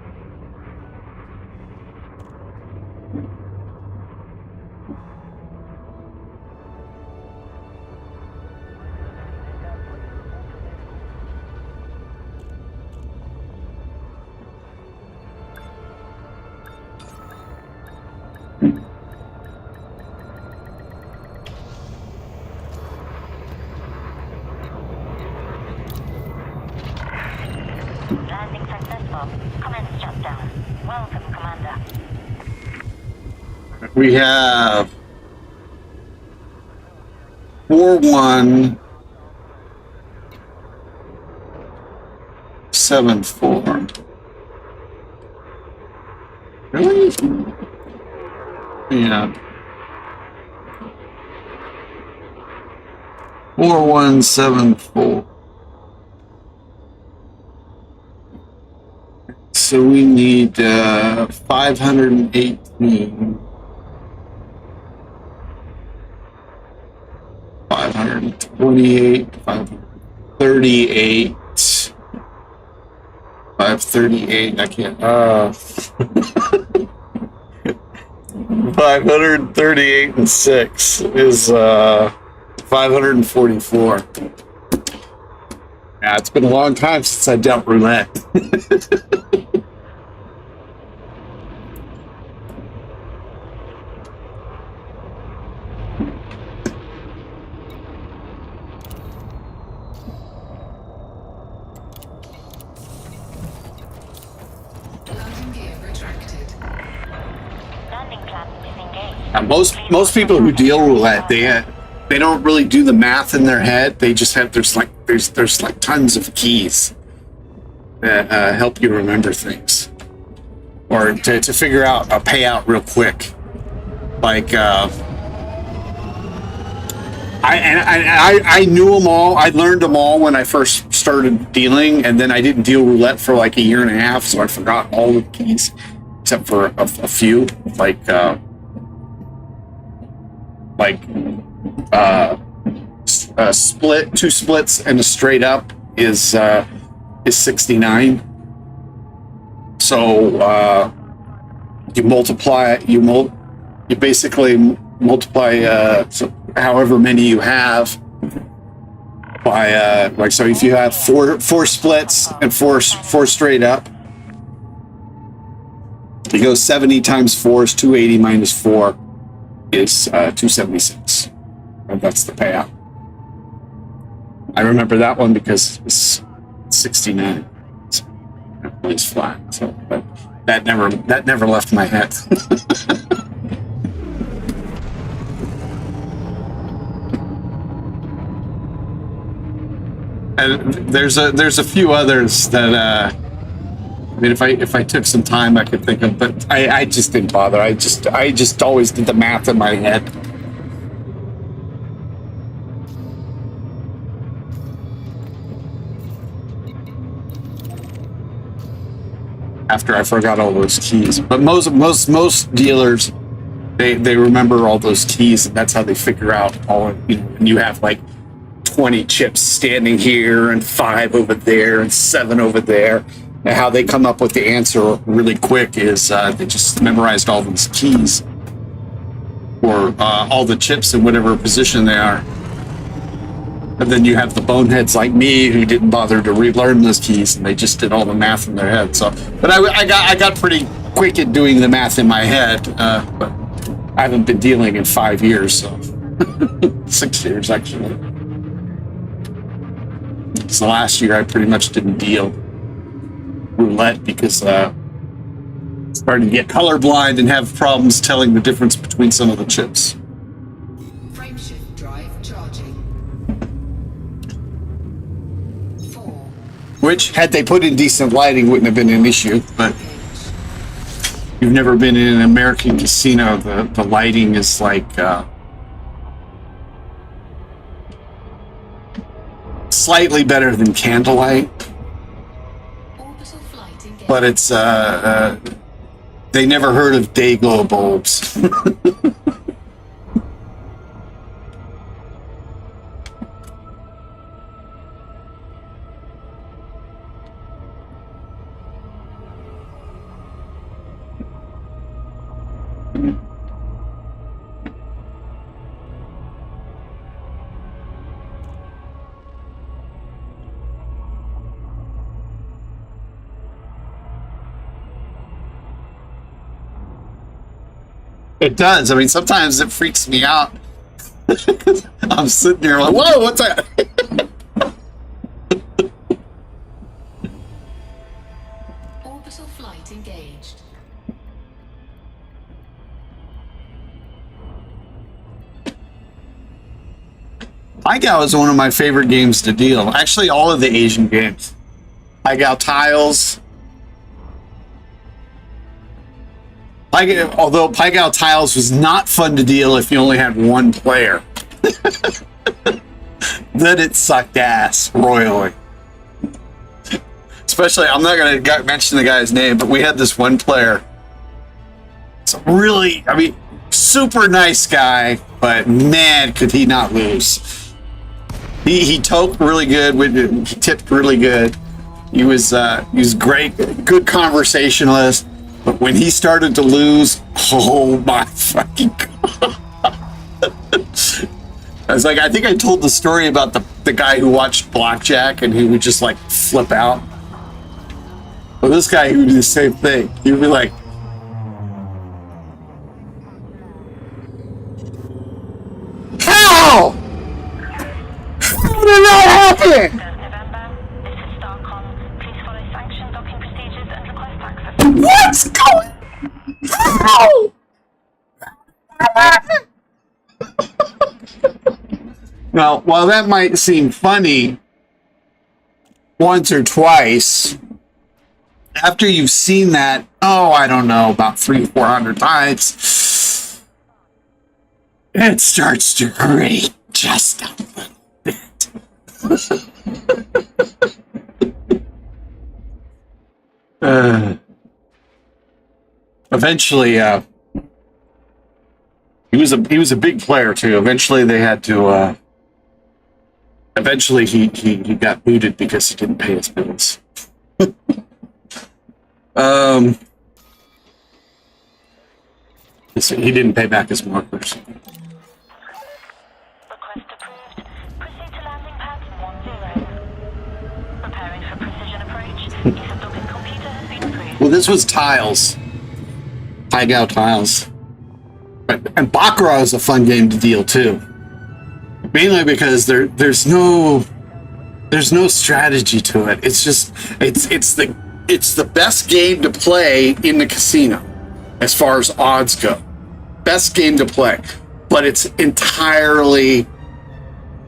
Landing successful. Commence shutdown. Welcome, Commander. We have 4174. Really? Yeah. 4174. So we need 518. 528, 538, 538, I can't, 538 and 6 is 544. Yeah, it's been a long time since I dealt roulette. Landing gear retracted. Landing plan disengaged. Most people who deal roulette, they don't really do the math in their head. They just have there's like tons of keys that help you remember things, or to figure out a payout real quick. Like I knew them all. I learned them all when I first started dealing, and then I didn't deal roulette for like a year and a half, so I forgot all the keys except for a few, split, two splits, and a straight up is 69. So you basically multiply however many you have by so if you have four splits and four straight up, you go 70 times 4 is 280 minus 4 is 276. And that's the payout. I remember that one because it's 69. It's flat. So but that never left my head. And there's a few others that I mean, if I took some time, I could think of, but I just didn't bother. I just always did the math in my head. After I forgot all those keys, but most dealers, they remember all those keys, and that's how they figure out all. And you have like 20 chips standing here, and 5 over there, and 7 over there. And how they come up with the answer really quick is they just memorized all these keys, or all the chips in whatever position they are. And then you have the boneheads like me who didn't bother to relearn those keys, and they just did all the math in their head. So, but I got pretty quick at doing the math in my head. But I haven't been dealing in 5 years, so 6 years actually. So last year I pretty much didn't deal roulette because started to get colorblind and have problems telling the difference between some of the chips. Frameshift drive charging. 4. Which, had they put in decent lighting, wouldn't have been an issue. But you've never been in an American casino, the lighting is like slightly better than candlelight. Orbital flight engaged. But it's they never heard of day glow bulbs. It does. I mean, sometimes it freaks me out. I'm sitting there like, whoa, what's that? Orbital flight engaged. Paigao is one of my favorite games to deal. Actually, all of the Asian games. Paigao Tiles. Although Paigao Tiles was not fun to deal if you only had one player. Then it sucked ass royally. Especially, I'm not going to mention the guy's name, but we had this one player. It's really, I mean, super nice guy, but man, could he not lose. He toked really good, he tipped really good. He was great, good conversationalist. But when he started to lose, oh my fucking god. I was like, I think I told the story about the guy who watched blackjack and he would just like flip out. Well, this guy, he would do the same thing. He would be like, how? How did that happen? November, this is Starcom. Please follow sanctioned docking procedures and request access. What's going on? Now, while that might seem funny once or twice, after you've seen that, I don't know, about 300-400 times, it starts to grate just a little bit. Eventually, he was a big player too. Eventually, they had to. Eventually, he got booted because he didn't pay his bills. He didn't pay back his markers. Request approved. Proceed to landing pad 10. Preparing for precision approach. Use of docking computer has been approved. Well, this was Tiles. Paigao Tiles. And Baccarat is a fun game to deal too. Mainly because there's no strategy to it. It's just it's the best game to play in the casino as far as odds go. Best game to play. But it's entirely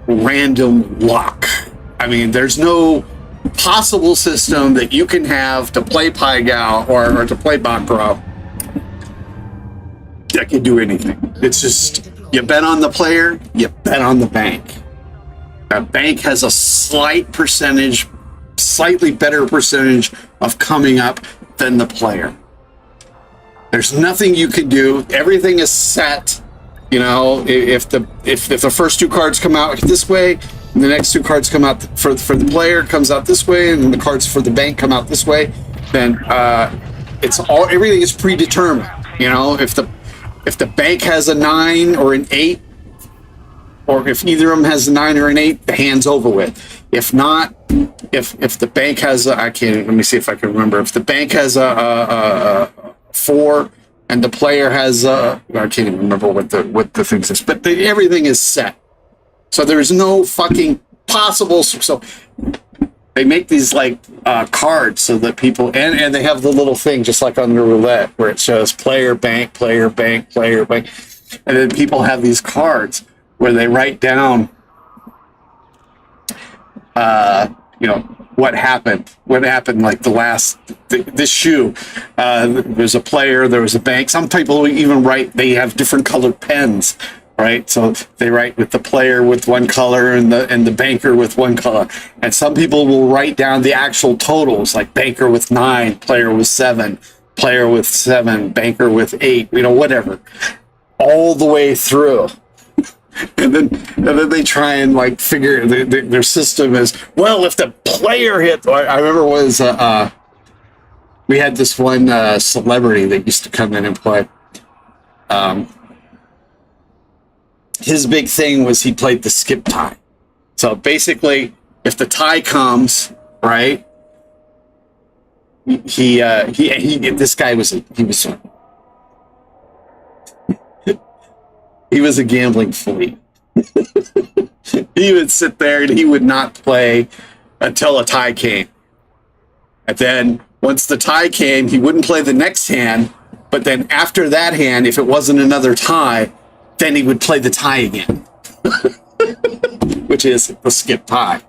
random luck. I mean, there's no possible system that you can have to play Paigao or to play Baccarat that can do anything. It's just, you bet on the player, you bet on the bank. A bank has a slightly better percentage of coming up than the player. There's nothing you can do. Everything is set. You know, if the first two cards come out this way, and the next two cards come out for the player comes out this way, and then the cards for the bank come out this way, then everything is predetermined. You know, if the bank has a 9 or an 8, or if either of them has a 9 or an 8, the hand's over with. If not, if the bank has let me see if I can remember. If the bank has a 4 and the player has I can't even remember what the thing is, but everything is set. So there's no fucking possible. So they make these like cards so that people and they have the little thing just like on the roulette where it shows player, bank, player, bank, player, bank, and then people have these cards where they write down, what happened like this shoe. There's a player, there was a bank. Some people even they have different colored pens. Right, so they write with the player with one color and the banker with one color, and some people will write down the actual totals, like banker with 9, player with 7, player with 7, banker with 8, whatever, all the way through, and then they try and like figure their system is, well, if the player hit. I remember we had this one celebrity that used to come in and play. His big thing was he played the skip tie. So basically, if the tie comes, right, this guy was He was a gambling flea. He would sit there and he would not play until a tie came. And then once the tie came, he wouldn't play the next hand. But then after that hand, if it wasn't another tie, then he would play the tie again, which is the skip tie.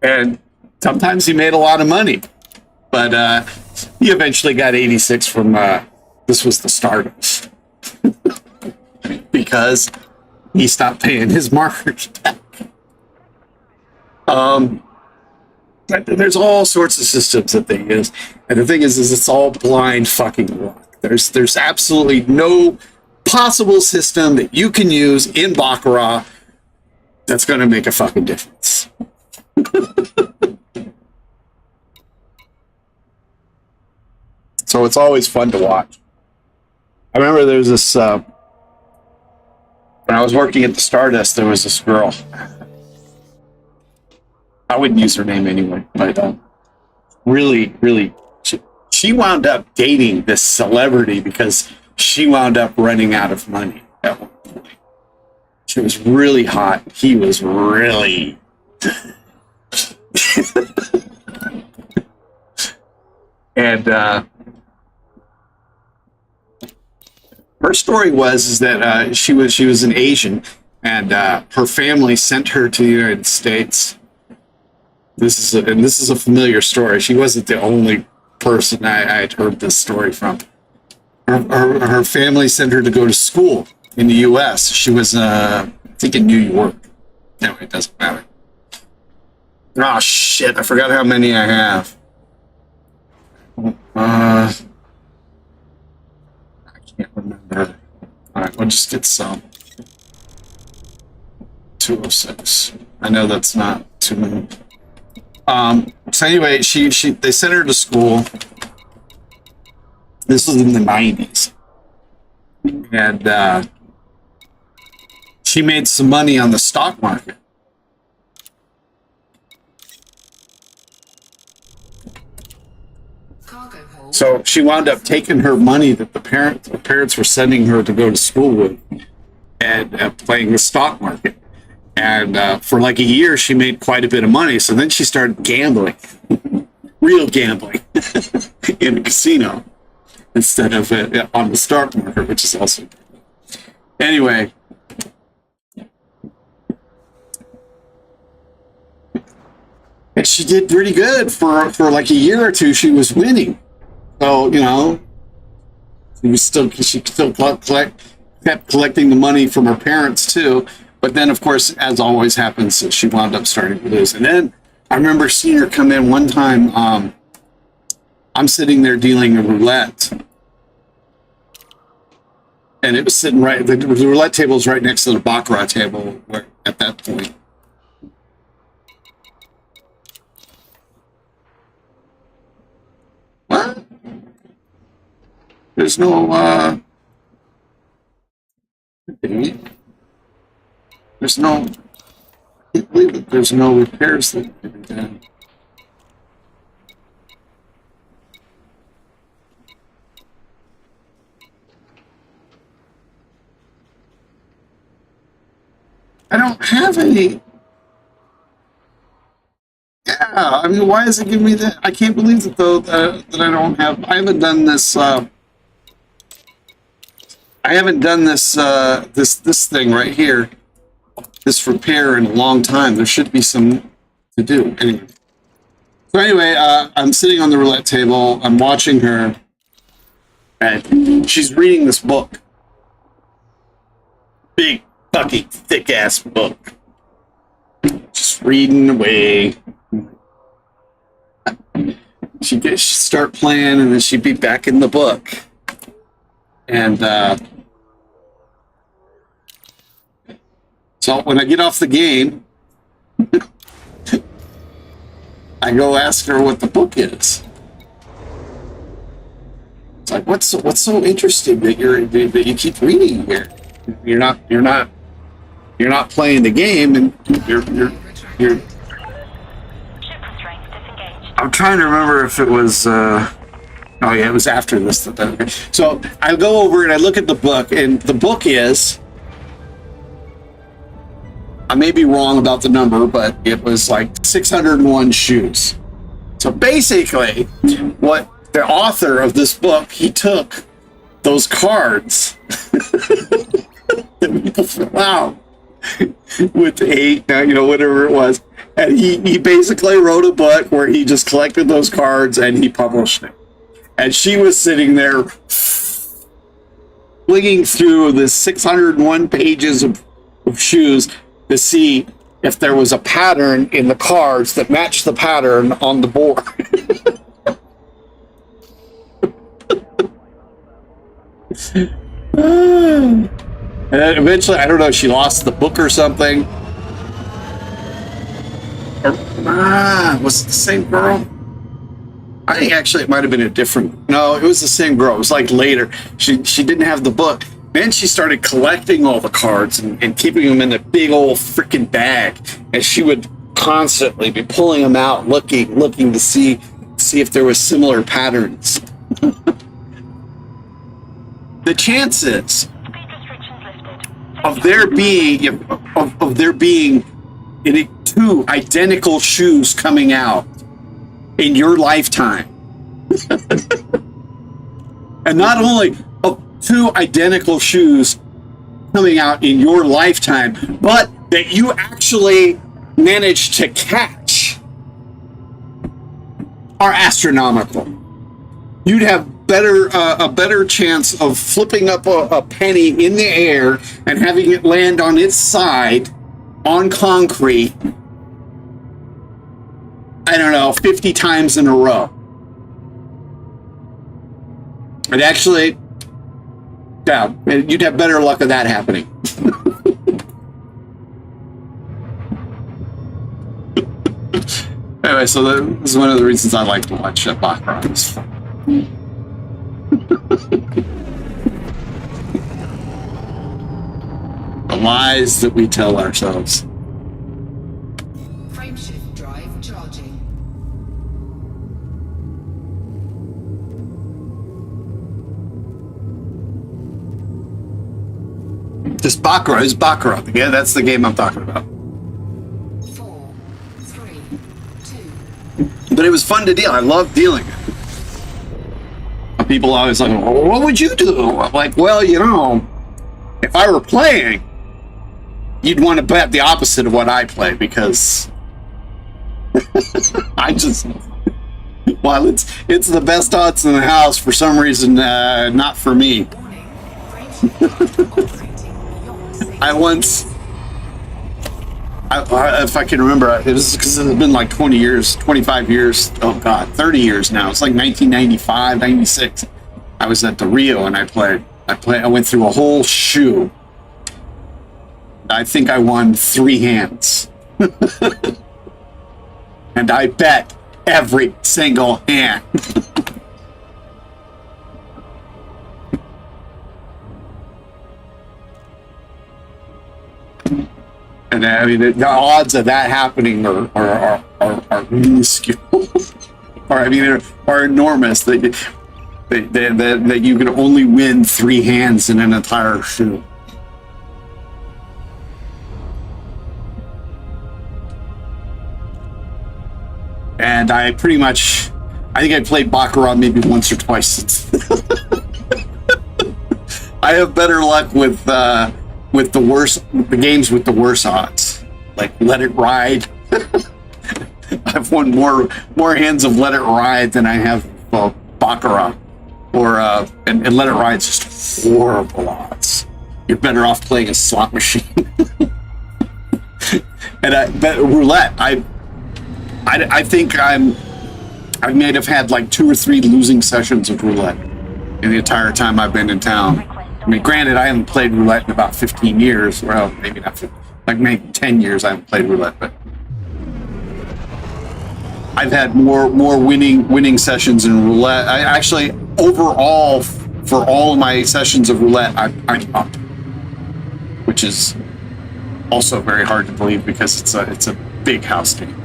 And sometimes he made a lot of money, but he eventually got 86 from, this was the Stardust, because he stopped paying his markers back. There's all sorts of systems that they use, and the thing is it's all blind fucking luck. There's absolutely no possible system that you can use in Baccarat that's going to make a fucking difference. So it's always fun to watch. I remember there was this, when I was working at the Stardust, there was this girl. I wouldn't use her name anyway, but really, she wound up dating this celebrity because she wound up running out of money at one point. She was really hot. He was really... And her story is that she was an Asian, and her family sent her to the United States. This is a familiar story. She wasn't the only person I had heard this story from. Her family sent her to go to school in the U.S. She was, I think, in New York. No, it doesn't matter. Oh shit! I forgot how many I have. I can't remember. All right, we'll just get some. 206. I know that's not too many. So anyway, they sent her to school. This was in the 90s. And she made some money on the stock market. So she wound up taking her money that the parents were sending her to go to school with and playing the stock market. And for like a year, she made quite a bit of money. So then she started gambling, real gambling, in a casino instead of on the stock market, which is also. Anyway. And she did pretty good for like a year or two. She was winning. So, you know, she still kept collecting the money from her parents too. But then, of course, as always happens, she wound up starting to lose. And then I remember seeing her come in one time. I'm sitting there dealing a roulette. And it was sitting right, the roulette table was right next to the Baccarat table at that point. What? There's no, there's no, I can't believe that there's no repairs that can be done. I don't have any. Yeah, I mean, why is it giving me that? I can't believe it though that I don't have. I haven't done this. I haven't done this. This thing right here. This repair in a long time. There should be some to do. Anyway. So anyway, I'm sitting on the roulette table. I'm watching her, and she's reading this book. Big, fucking, thick ass book. Just reading away. She'd start playing, and then she'd be back in the book. And so when I get off the game, I go ask her what the book is. It's like, what's so interesting that you keep reading here? You're not playing the game, and you're. I'm trying to remember if it was Oh yeah, it was after this. Okay. So I go over and I look at the book, and the book is, I may be wrong about the number, but it was like 601 shoes. So basically, what the author of this book, he took those cards wow, with whatever it was, and he basically wrote a book where he just collected those cards and he published it. And she was sitting there flinging through the 601 pages of shoes to see if there was a pattern in the cards that matched the pattern on the board. And then eventually, I don't know, she lost the book or something. Was it the same girl? I think actually it might have been a different. No, it was the same girl. It was like later. She didn't have the book. Then she started collecting all the cards and keeping them in a big old freaking bag. And she would constantly be pulling them out, looking to see if there was similar patterns. The chances of there being two identical shoes coming out in your lifetime, and not only of two identical shoes coming out in your lifetime, but that you actually managed to catch, are astronomical. You'd have a better chance of flipping up a penny in the air and having it land on its side on concrete, I don't know, 50 times in a row. And actually, yeah, you'd have better luck of that happening. Anyway, so this is one of the reasons I like to watch Baccarat. It's fun. The lies that we tell ourselves. Frameshift drive charging. This Baccarat is Baccarat. Yeah, that's the game I'm talking about. 4, 3, 2. But it was fun to deal. I love dealing it. People always like, well, what would you do? I'm like, well, if I were playing, you'd want to bet the opposite of what I play, because it's the best odds in the house for some reason, not for me. Warning. Frameshift drive operating beyond safety. If I can remember, it was because it's been like 20 years, 25 years, oh God, 30 years now. It's like 1995, 96. I was at the Rio and I went through a whole shoe. I think I won 3 hands. And I bet every single hand. And I mean, the odds of that happening are minuscule, or I mean, are enormous. That you can only win 3 hands in an entire shoe. And I think I played Baccarat maybe once or twice since. I have better luck with the games with the worst odds, like Let It Ride. I've won more hands of Let It Ride than I have Baccarat, and Let It Ride's just horrible odds. You're better off playing a slot machine. And I bet roulette. I think I may have had like 2 or 3 losing sessions of roulette in the entire time I've been in town. I mean, granted, I haven't played roulette in about 15 years. Well, maybe not 15, like maybe 10 years I haven't played roulette, but I've had more winning sessions in roulette. I actually, overall, for all of my sessions of roulette, I'm up, which is also very hard to believe because it's a big house game.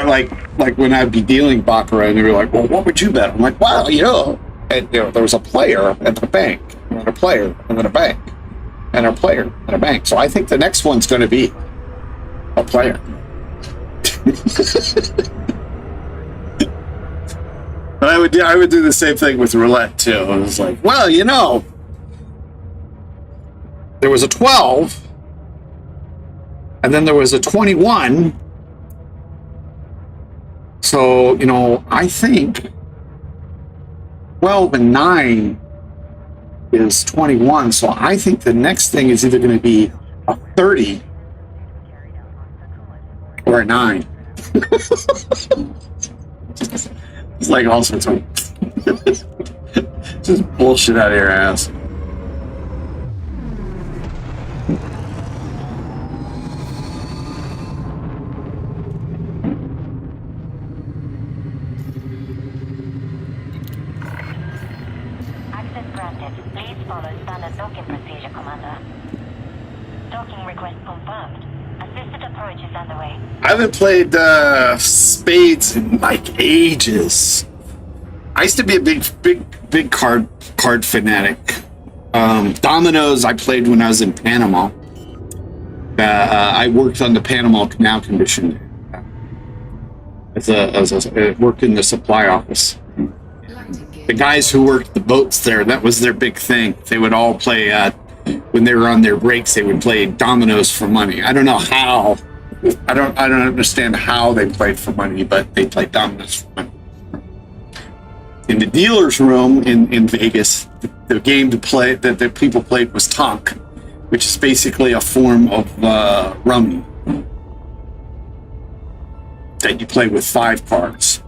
like when I'd be dealing baccarat, and they were like, "Well, what would you bet?" I'm like, "Well, and there was a player and then a bank, and then a player and then a bank, and a player and a bank. So I think the next one's going to be a player." But I would do the same thing with roulette too. I was like, well, there was a 12, and then there was a 21. So, I think 12 and 9 is 21. So I think the next thing is either going to be a 30 or a 9. It's like all sorts of just bullshit out of your ass. Access granted. Please follow standard docking procedure, Commander. Docking request confirmed. Assisted approach is underway. I haven't played spades in like ages. I used to be a big card fanatic. Dominoes I played when I was in Panama. I worked on the Panama Canal Commission. I worked in the supply office. The guys who worked the boats there, that was their big thing. They would all play when they were on their breaks. They would play dominoes for money. I don't know how. I don't understand how they played for money, but they played dominoes for money. In the dealer's room in Vegas, the game to play that the people played was Tonk, which is basically a form of rummy that you play with 5 cards.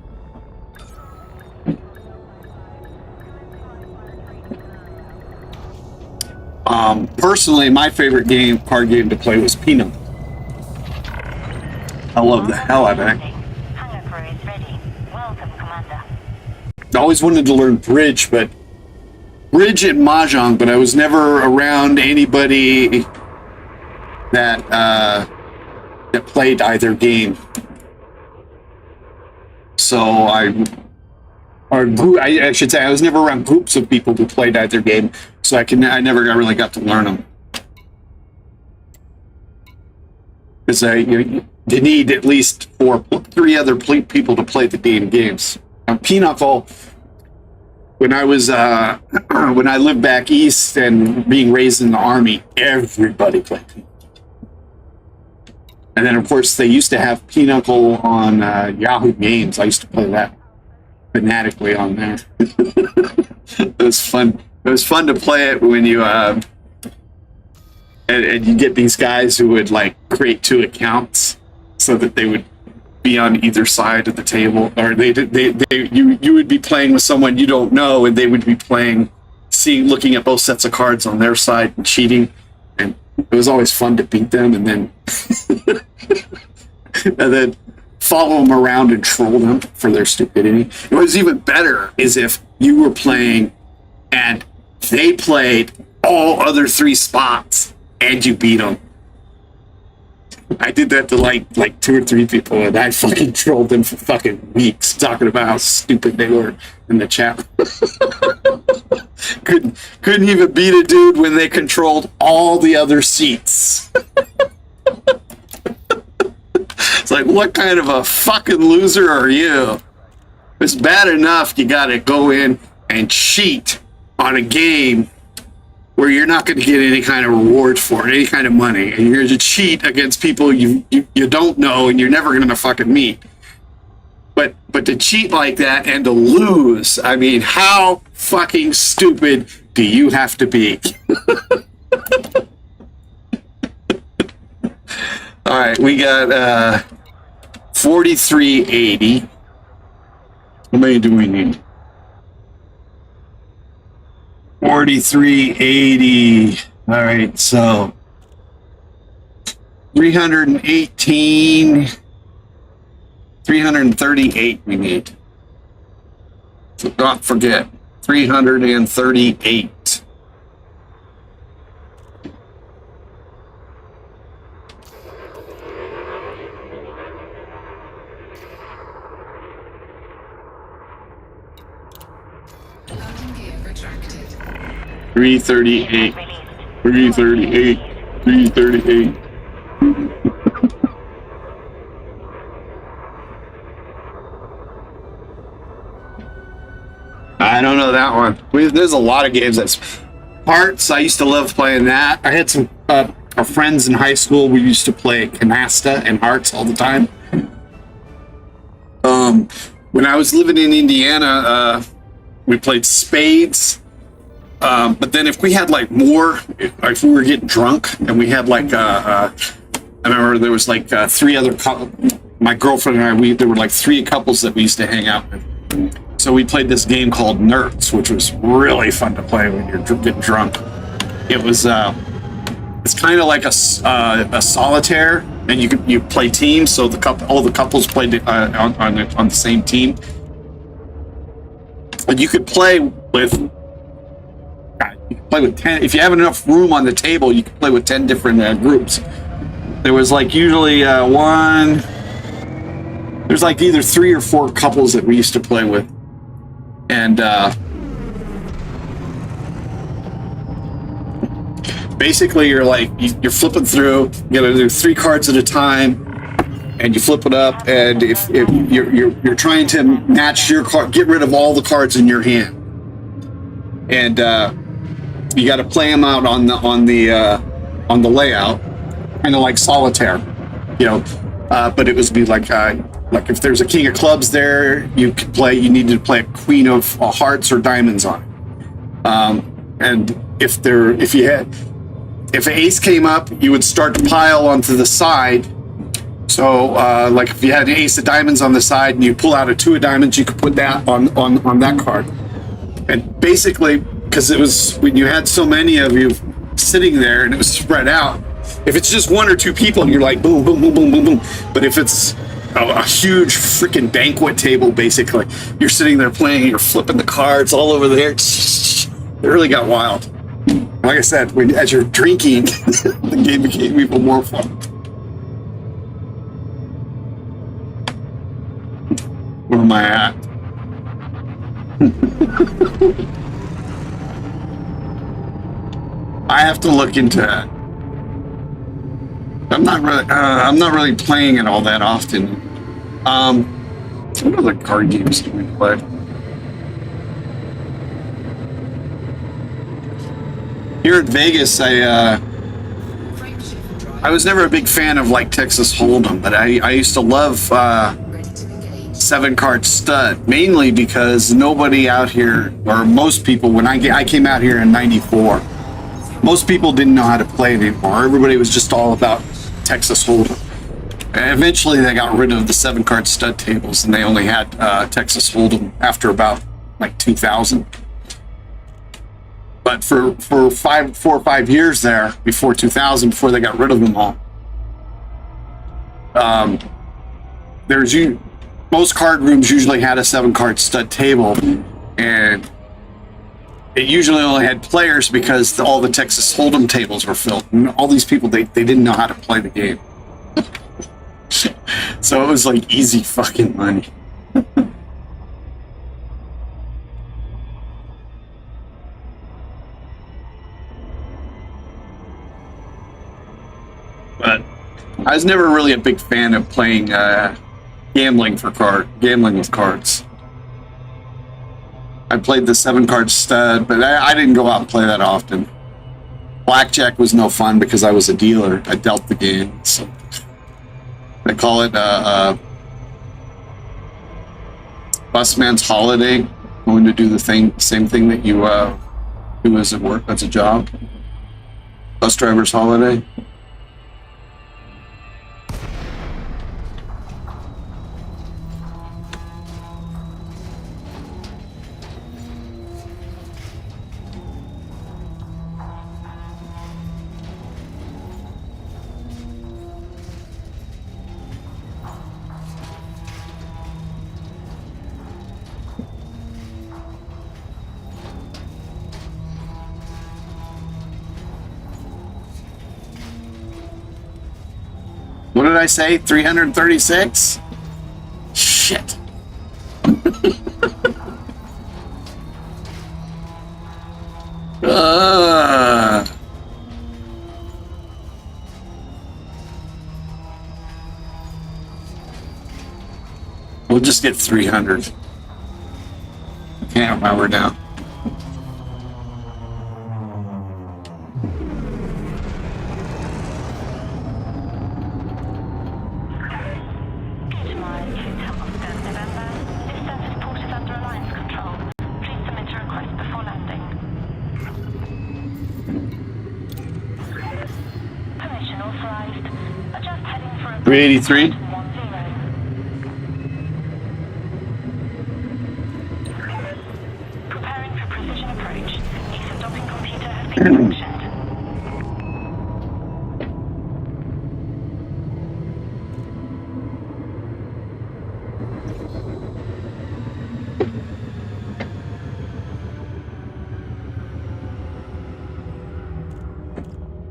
Personally, my favorite card game to play was Pinot. I love the hell out of it. Hangar crew is ready. Welcome, Commander. I always wanted to learn bridge and mahjong, but I was never around anybody that played either game. So I should say I was never around groups of people who played either game, so I never really got to learn them. Because you need at least 3 other people to play the damn games. Pinochle, when I lived back east and being raised in the army, everybody played Pinochle. And then of course they used to have Pinochle on Yahoo Games. I used to play that fanatically on there. It was fun. It was fun to play it when you and you get these guys who would like create 2 accounts so that they would be on either side of the table, or you would be playing with someone you don't know, and they would be looking at both sets of cards on their side and cheating, and it was always fun to beat them, and then and then follow them around and troll them for their stupidity. What was even better is if you were playing and they played all other 3 spots and you beat them. I did that to like 2 or 3 people, and I fucking trolled them for fucking weeks, talking about how stupid they were in the chat. couldn't even beat a dude when they controlled all the other seats. It's like, what kind of a fucking loser are you? It's bad enough you gotta go in and cheat on a game where you're not going to get any kind of reward for it, any kind of money, and you're going to cheat against people you don't know and you're never going to fucking meet. But to cheat like that and to lose, I mean, how fucking stupid do you have to be? All right, we got 4380. How many do we need? 4380. All right, so 318, 338 we need. So don't forget, 338. extracted. 338. Released. 338. 338. I don't know that one. There's a lot of games that's Hearts. I used to love playing that. I had some our friends in high school. We used to play Canasta and Hearts all the time. When I was living in Indiana, we played Spades. But then if we had like more, if we were getting drunk and we had like, I remember there was like three other my girlfriend and I, there were like three couples that we used to hang out with. So we played this game called Nerds, which was really fun to play when you're getting drunk. It was, it's kind of like a solitaire, and you play teams. So all the couples played on the same team, and you could play with 10. If you have enough room on the table, you can play with 10 different groups. There was like usually there's like either 3 or 4 couples that we used to play with. And basically you're you're flipping through, you gotta do 3 cards at a time, and you flip it up, and if you're trying to match your card, get rid of all the cards in your hand. And you got to play them out on the layout, kind of like solitaire, you know. But it would be like if there's a king of clubs there, you could play. You needed to play a queen of hearts or diamonds on it. And if an ace came up, you would start to pile onto the side. So like if you had an ace of diamonds on the side and you pull out a 2 of diamonds, you could put that on that card. And basically, because it was when you had so many of you sitting there and it was spread out, if it's just 1 or 2 people, you're like boom, boom, boom, boom, boom, boom. But if it's a huge freaking banquet table, basically, you're sitting there playing, you're flipping the cards all over there. It really got wild. Like I said, as you're drinking, the game became even more fun. Where am I at? I have to look into it. I'm not really playing it all that often. What other card games do we play? Here in Vegas, I was never a big fan of like Texas Hold'em, but I used to love 7-card stud, mainly because nobody out here, or most people, when I came out here in '94, most people didn't know how to play it anymore. Everybody was just all about Texas Hold'em. And eventually they got rid of the 7-card stud tables, and they only had Texas Hold'em after about like 2000. But for 4 or 5 years there, before 2000, before they got rid of them all, most card rooms usually had a 7-card stud table, and it usually only had players because all the Texas Hold'em tables were filled. And all these people, they didn't know how to play the game. So it was like easy fucking money. But I was never really a big fan of playing gambling with cards. I played the 7-card stud, but I didn't go out and play that often. Blackjack was no fun because I was a dealer. I dealt the game. So they call it busman's holiday. Going to do the same thing that you do as at work. That's a job. Bus driver's holiday. What did I say? 336? Shit. We'll just get 300. I can't remember now. Permission authorized. Adjust heading for a 383. Preparing for precision approach. Use of docking computer has been sanctioned.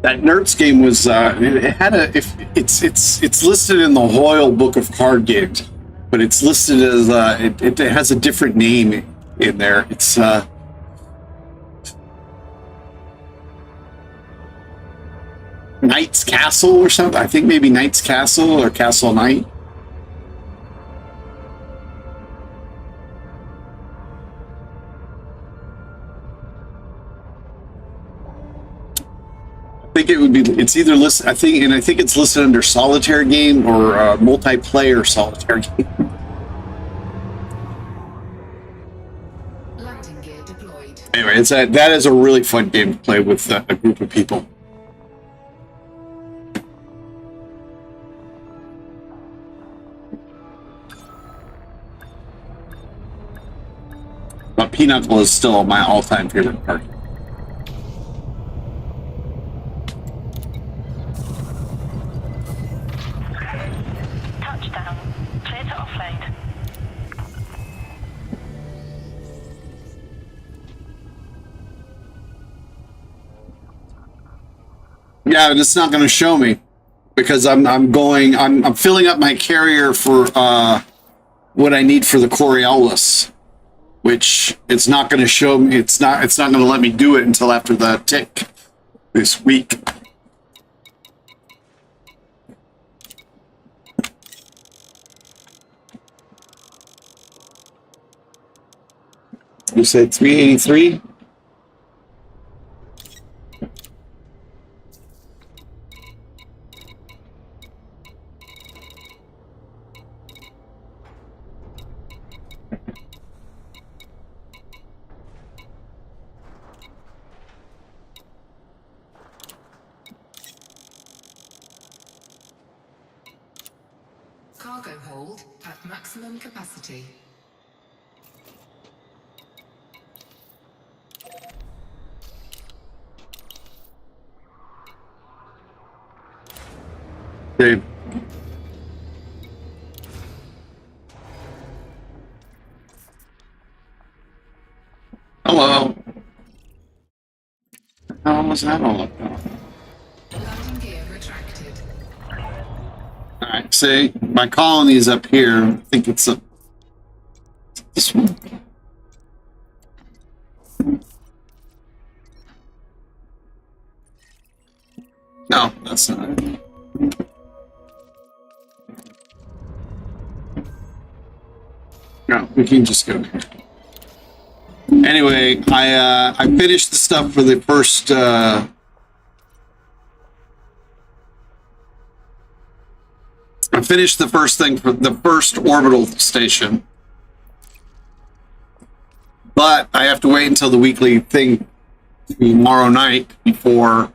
That Nerds game was it had a if it's listed in the Hoyle Book of Card Games, but it's listed as it has a different name in there. It's Knight's Castle or something. I think maybe Knight's Castle or Castle Knight. I think it would be. It's either listed. I think it's listed under solitaire game or multiplayer solitaire game. Landing gear deployed. Anyway, that is a really fun game to play with a group of people. But Pinochle is still my all-time favorite part. Touchdown. Clear to offload. Yeah, and it's not going to show me because I'm filling up my carrier for what I need for the Coriolis, which it's not going to show me. It's not going to let me do it until after the tick this week. You said 383? Cargo hold at maximum capacity. Okay. Hello. How was that all about? Landing gear retracted. All right, see, my colony is up here. I think it's this one. No, that's not it. No, we can just go here. Anyway, I finished the stuff for the first I finished the first thing for the first orbital station, but I have to wait until the weekly thing tomorrow night before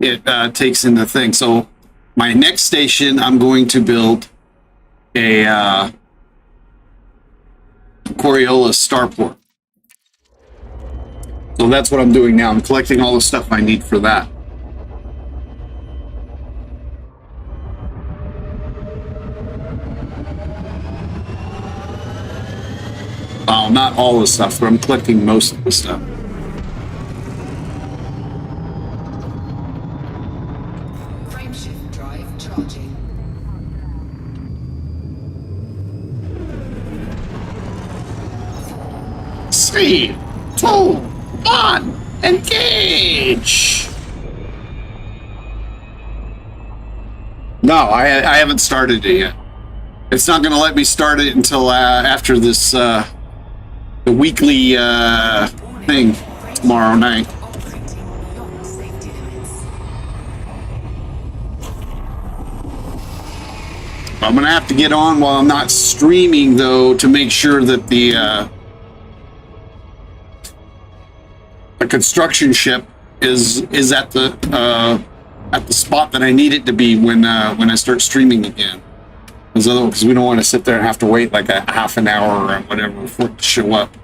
it takes in the thing. So my next station, I'm going to build a Coriolis starport. So that's what I'm doing now. I'm collecting all the stuff I need for that. Well, not all the stuff, but I'm collecting most of the stuff. Frameshift drive charging. Three, two, one. Engage! No, I haven't started it yet. It's not going to let me start it until after this, the weekly thing tomorrow night. Operating beyond safety limits. I'm going to have to get on while I'm not streaming, though, to make sure that the construction ship is at the spot that I need it to be when I start streaming again. Because we don't want to sit there and have to wait like a half an hour or whatever for it to show up.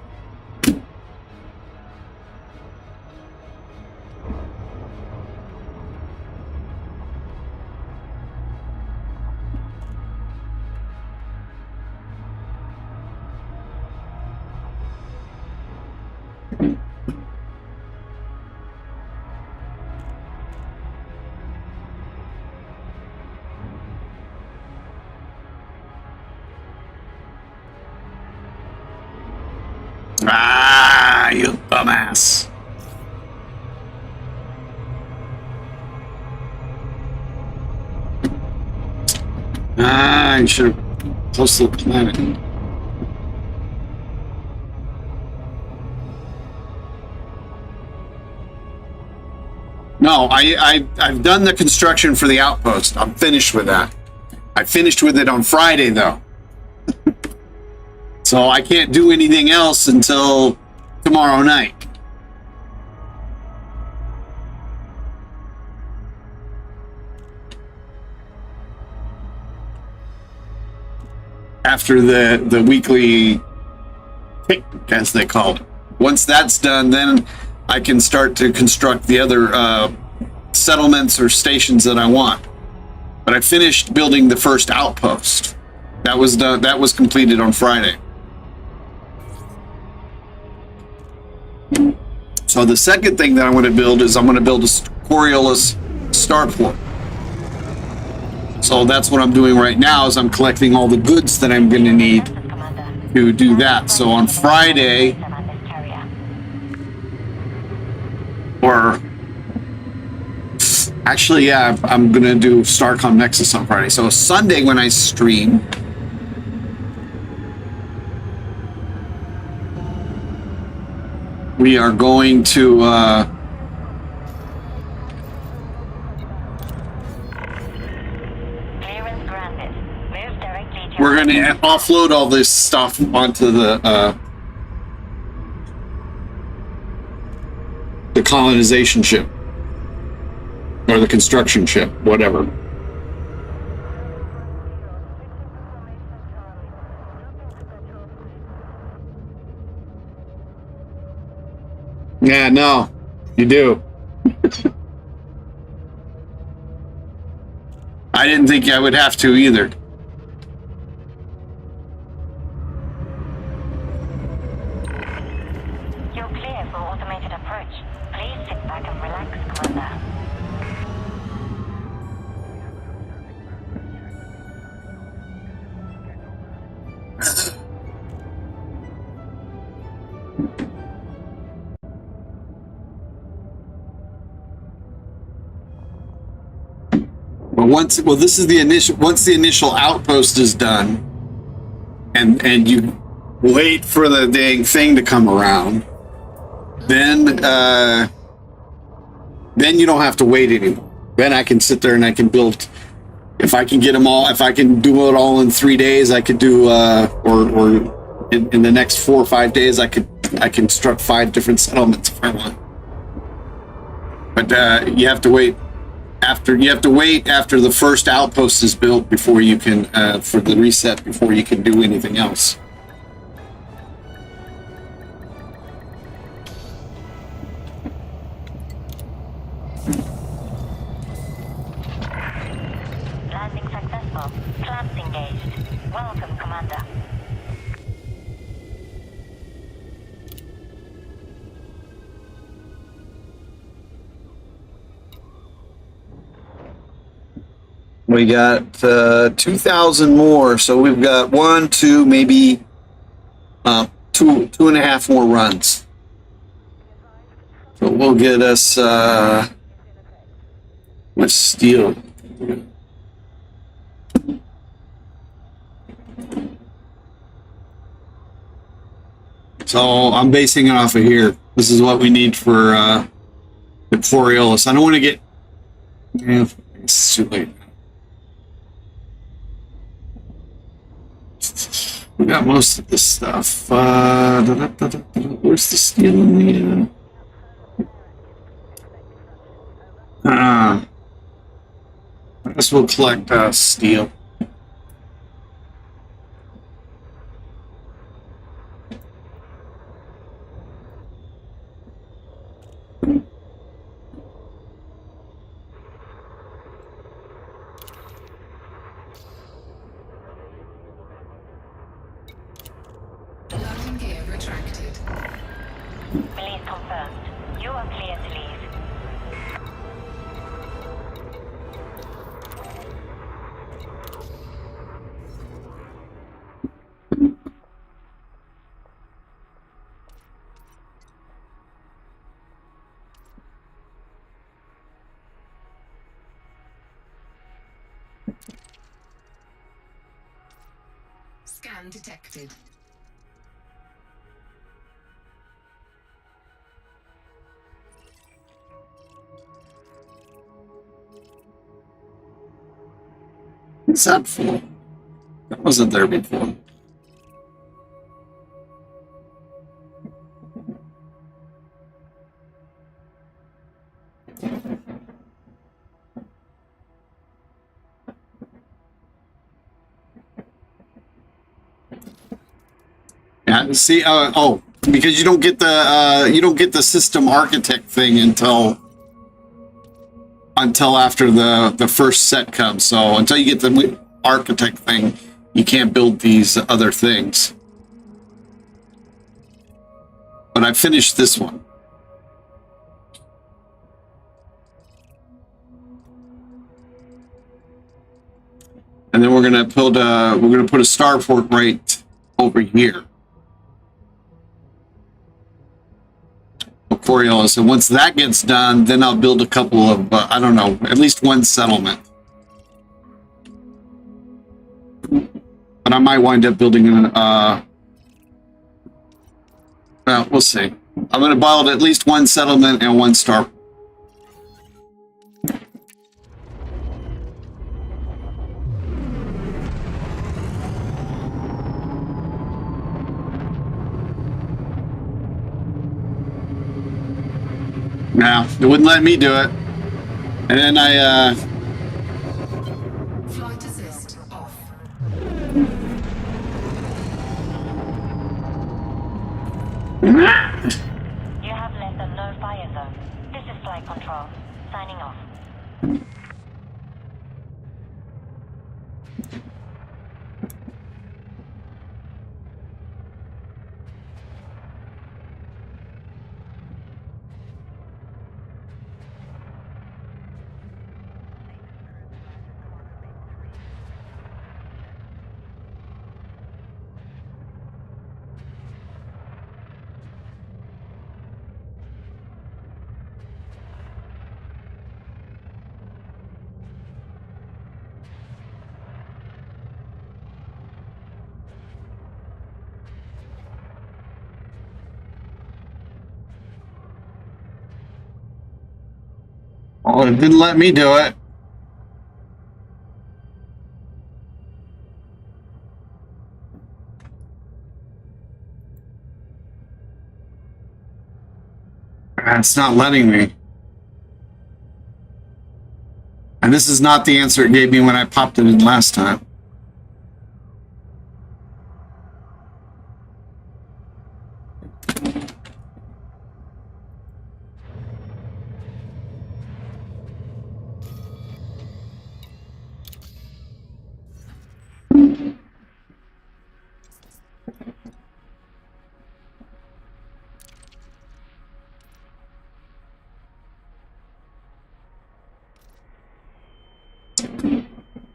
Ah, you dumbass. Ah, I should have close to the planet. No, I've done the construction for the outpost. I'm finished with that. I finished with it on Friday, though. So I can't do anything else until tomorrow night. After the weekly pick, as they call it. Once that's done, then I can start to construct the other settlements or stations that I want. But I finished building the first outpost. That was done. That was completed on Friday. So the second thing that I want to build is I'm going to build a Coriolis starport. So that's what I'm doing right now is I'm collecting all the goods that I'm going to need to do that. So on Friday, or actually, yeah, I'm going to do Starcom Nexus on Friday. So Sunday when I stream, we are going to we're going to offload all this stuff onto the colonization ship or the construction ship, whatever. Yeah, no, you do. I didn't think I would have to either. You're clear for automated approach. Please sit back and relax, Commander. Well, this is the initial. Once the initial outpost is done, and you wait for the dang thing to come around, then you don't have to wait anymore. Then I can sit there and I can build. If I can get them all, if I can do it all in 3 days, I could do, or in the next 4 or 5 days, I can construct 5 different settlements if I want. But you have to wait. You have to wait after the first outpost is built before you can, for the reset, before you can do anything else. Landing successful. Clamps engaged. Welcome, Commander. We got 2,000 more, so we've got 1, 2, maybe 2.5 more runs. But we'll get us much steel. So I'm basing it off of here. This is what we need for the Coriolis. I don't want to get. Yeah, it's too late. We got most of this stuff. Where's the steel in the? I guess we'll collect steel. Landing gear retracted. Release confirmed. You are clear to leave. Scan detected. What's that for? That wasn't there before. Yeah, see, oh, because you don't get the system architect thing until after the first set comes. So until you get the architect thing, you can't build these other things. But I finished this one. And then we're gonna put a starport right over here. Coriolis. And once that gets done, then I'll build a couple of, I don't know, at least one settlement. But I might wind up building an, well, we'll see. I'm going to build at least one settlement and one star. No, it wouldn't let me do it. And then I, Flight assist off. You have left a no fire zone. This is flight control. Signing off. well, it didn't let me do it. It's not letting me. And this is not the answer it gave me when I popped it in last time.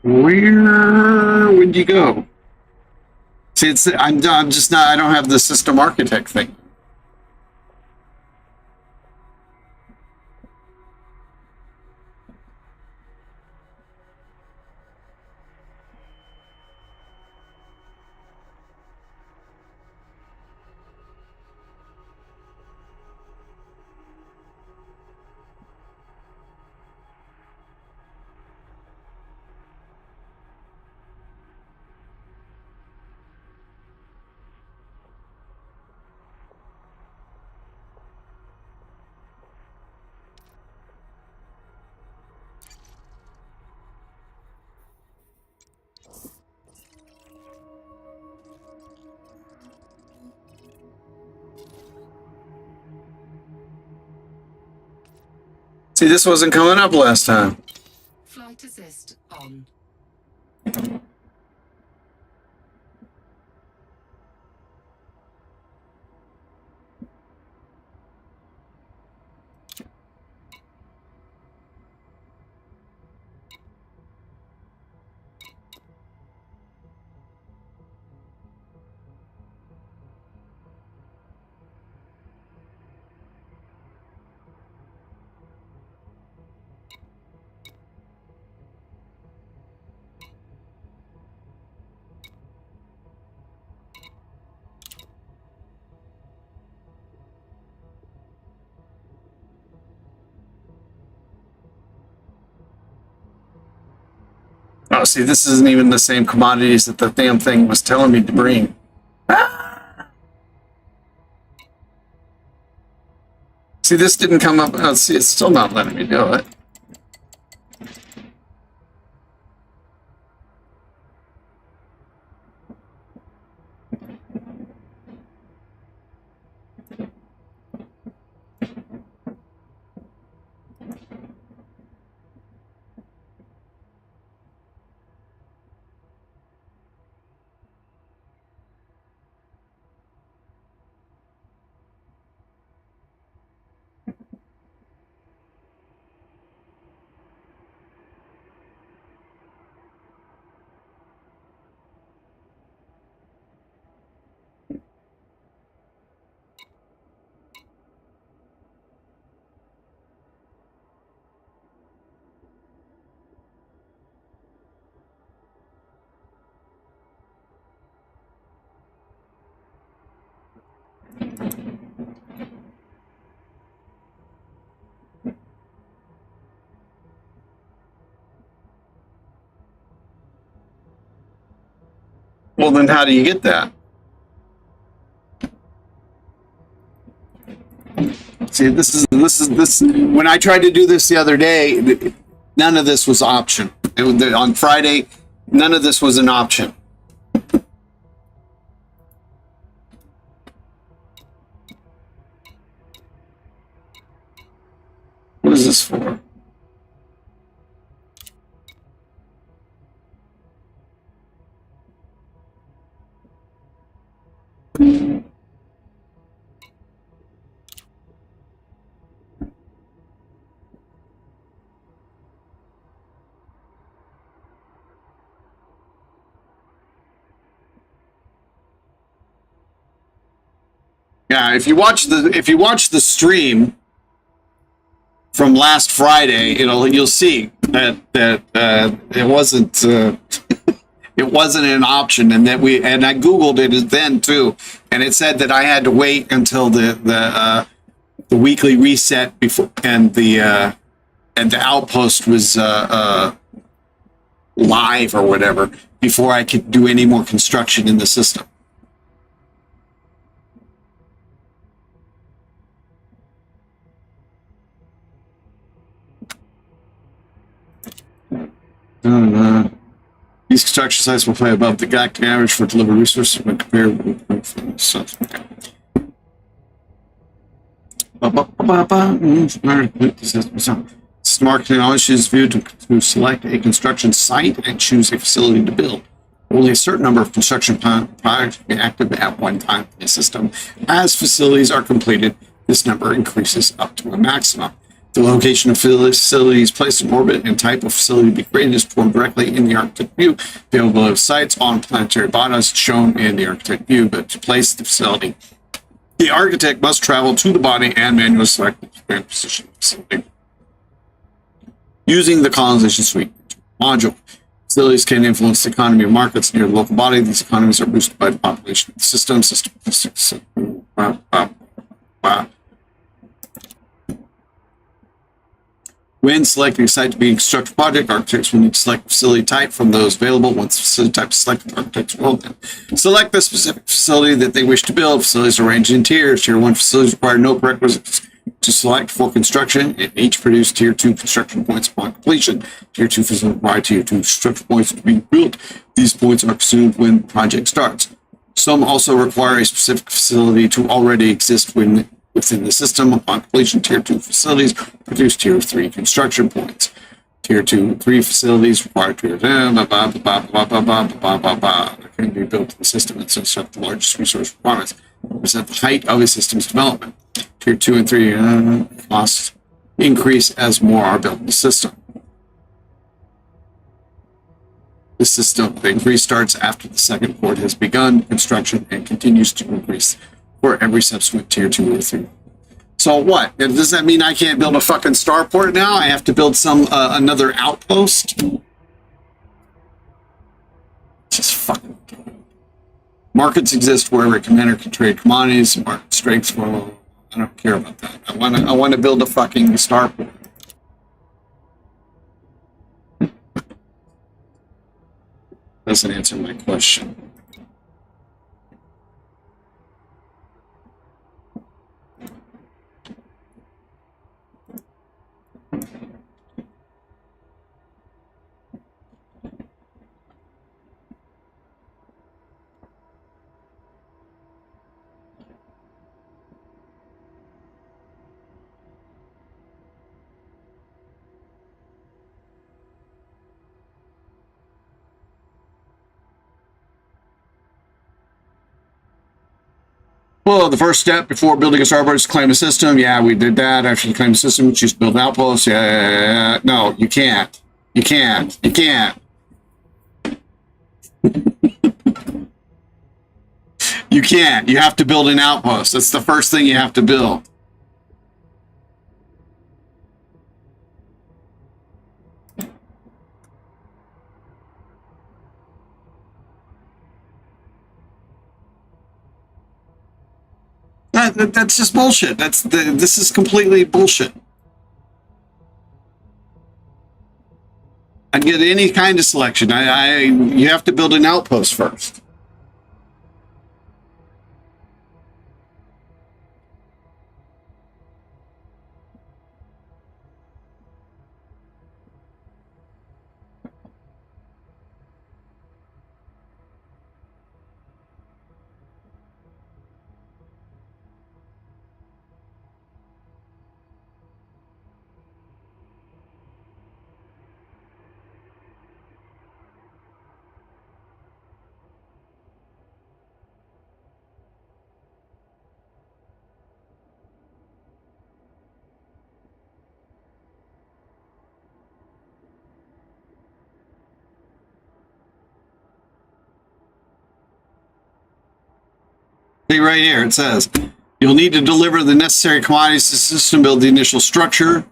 Where would you go? See, I'm just not. I don't have the system architect thing. See, this wasn't coming up last time. Flight assist on. Oh, see, this isn't even the same commodities that the damn thing was telling me to bring. See, this didn't come up. Oh, see, it's still not letting me do it. Well, then how do you get that? See, this. When I tried to do this the other day, none of this was option. On Friday, none of this was an option. What is this for? Yeah, if you watch the stream from last Friday, you'll see that it wasn't it wasn't an option, and I Googled it then too, and it said that I had to wait until the weekly reset before and the outpost was live or whatever before I could do any more construction in the system. These construction sites will play above the galactic average for delivered resources when compared with Smart technology is viewed to select a construction site and choose a facility to build. Only a certain number of construction projects can be active at one time in the system. As facilities are completed, this number increases up to a maximum. The location of facilities placed in orbit and type of facility to be created is formed directly in the architect view. Available sites on planetary bodies shown in the architect view, but to place the facility, the architect must travel to the body and manually select the position of the facility. Using the colonization suite module, facilities can influence the economy of markets near the local body. These economies are boosted by the population of the system. When selecting a site to be a constructed project, architects will need to select facility type from those available. Once the facility type is selected, architects will then select the specific facility that they wish to build. Facilities are arranged in tiers. Tier 1 facilities require no prerequisites to select for construction and each produce Tier 2 construction points upon completion. Tier 2 facilities require Tier 2 construction points to be built. These points are consumed when the project starts. Some also require a specific facility to already exist when within the system. Upon completion, Tier 2 facilities produce Tier 3 construction points. Tier 2 and 3 facilities require Tier 10, that can be built in the system and set up the largest resource requirements. Represent the height of a system's development. Tier 2 and 3 costs increase as more are built in the system. The increase starts after the second port has begun construction and continues to increase for every subsequent Tier 2 or 3. So what? Does that mean I can't build a fucking starport now? I have to build another outpost? Just fucking... Markets exist wherever a commander can trade commodities. Market strengths, well, I don't care about that. I want to build a fucking starport. Doesn't answer my question. Well, the first step before building a starport is to claim the system. Yeah, we did that. After you claim the system, choose to build an outpost. Yeah. No, you can't. You can't. You can't. You can't. You have to build an outpost. That's the first thing you have to build. That's just bullshit. This is completely bullshit. I'd get any kind of selection. You have to build an outpost first. See right here, it says, you'll need to deliver the necessary commodities to the system, build the initial structure.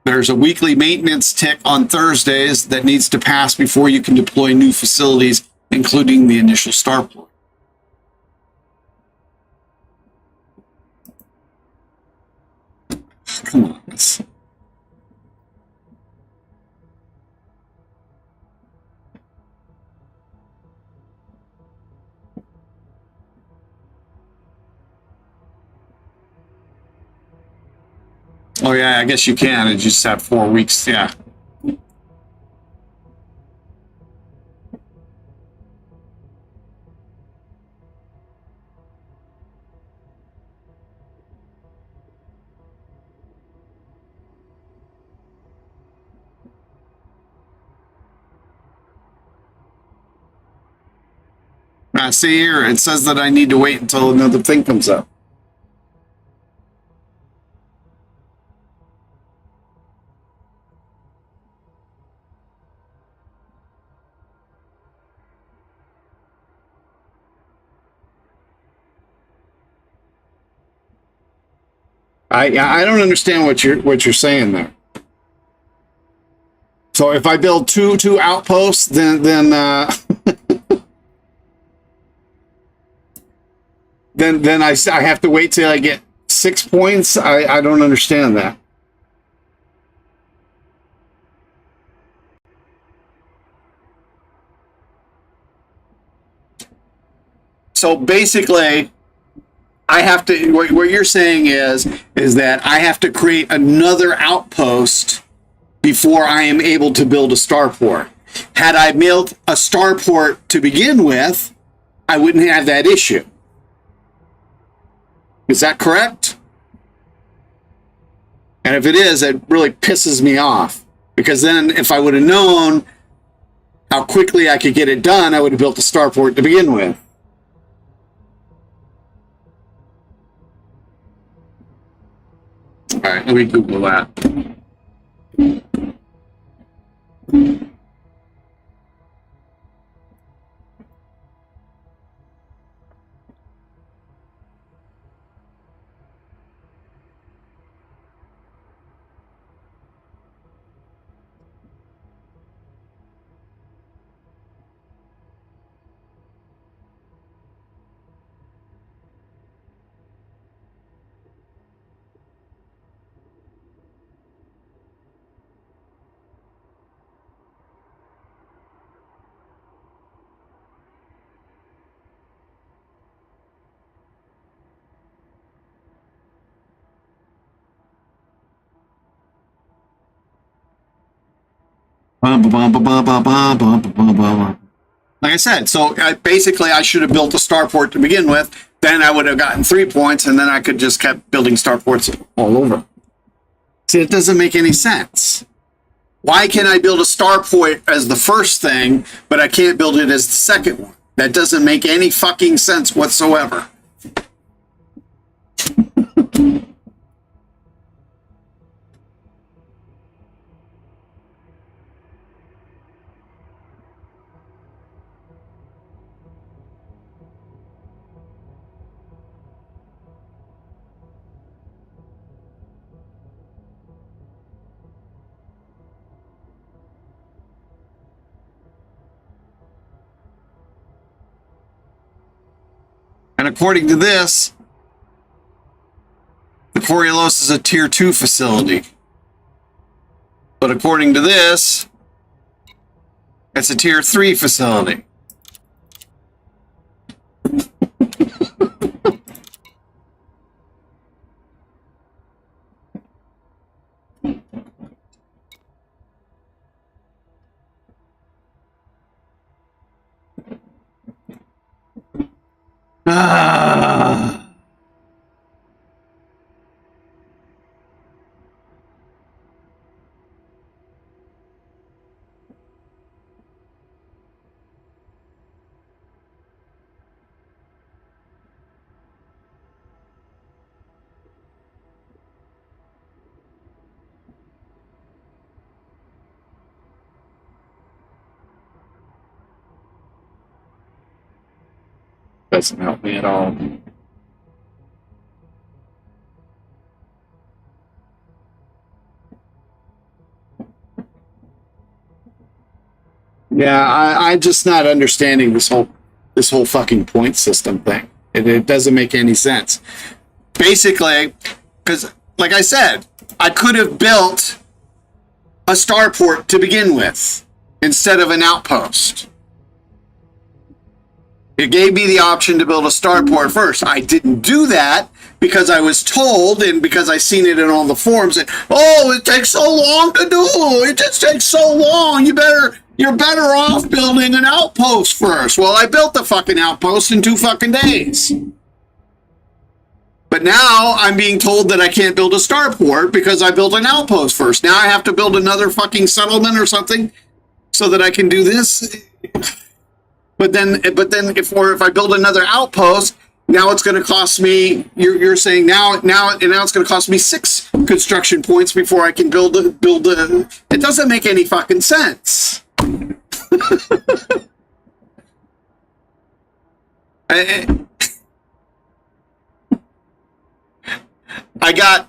There's a weekly maintenance tick on Thursdays that needs to pass before you can deploy new facilities, including the initial starport. Come on. Oh yeah, I guess you can. You just have 4 weeks. Yeah. I see here, it says that I need to wait until another thing comes up. I don't understand what you're saying there. So if I build two outposts, then then I have to wait till I get 6 points. I don't understand that. So basically, I have to, what you're saying is that I have to create another outpost before I am able to build a starport. Had I built a starport to begin with, I wouldn't have that issue. Is that correct? And if it is, it really pisses me off. Because then if I would have known how quickly I could get it done, I would have built the starport to begin with. All right, let me Google that. Like I said, so basically I should have built a starport to begin with. Then I would have gotten 3 points, and then I could just kept building starports all over. See, it doesn't make any sense. Why can I build a starport as the first thing, but I can't build it as the second one? That doesn't make any fucking sense whatsoever. And according to this, the Coriolis is a tier 2 facility. But according to this, it's a tier 3 facility. Doesn't help me at all. Yeah, I'm just not understanding this whole fucking point system thing. It doesn't make any sense. Basically, because like I said, I could have built a starport to begin with instead of an outpost. It gave me the option to build a starport first. I didn't do that because I was told, and because I seen it in all the forums, that, oh, it takes so long to do. It just takes so long. You're better off building an outpost first. Well, I built the fucking outpost in 2 fucking days. But now I'm being told that I can't build a starport because I built an outpost first. Now I have to build another fucking settlement or something so that I can do this. But then if I build another outpost, now it's going to cost me. You're saying now it's going to cost me 6 construction points before I can build a. It doesn't make any fucking sense. I've got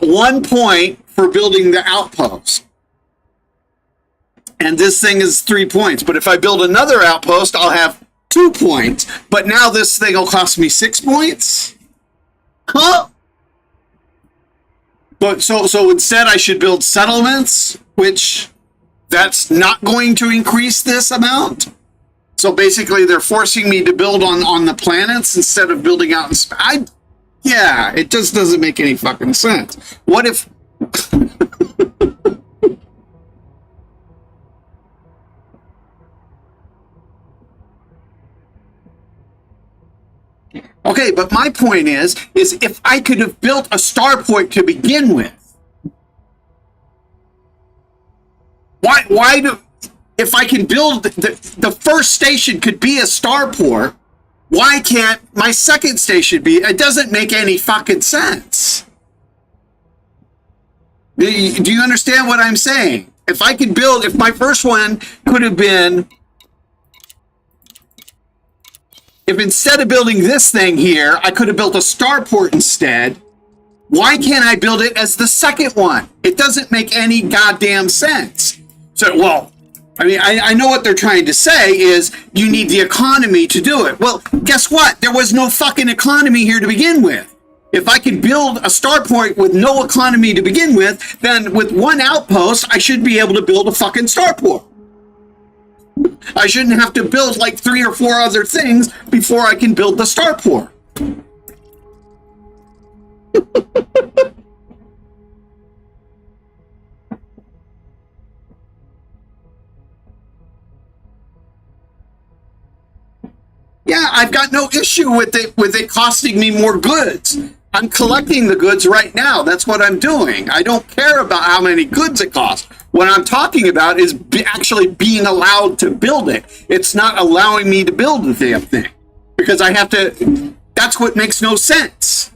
1 point for building the outpost. And this thing is 3 points. But if I build another outpost, I'll have 2 points. But now this thing will cost me 6 points? Huh? But so instead I should build settlements, which that's not going to increase this amount. So basically they're forcing me to build on the planets instead of building out in space. Yeah, it just doesn't make any fucking sense. What if... Okay, but my point is if I could have built a starport to begin with, why do, if I can build the first station could be a starport, why can't my second station be? It doesn't make any fucking sense. Do you understand what I'm saying? If I could build, if my first one could have been, if instead of building this thing here, I could have built a starport instead, why can't I build it as the second one? It doesn't make any goddamn sense. So, well, I mean, I know what they're trying to say is you need the economy to do it. Well, guess what? There was no fucking economy here to begin with. If I could build a starport with no economy to begin with, then with one outpost, I should be able to build a fucking starport. I shouldn't have to build like 3 or 4 other things before I can build the starport. Yeah, I've got no issue with it costing me more goods. I'm collecting the goods right now. That's what I'm doing. I don't care about how many goods it costs. What I'm talking about is actually being allowed to build it. It's not allowing me to build the damn thing because I have to. That's what makes no sense.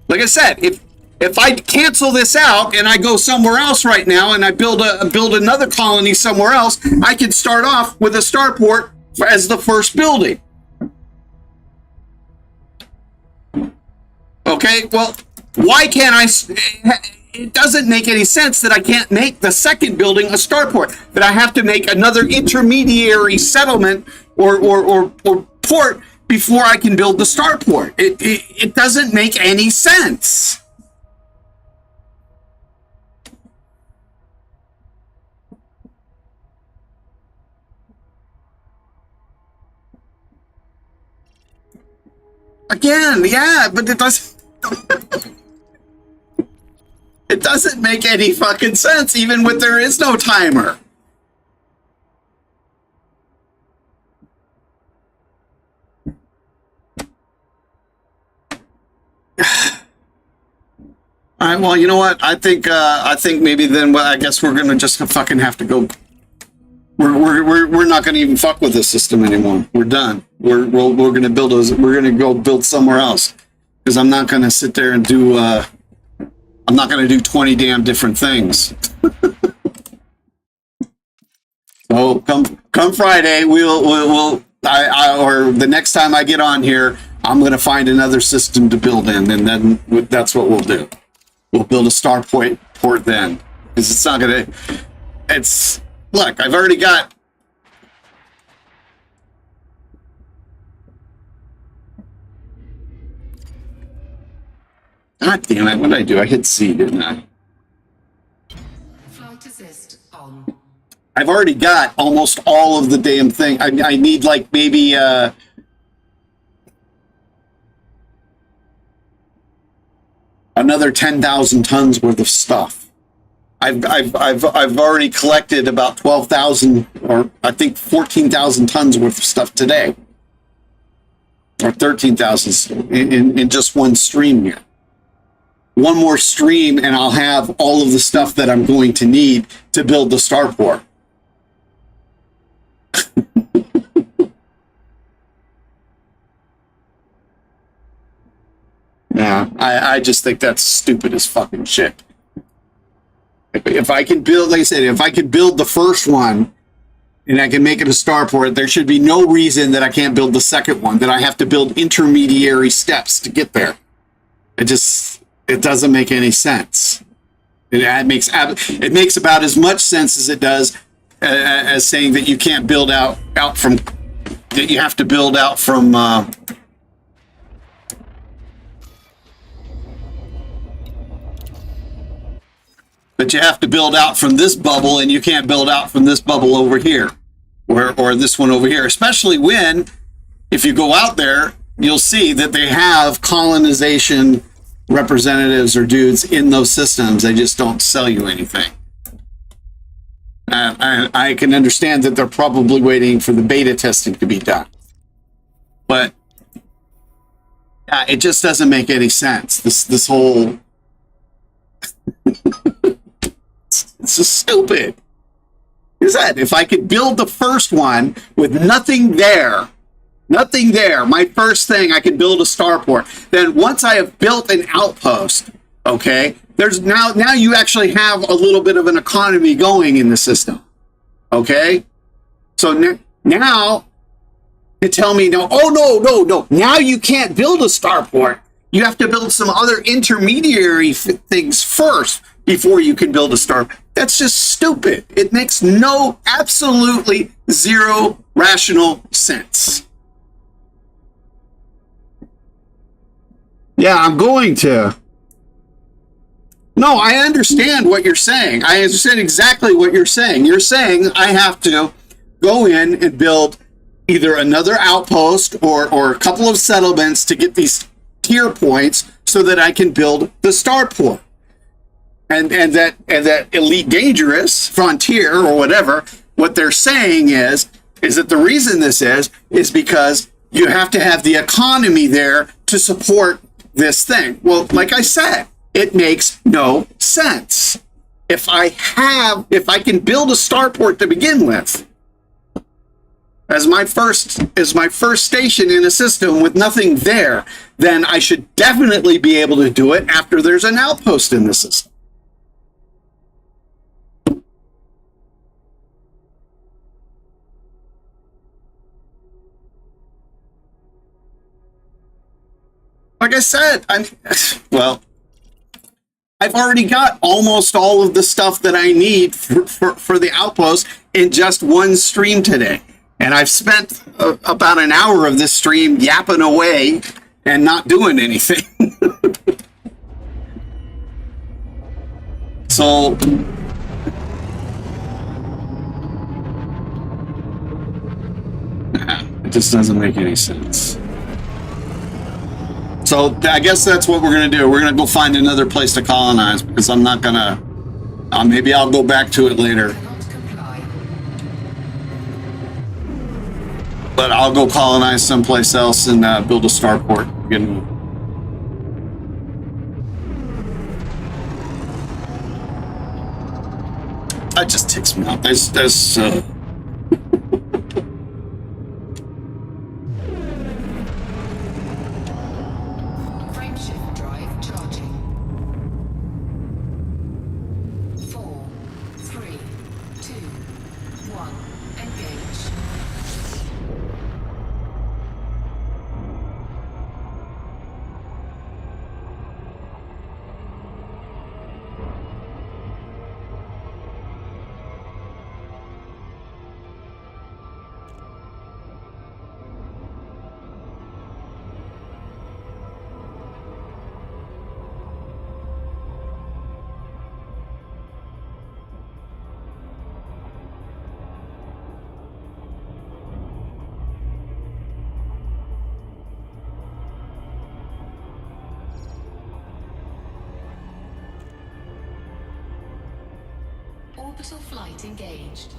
Like I said, if I cancel this out and I go somewhere else right now and I build another colony somewhere else, I can start off with a starport as the first building. Okay, well, why can't I? It doesn't make any sense that I can't make the second building a starport, that I have to make another intermediary settlement or port before I can build the starport. It doesn't make any sense. Again, yeah, but it doesn't. It doesn't make any fucking sense, even when there is no timer. All right, well, you know what? I think maybe then, well, I guess we're gonna just fucking have to go. We're not gonna even fuck with this system anymore. We're done. We're gonna build those. We're gonna go build somewhere else because I'm not gonna sit there and do. I'm not gonna do 20 damn different things. So come Friday, we'll or the next time I get on here, I'm gonna find another system to build in, and then that's what we'll do. We'll build a starport port then, because it's not gonna. It's look. I've already got. God damn it! What did I do? I hit C, didn't I? Flight assist on. I've already got almost all of the damn thing. I need like maybe another 10,000 tons worth of stuff. I've already collected about 12,000 or I think 14,000 tons worth of stuff today, or 13,000 in just one stream here. One more stream and I'll have all of the stuff that I'm going to need to build the starport. Yeah, I just think that's stupid as fucking shit. If I can build, like I said, if I can build the first one and I can make it a starport, there should be no reason that I can't build the second one, that I have to build intermediary steps to get there. It doesn't make any sense. It makes about as much sense as it does as saying that you can't build out from, that you have to build out from that you have to build out from this bubble and you can't build out from this bubble over here or this one over here, especially when if you go out there, you'll see that they have colonization representatives or dudes in those systems. They just don't sell you anything. I can understand that they're probably waiting for the beta testing to be done. But It just doesn't make any sense. This whole it's just stupid. Is that if I could build the first one with nothing there, my first thing I can build a starport. Then once I have built an outpost, okay, there's now you actually have a little bit of an economy going in the system. Okay, so now you tell me no. Oh no! Now you can't build a starport. You have to build some other intermediary things first before you can build a star. That's just stupid. It makes absolutely zero rational sense. Yeah, I'm going to. No, I understand what you're saying. I understand exactly what you're saying. You're saying I have to go in and build either another outpost or a couple of settlements to get these tier points so that I can build the starport. And that elite dangerous frontier or whatever, what they're saying is that the reason this is because you have to have the economy there to support this thing. Well, like I said, it makes no sense. If I can build a starport to begin with as my first station in a system with nothing there, then I should definitely be able to do it after there's an outpost in the system. Like I said, I've already got almost all of the stuff that I need for the outpost in just one stream today. And I've spent about an hour of this stream yapping away and not doing anything. So it just doesn't make any sense. So I guess that's what we're going to do. We're going to go find another place to colonize because I'm not going to... maybe I'll go back to it later. But I'll go colonize someplace else and build a starport. That just ticks me off. That's Frameshift drive charging. 4, 3, 2, 1. Engage. Orbital flight engaged.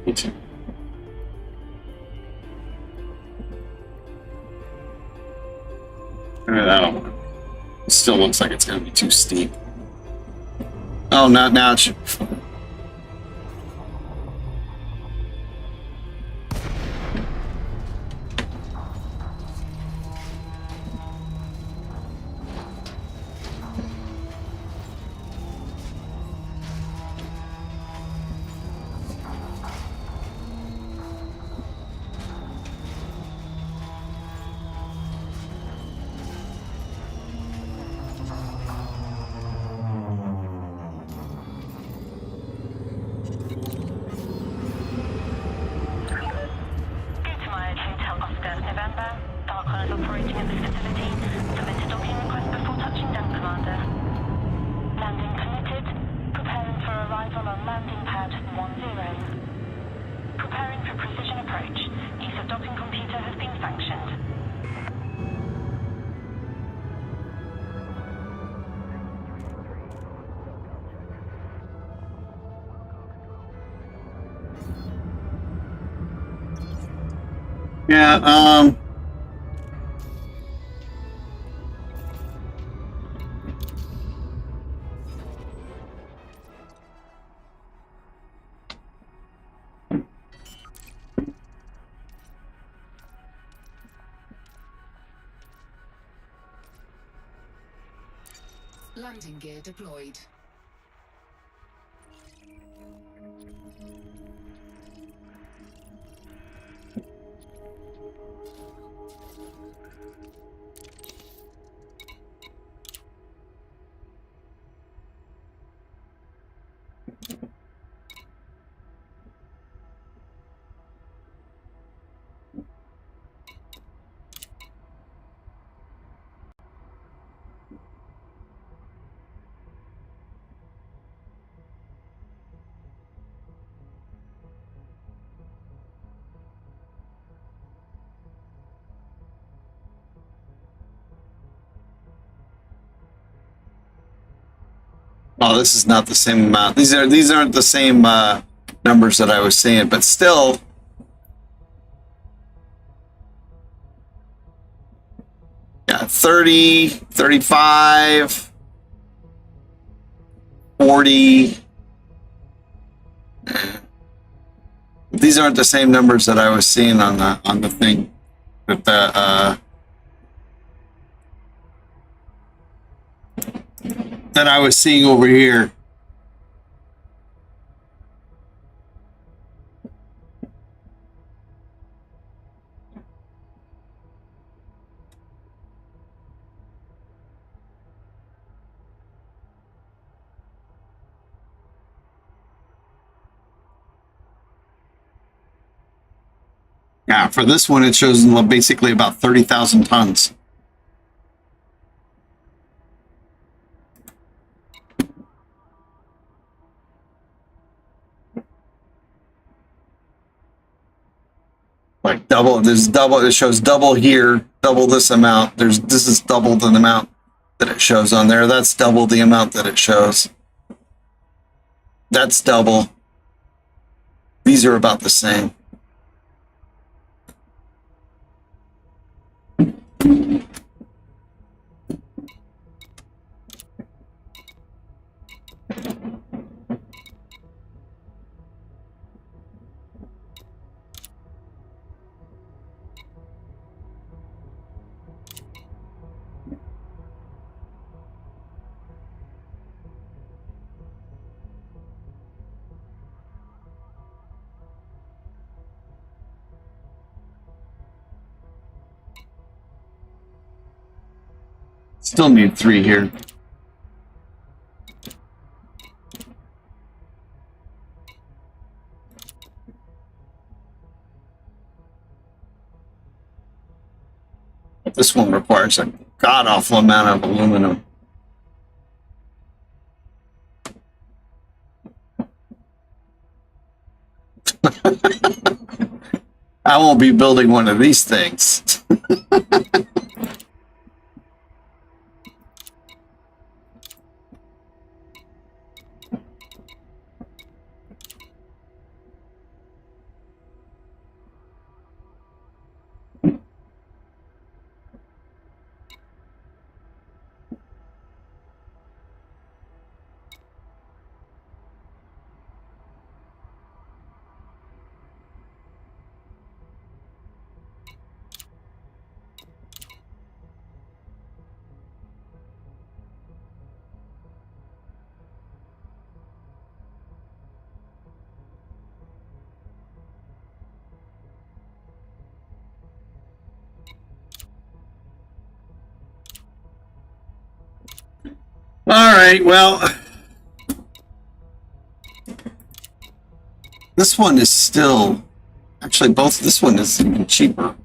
me too. Maybe that'll work. It still looks like it's going to be too steep. Oh, not now. It should be fine. Operating at this facility. Permitted arrival on landing pad 10. Preparing for precision approach. Use of docking computer has been sanctioned. Yeah, Landing gear deployed. oh, this is not the same amount. These aren't the same numbers that I was seeing, but still, yeah, 30, 35, 40. These aren't the same numbers that I was seeing on the thing that that I was seeing over here. Yeah, for this one, it shows basically about 30,000 tons. Like double, there's double, it shows double here, double this amount. This is double the amount that it shows on there. That's double the amount that it shows. That's double. These are about the same. Still need 3 here. This one requires a god-awful amount of aluminum. I won't be building one of these things. All right, well, this one is still, actually this one is even cheaper.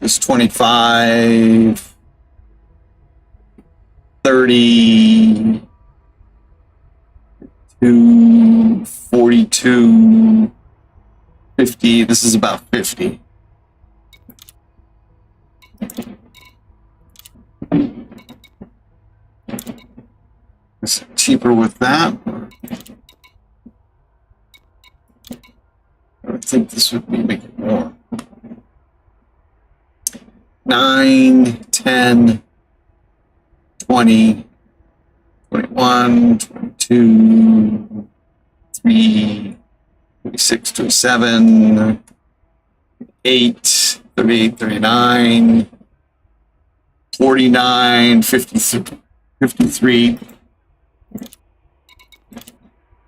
It's 25, 30, 42, 50. This is about 50. Is it cheaper with that? I would think this would be making more. 9, 10, 20, 21, 22, 3, 26, 27, 8, 38, 39, 49, 53.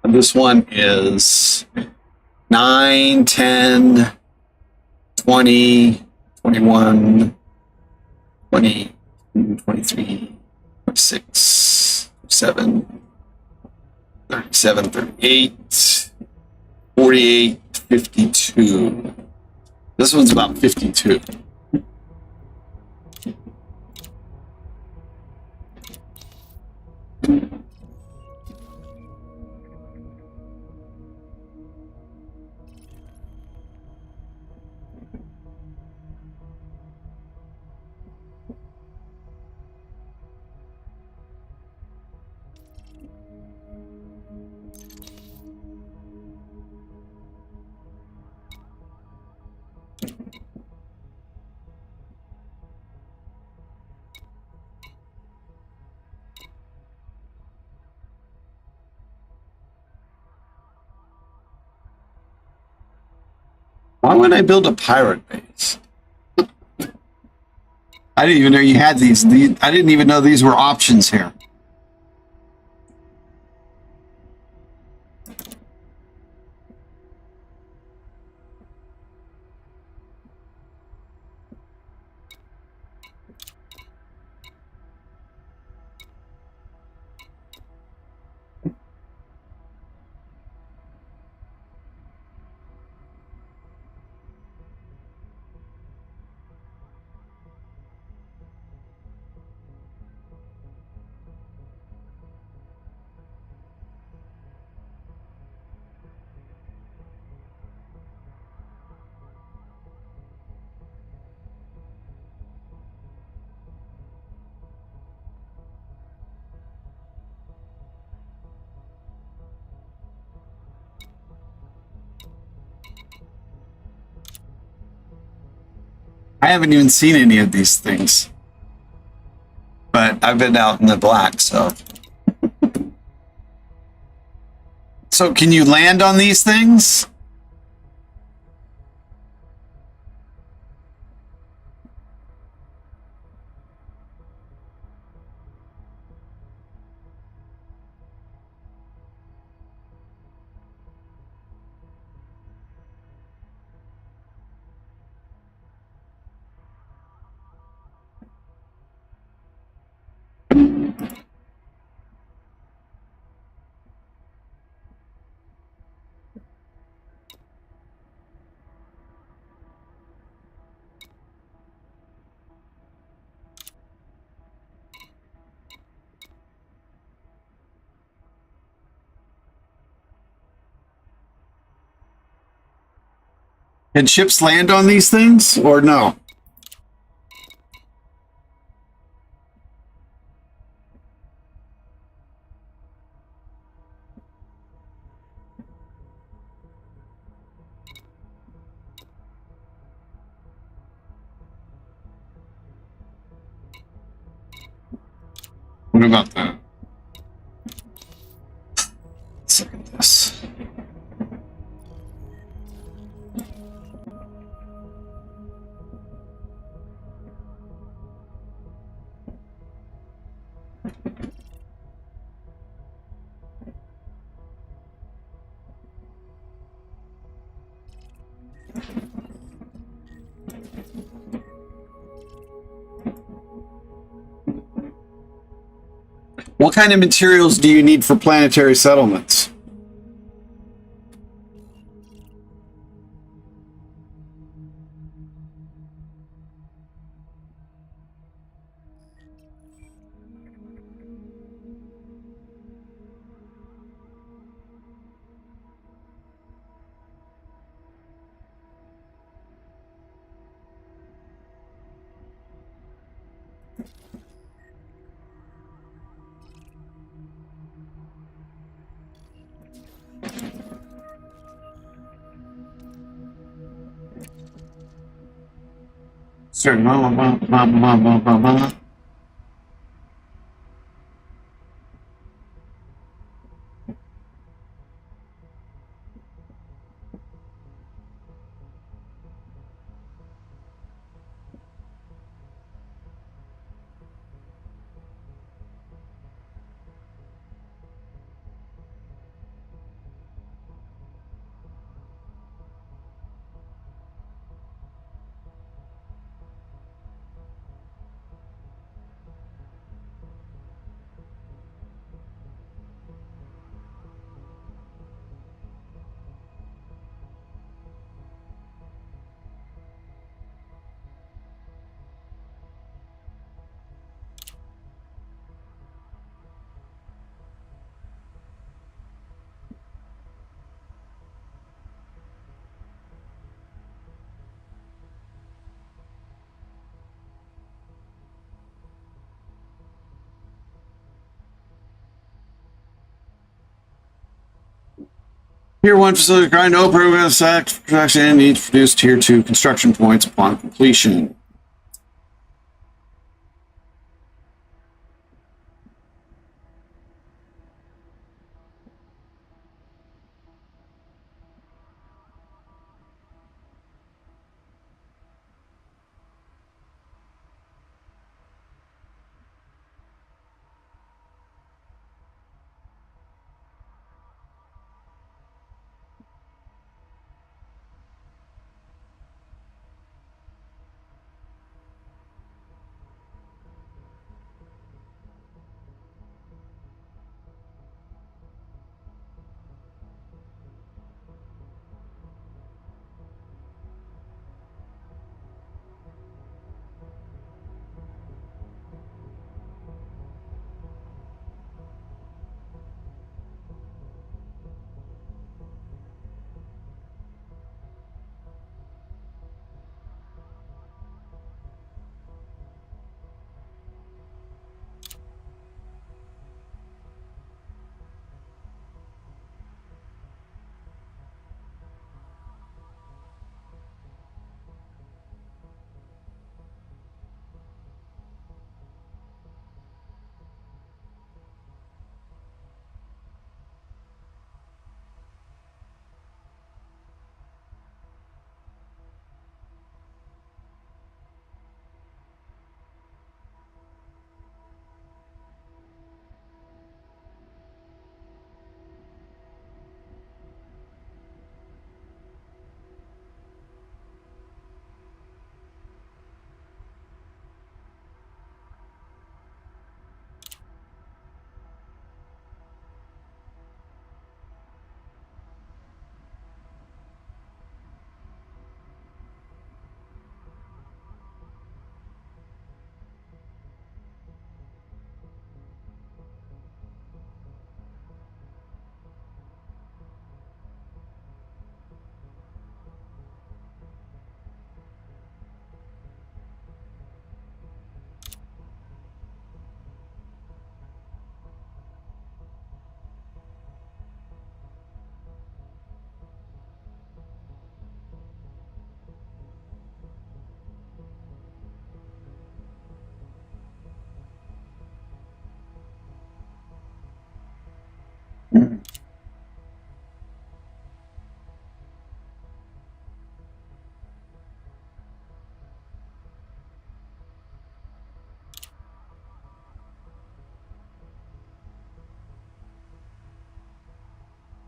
And this one is 9, 10, 20, 21, 20, 23, 26, 27, 37, 38, 48, 52. This one's about 52. Why would I build a pirate base? I didn't even know you had these. I didn't even know these were options here. I haven't even seen any of these things, but I've been out in the black, so. So can you land on these things? Can ships land on these things or no? What about that? Let's look at this. What kind of materials do you need for planetary settlements? Certain. Tier 1 facility grind no program production needs to produce Tier 2 construction points upon completion.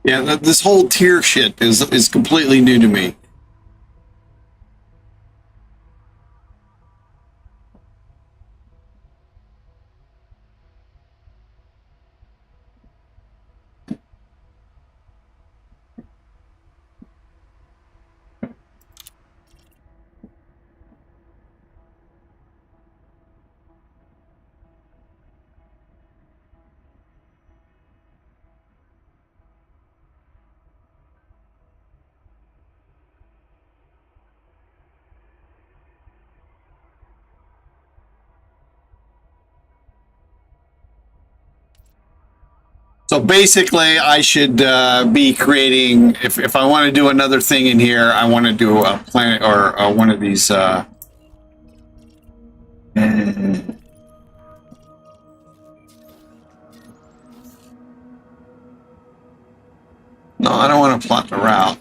Yeah, this whole tier shit is completely new to me. So basically, I should be creating, if I want to do another thing in here, I want to do a planet or one of these No, I don't want to plot the route.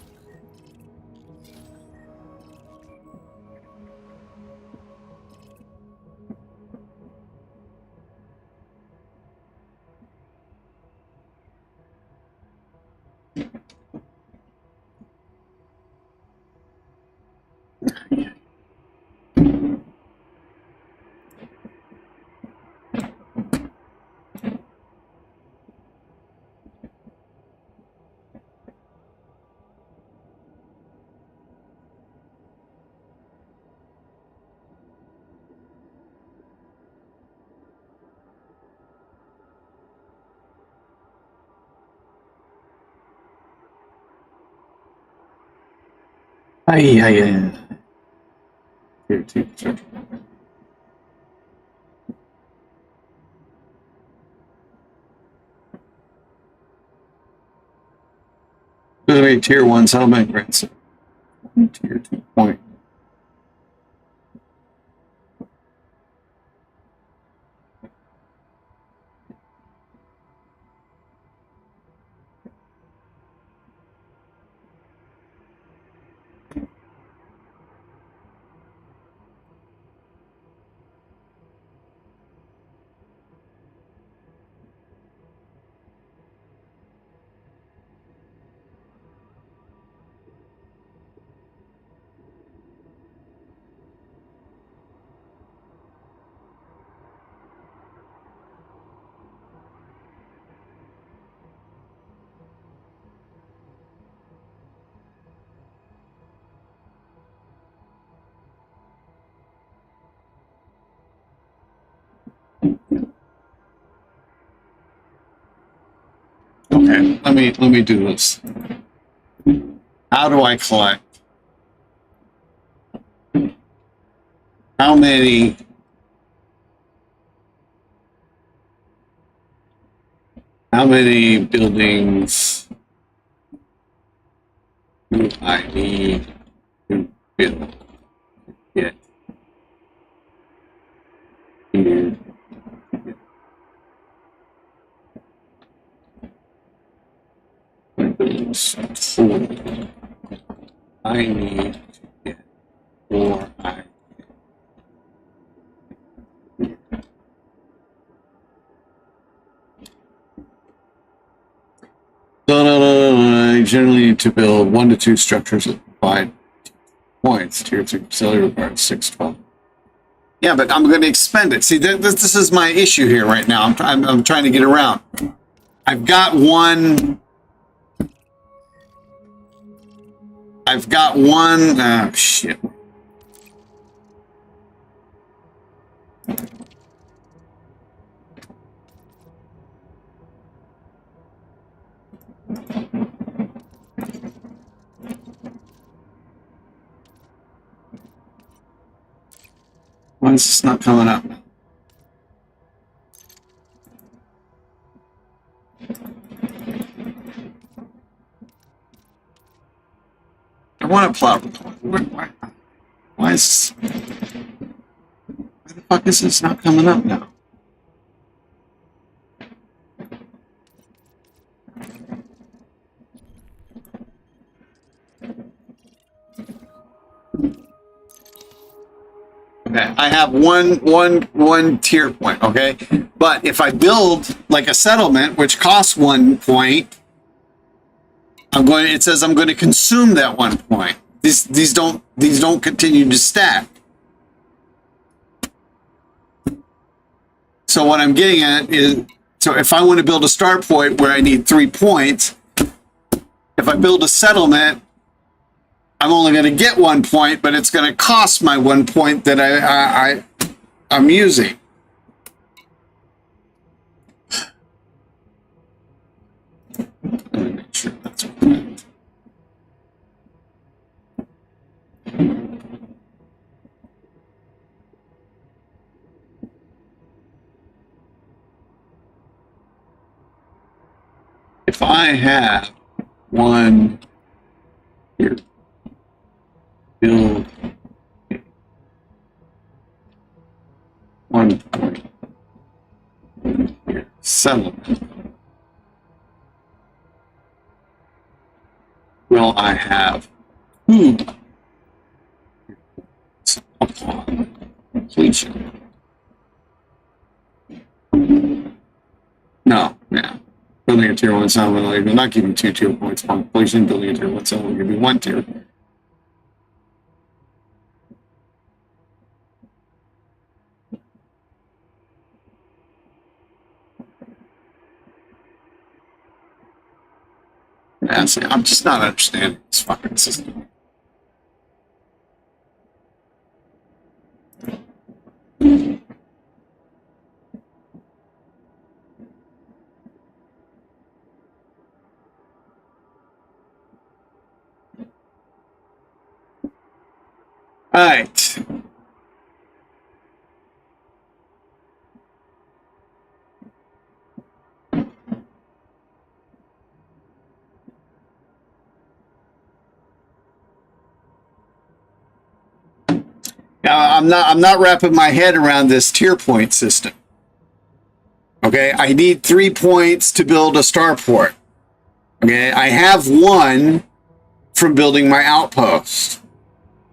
Ay, ay, ay. Tier 2 construction. This is a tier 1 settlement grants. Tier 2 point. Okay, let me do this. How do I collect? How many buildings do I need to build? Get here. Buildings total I need to get, or I I generally need to build 1 to 2 structures that provide points. Tier 2 facility requires 612. Yeah, but I'm going to expend it. See, this is my issue here right now. I'm trying to get around. I've got one. Oh, shit. Why is this not coming up? I want to plot. Why is why the fuck is this not coming up now? Okay, I have one tier point, okay? But if I build like a settlement, which costs 1 point, it says I'm going to consume that 1 point. These don't continue to stack. So what I'm getting at is, so if I want to build a start point where I need 3 points, if I build a settlement, I'm only going to get 1 point, but it's going to cost my 1 point that I'm using. Let me make sure that's correct. If I have one here, build 1 point here, settlement. will I have upon completion? No, yeah. Building a tier 1 settlement will not give you 2 tier points upon completion. Building a tier 1 settlement will give you 1 tier. Yeah, see, I'm just not understanding this fucking system. All right. Now, I'm not wrapping my head around this tier point system. Okay, I need 3 points to build a starport. Okay, I have 1 from building my outpost.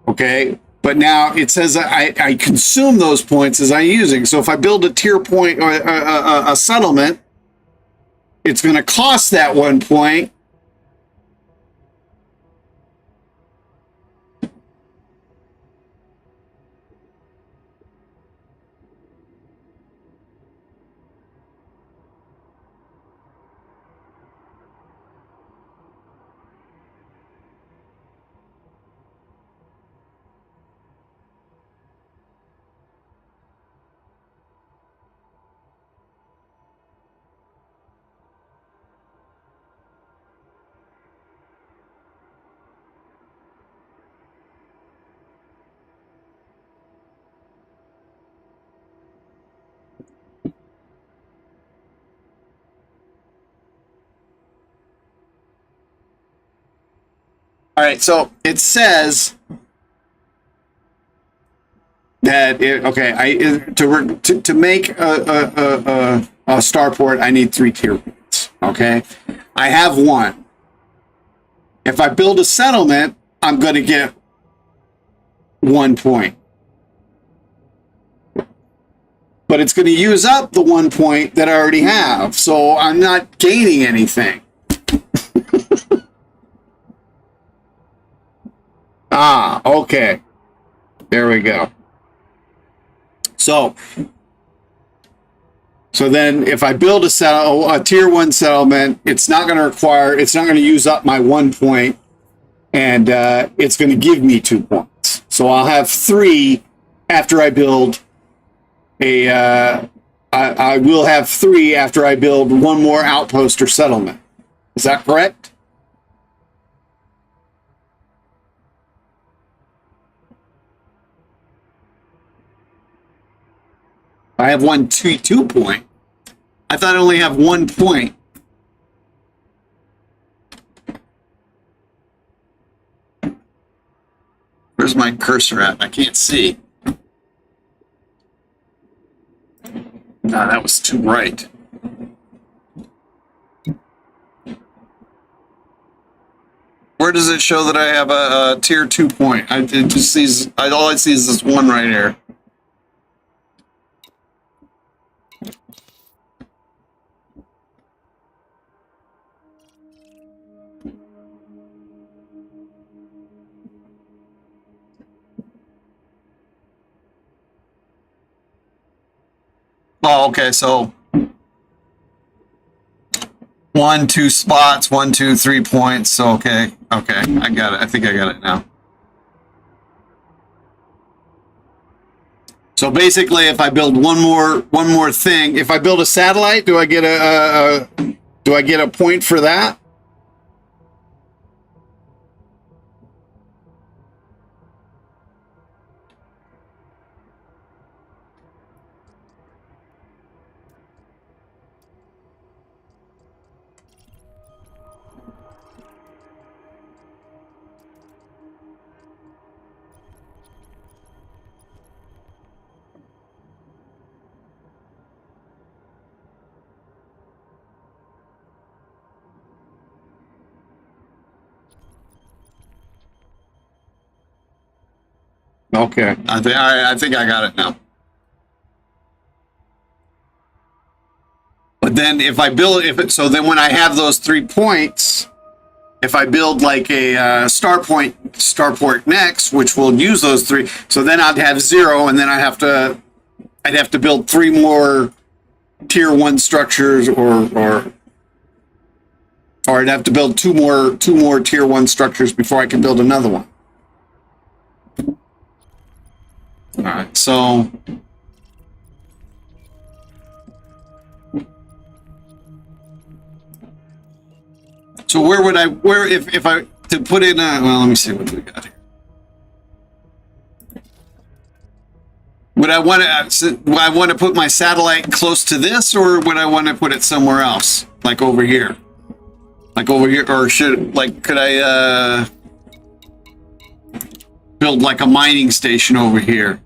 Okay, but now it says I consume those points as I'm using. So if I build a tier point or a settlement, it's going to cost that 1 point. All right, so it says that to make a starport, I need 3 tier points. Okay, I have 1. If I build a settlement, I'm going to get 1 point, but it's going to use up the 1 point that I already have, so I'm not gaining anything. Okay. There we go. So then if I build a tier 1 settlement, it's not going to use up my 1 point, and it's going to give me 2 points. So I'll have 3 after I build I will have 3 after I build 1 more outpost or settlement. Is that correct? I have 2 point. I thought I only have 1 point. Where's my cursor at? I can't see. No, that was too right. Where does it show that I have a tier 2 point? All I see is this 1 right here. Oh, okay. So 1, 2 spots, 1, 2, 3 points. So okay, I got it. I think I got it now. So basically, if I build one more thing, if I build a satellite, do I get a point for that? Okay, I think I got it now. But then if I build, so then when I have those 3 points, if I build like a starport next, which will use those 3, so then I'd have 0, and then I'd have to build 3 more tier 1 structures, or I'd have to build two more tier 1 structures before I can build another one. All right, so where if I to put in well, let me see what we got here. Would I want to put my satellite close to this, or would I want to put it somewhere else, like over here? Like over here, or could I build like a mining station over here?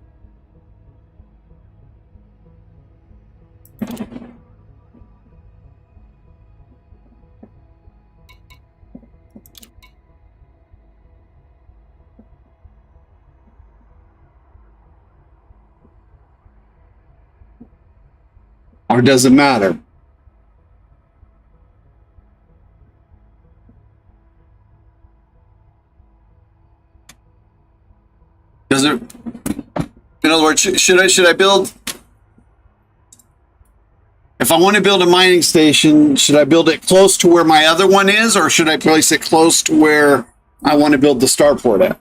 Or does it matter? Does it? In other words, should I build? If I want to build a mining station, should I build it close to where my other one is, or should I place it close to where I want to build the starport at?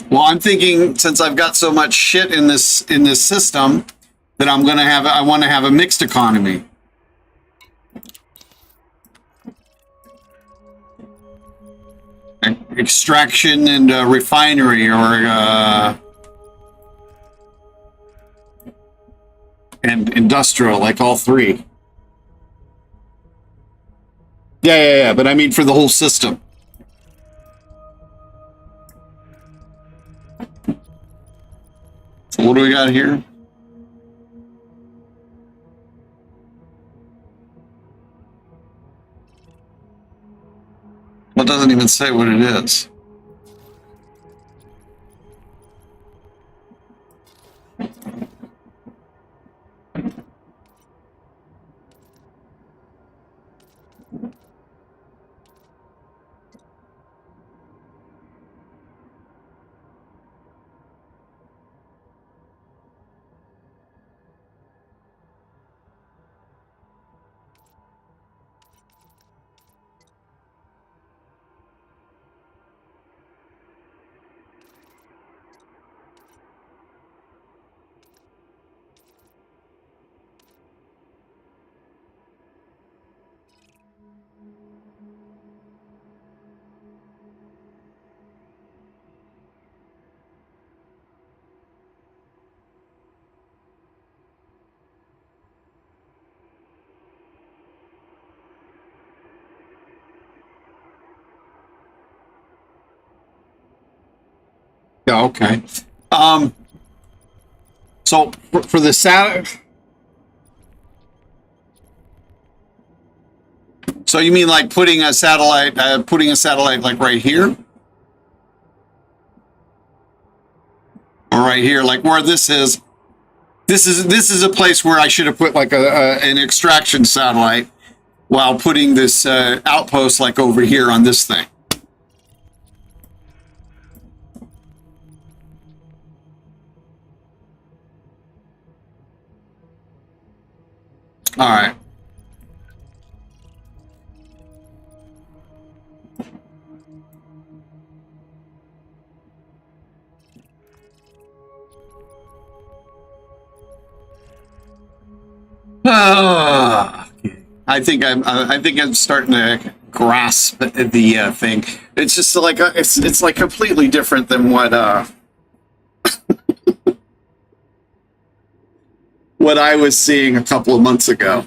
Well, I'm thinking, since I've got so much shit in this system, that I want to have a mixed economy. Extraction and refinery, or and industrial, like all 3. Yeah. But I mean for the whole system. So what do we got here? Well, it doesn't even say what it is. Yeah, okay. So for the satellite, so you mean like putting a satellite like right here, or right here, like where this is. This is a place where I should have put like an extraction satellite, while putting this outpost like over here on this thing. All right. I think I'm starting to grasp the thing. It's just like it's like completely different than what what I was seeing a couple of months ago.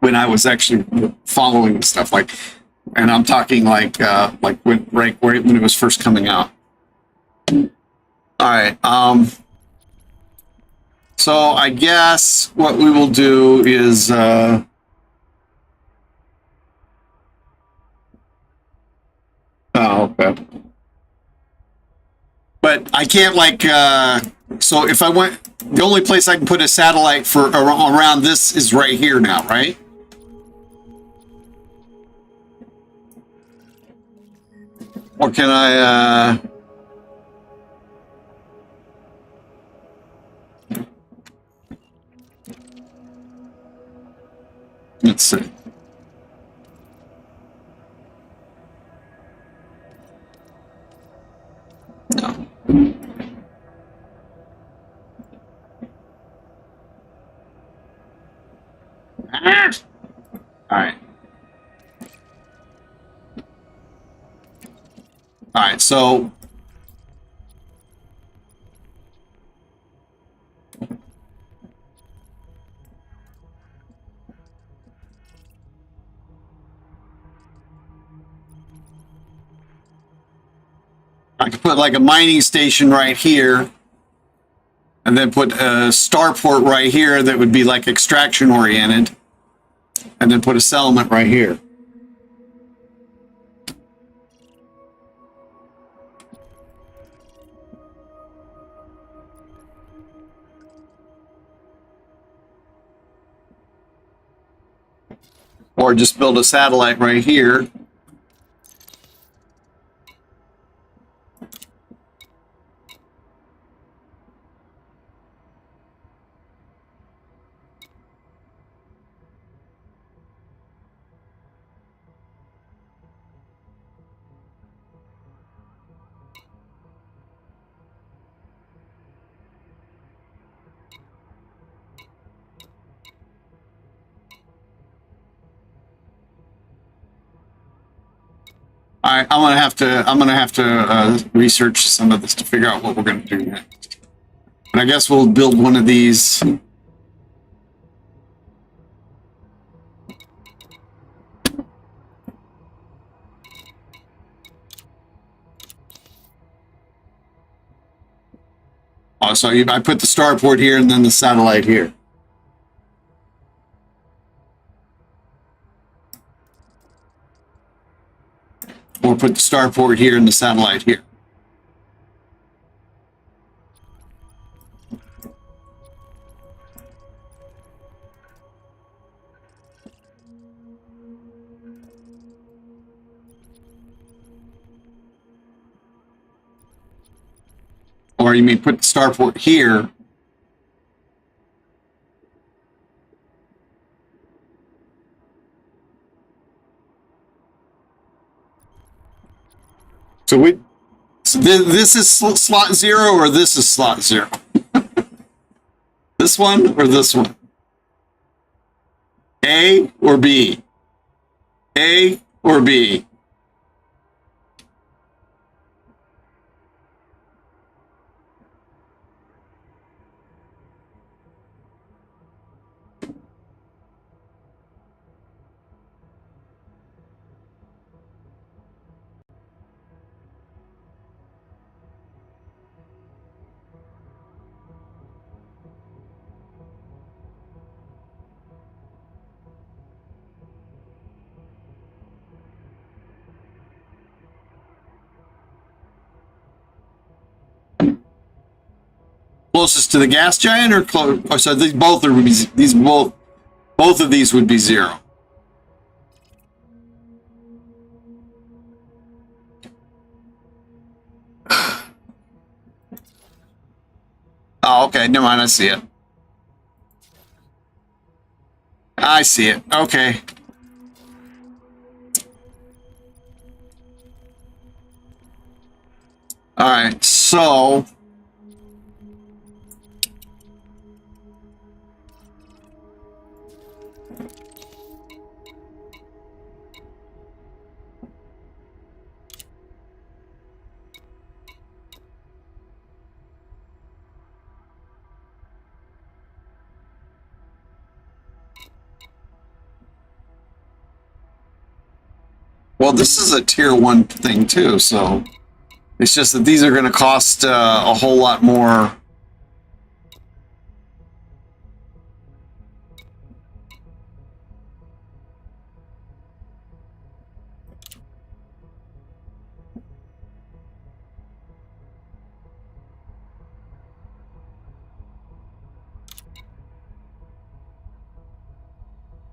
When I was actually following stuff, like, and I'm talking like when it was first coming out. All right. So I guess what we will do is oh, okay. But I can't like so if I went, the only place I can put a satellite for around this is right here now, right? Or can I let's see. No. Ah! All right. All right, so I could put like a mining station right here and then put a starport right here that would be like extraction oriented, and then put a settlement right here. Or just build a satellite right here. All right, I'm gonna have to research some of this to figure out what we're gonna do next. And I guess we'll build one of these. Oh, so I put the starport here and then the satellite here. Or put the starport here and the satellite here. Or you mean put the starport here. So this is slot 0 or this is slot 0? This one or this one? A or B? A or B? Closest to the gas giant or close? Oh, so these both are these both of these would be 0. Oh, okay. Never mind. I see it. I see it. Okay. All right. So. Well, this is a tier 1 thing too, so it's just that these are going to cost a whole lot more.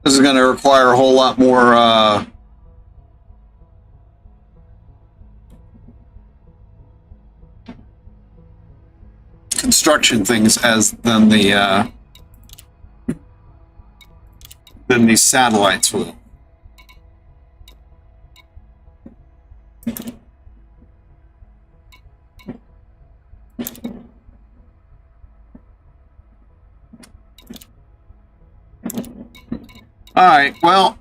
This is going to require a whole lot more construction things than these satellites will. All right, well,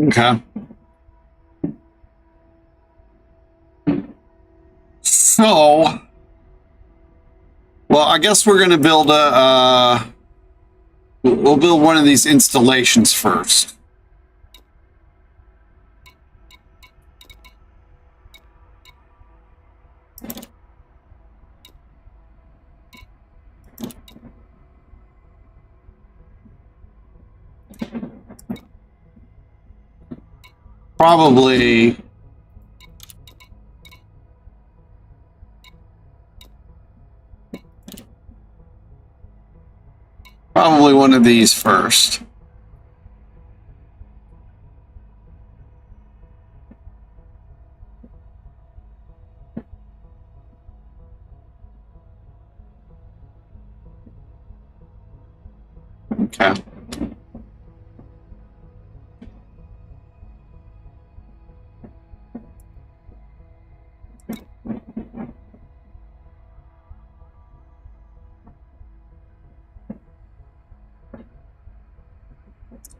okay. So, well, I guess we're going to build we'll build one of these installations first. Probably one of these first. Okay.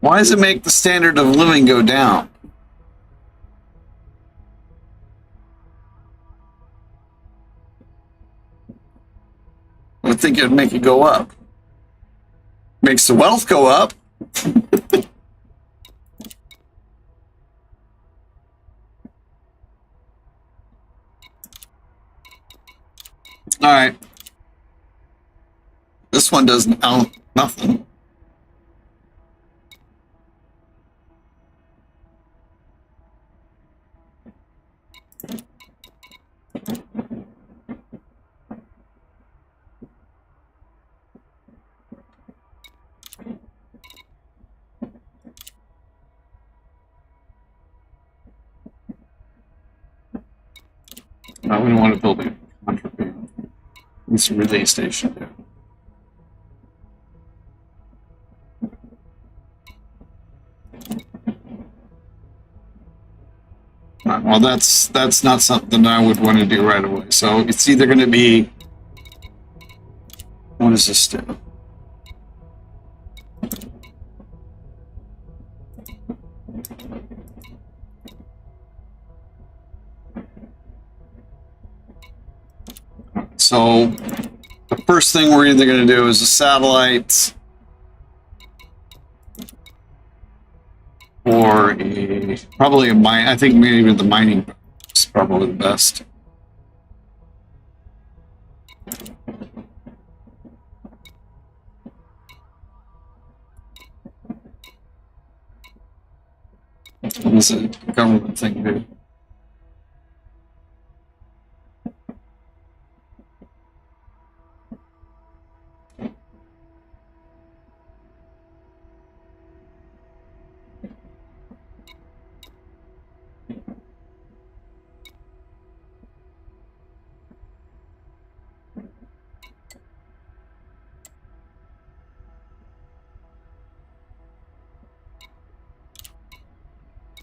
Why does it make the standard of living go down? I would think it would make it go up. Makes the wealth go up. All right. This one does nothing. No, we don't want to build a contraband. It's a relay station there. Well, that's not something I would want to do right away. So it's either going to be, what does this do? So the first thing we're either going to do is a satellite or probably a mine. I think maybe the mining is probably the best. What is a government thing, dude?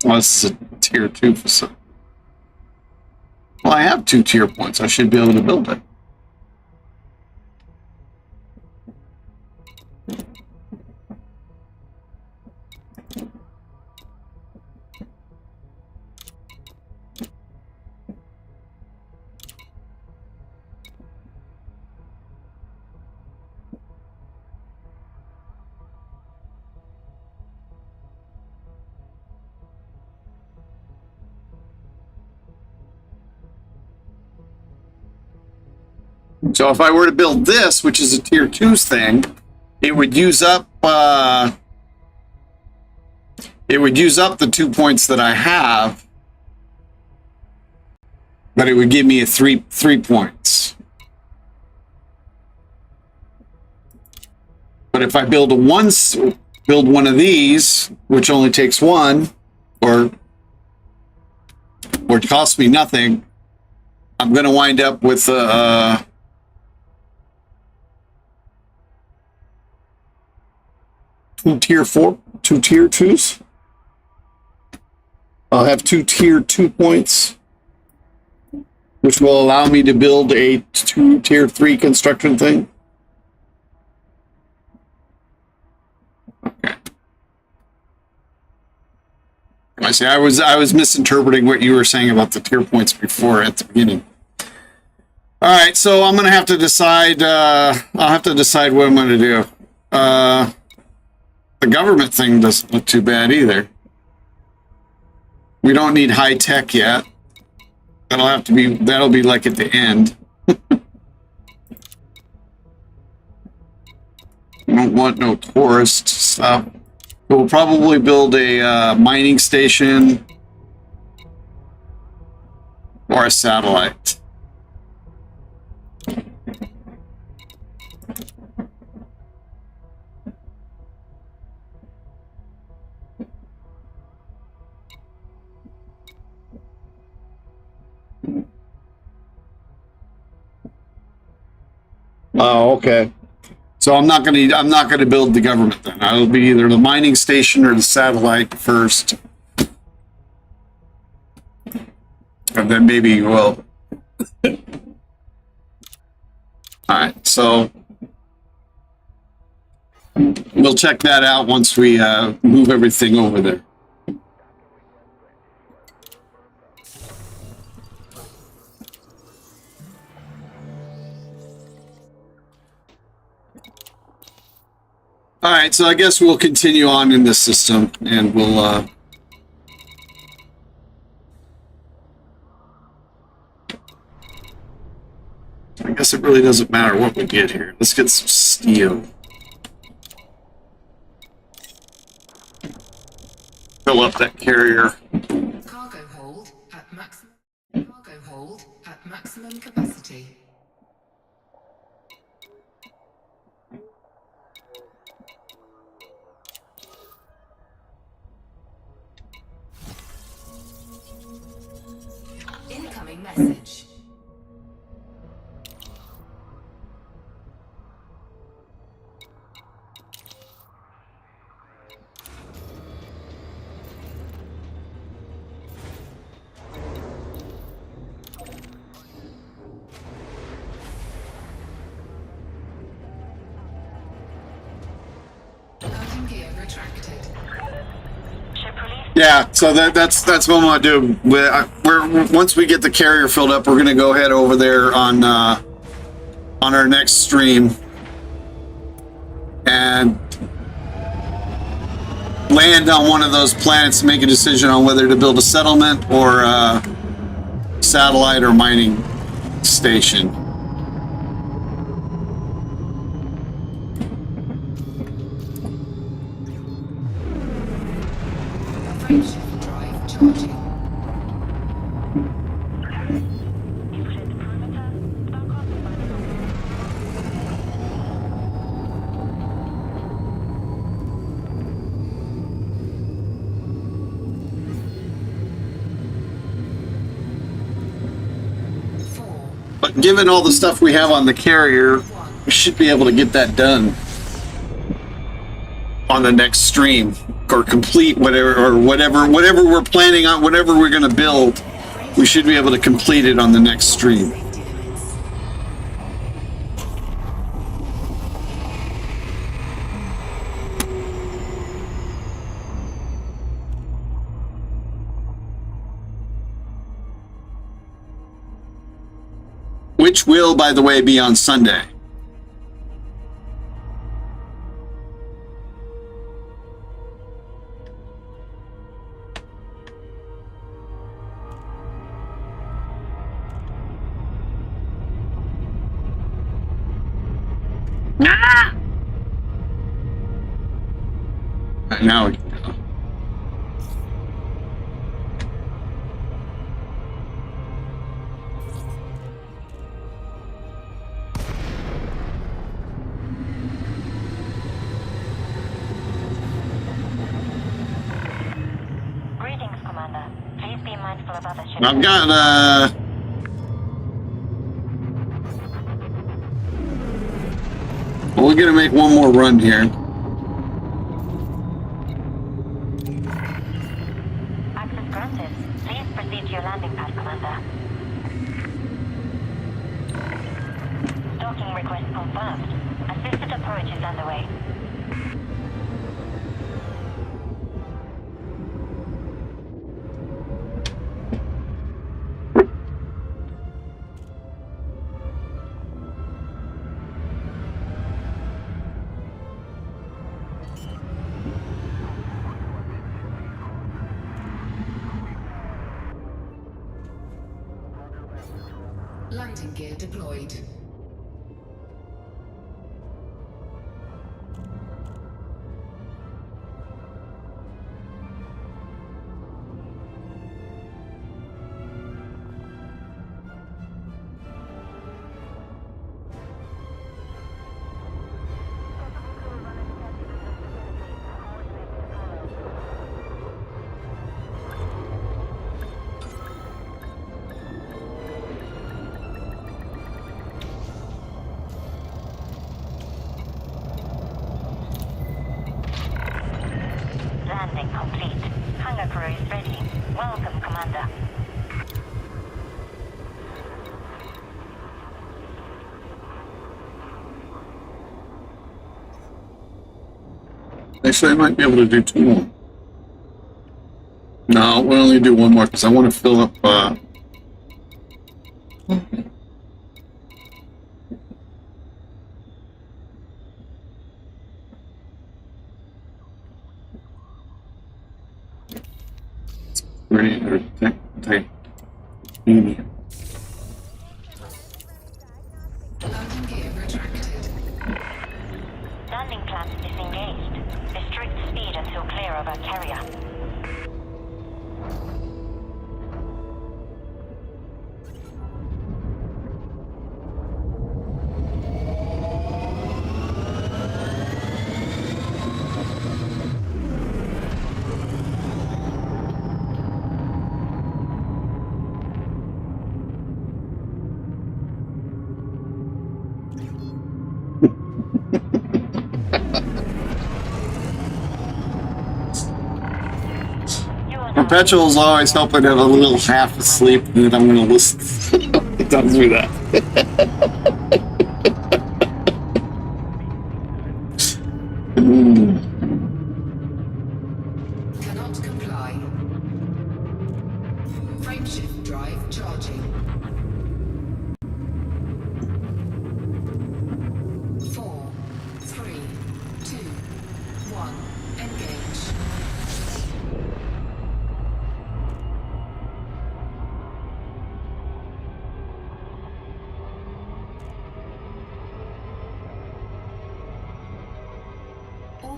Well, this is a tier 2 facility. Well, I have 2 tier points. I should be able to build it. So if I were to build this, which is a tier 2's thing, it would use up the 2 points that I have, but it would give me a three points. But if I build one of these, which only takes 1, or it costs me nothing, I'm going to wind up with two tier 2s. I'll have 2 tier 2 points, which will allow me to build a 2 tier 3 construction thing. Okay. I see. I was misinterpreting what you were saying about the tier points before at the beginning. All right, so I'm gonna have to decide. I'll have to decide what I'm gonna do. The government thing doesn't look too bad either. We don't need high tech yet. That'll be like at the end. We don't want no tourist stuff. We'll probably build a mining station or a satellite. Oh, okay. So I'm not gonna build the government then. It'll be either the mining station or the satellite first, and then maybe well. All right, so we'll check that out once we move everything over there. All right, so I guess we'll continue on in this system, and we'll I guess it really doesn't matter what we get here. Let's get some steel. Fill up that carrier. Cargo hold at maximum capacity. Incoming message. Landing gear retracted. Ship release. Yeah, so that's what I'm gonna do. We're once we get the carrier filled up, we're gonna go head over there on on our next stream and land on one of those planets and make a decision on whether to build a settlement or a satellite or mining station. Frameshift drive charging. But given all the stuff we have on the carrier, we should be able to get that done on the next stream, or complete whatever we're planning on, whatever we're going to build. We should be able to complete it on the next stream. Which will, by the way, be on Sunday. Ah! Right, now we can go. I've got we're gonna make one more run here. Access granted. Please proceed to your landing pad, Commander. Docking request confirmed. Assisted approach is underway. Landing gear deployed. Landing complete. Hangar crew is ready. Welcome, Commander. Actually, I might be able to do two more. No, we'll only do one more because I want to fill up. Titanium. Landing gear retracted. Landing plan disengaged. Restrict speed until clear of our carrier. Perpetual's always hoping to have a little half asleep, and then I'm going to listen. Don't do that. Cannot comply. Frameshift drive charging.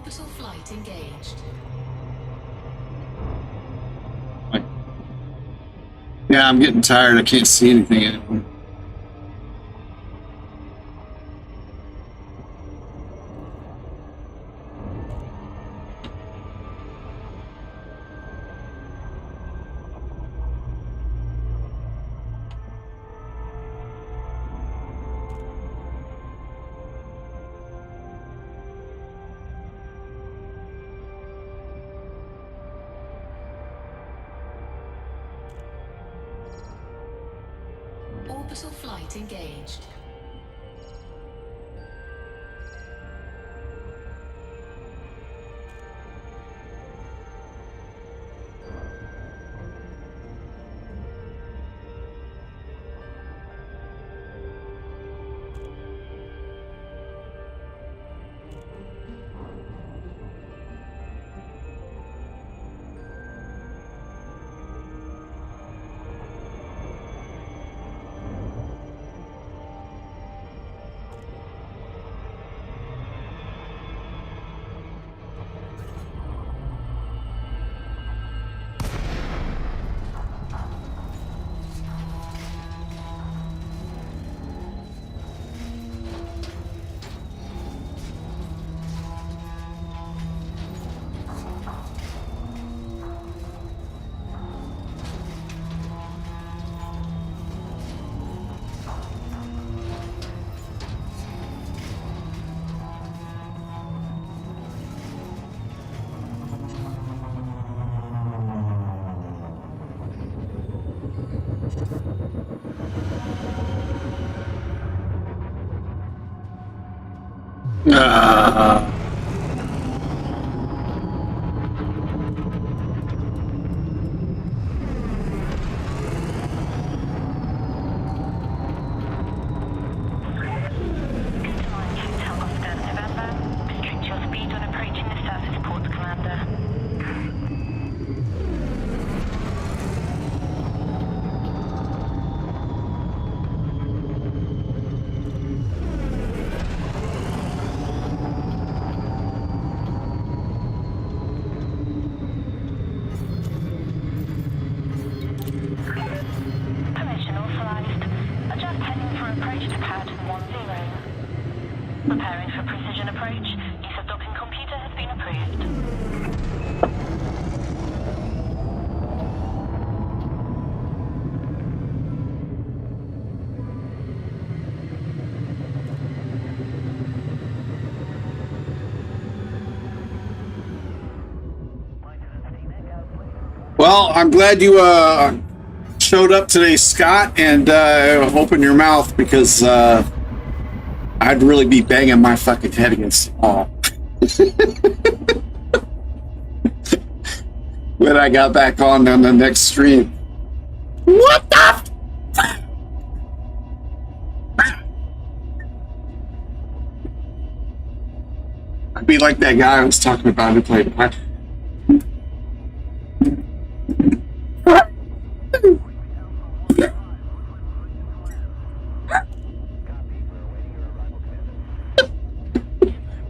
Orbital flight engaged. Yeah, I'm getting tired. I can't see anything anymore. Orbital flight engaged. Ah. Restrict your speed when approaching the surface port, Commander. Permission authorized. Adjust heading for approach to pad 10. Preparing for precision approach. Use of docking computer has been approved. Well, I'm glad you showed up today, Scott, and open your mouth because I'd really be banging my fucking head against the wall when I got back on the next stream. What the? I'd be like that guy I was talking about who played.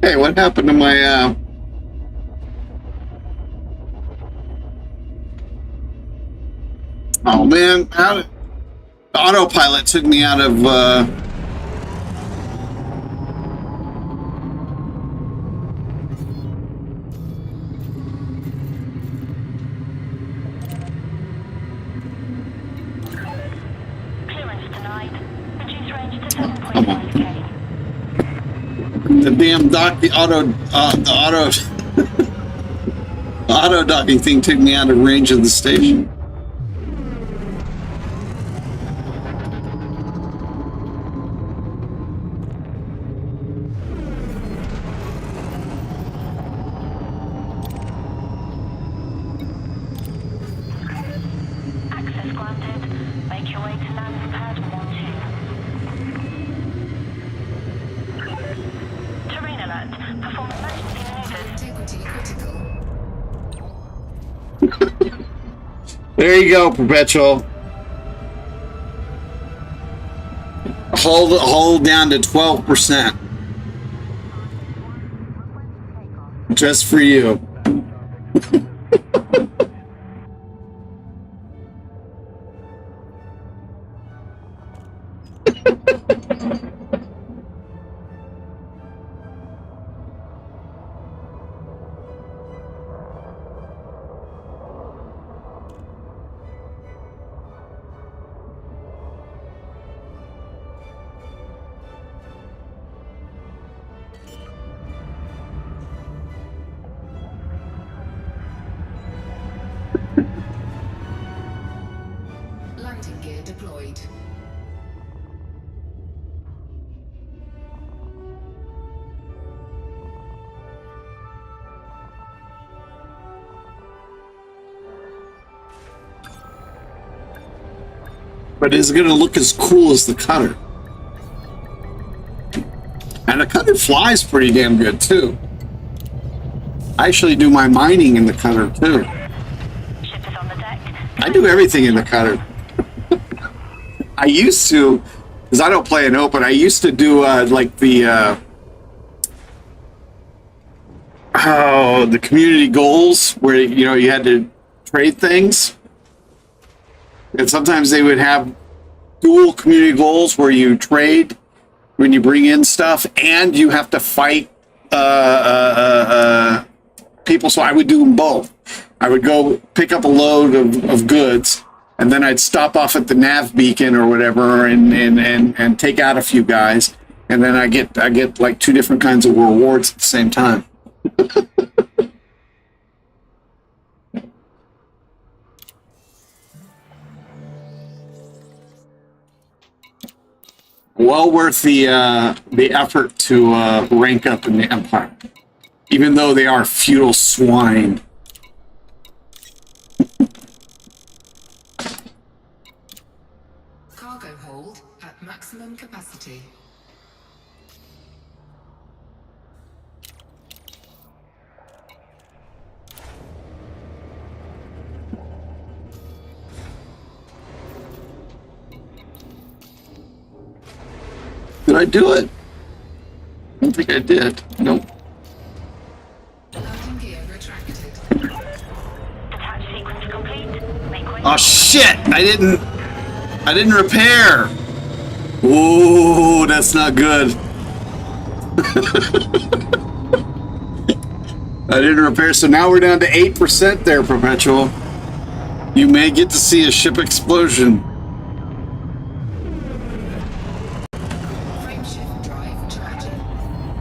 Hey, what happened to my oh man, the autopilot took me out of Clearance denied. Reduce range to 7.5 K. the damn the auto docking thing took me out of range of the station. Access granted. Make your way to landing pad 12. Terrain alert. Perform emergency maneuvers. Integrity critical. There you go, Perpetual. Hold down to 12%. Just for you. Landing gear deployed. But is it going to look as cool as the cutter? And the cutter flies pretty damn good, too. I actually do my mining in the cutter, too. Ship is on the deck. I do everything in the cutter. I used to, because I don't play in open, I used to do, like, the community goals, where, you know, you had to trade things. And sometimes they would have dual community goals where you trade when you bring in stuff, and you have to fight people. So I would do them both. I would go pick up a load of goods, and then I'd stop off at the nav beacon or whatever, and take out a few guys, and then I get like two different kinds of rewards at the same time. Well worth the effort to rank up in the Empire, even though they are feudal swine. Cargo hold at maximum capacity. Did I do it? I don't think I did. Nope. Landing gear retracted. Detach sequence complete. Make way. Oh shit! I didn't repair. Ooh, that's not good. I didn't repair, so now we're down to 8% there, Perpetual. You may get to see a ship explosion. Frameshift drive charging.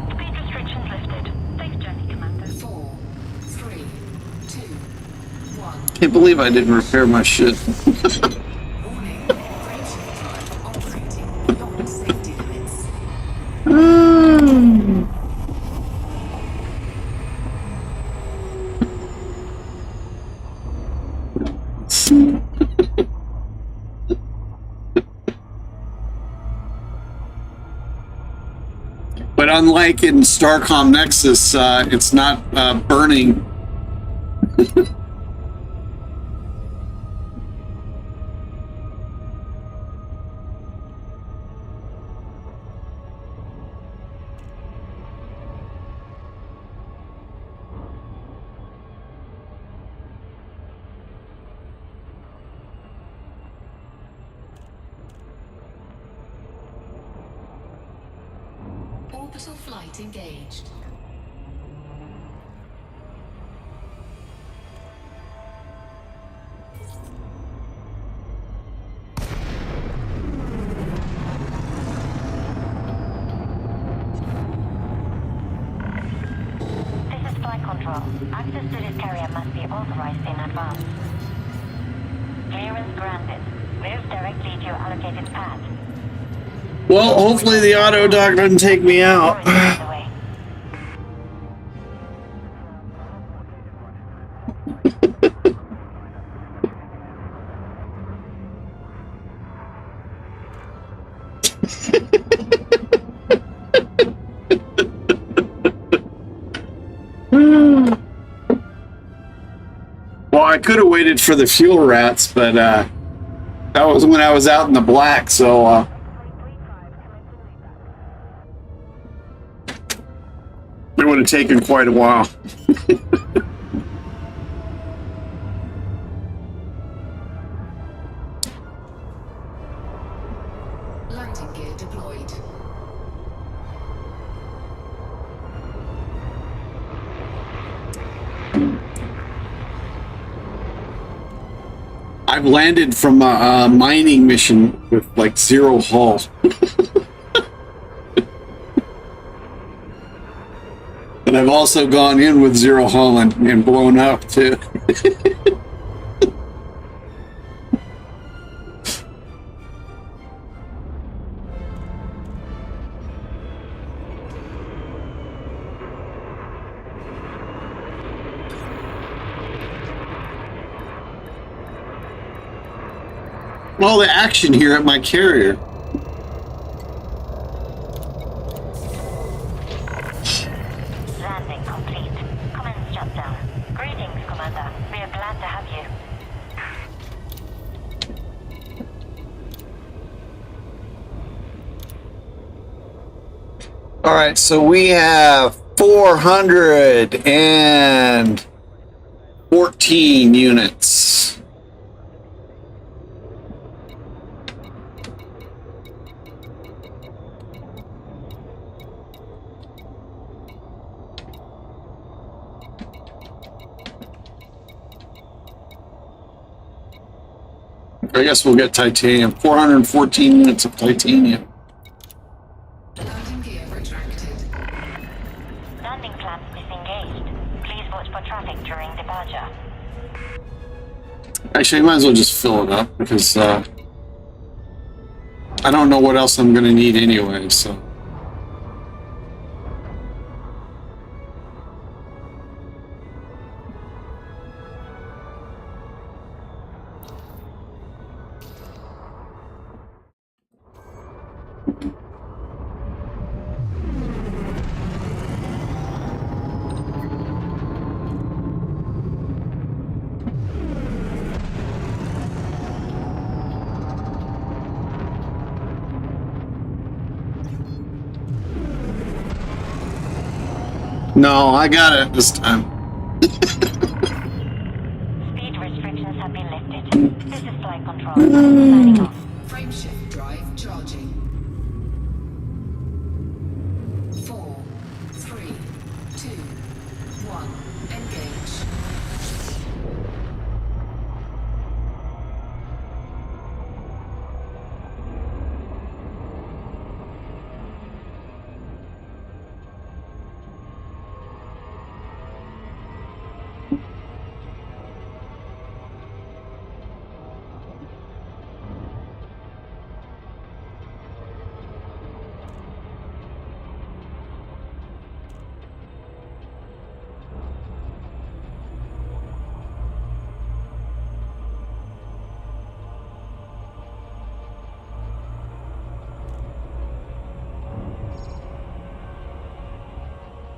Speed restrictions lifted. Safe journey, Commander. 4, 3, 2, 1. Can't believe I didn't repair my shit. Warning. Frameshift drive operating beyond safety limits. But unlike in Starcom Nexus, it's not burning. Orbital flight engaged. This is flight control. Access to this carrier must be authorized in advance. Clearance granted. Move directly to your allocated path. Well, hopefully the auto dock doesn't take me out. By the way. Well, I could have waited for the fuel rats, but that was when I was out in the black, so it would have taken quite a while. Landing gear deployed. I've landed from a mining mission with like 0 hull. And I've also gone in with 0 hull and blown up too. All the action here at my carrier. Landing complete. Commence shutdown. Greetings, Commander. We are glad to have you. All right, so we have 414 units. I guess we'll get titanium. 414 units of titanium. Landing gear retracted. Landing flaps disengaged. Please watch for traffic during departure. Actually, I might as well just fill it up because I don't know what else I'm going to need anyway, so. No, I got it this time. Speed restrictions have been lifted. This is flight control. Signing off. Frameshift drive charging. 4, 3, 2, 1. Engage.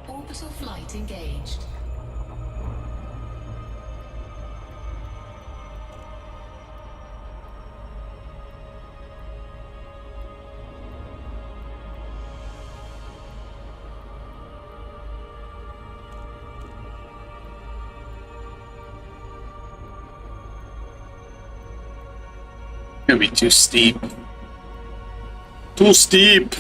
Orbital flight engaged. Gonna be too steep. Too steep.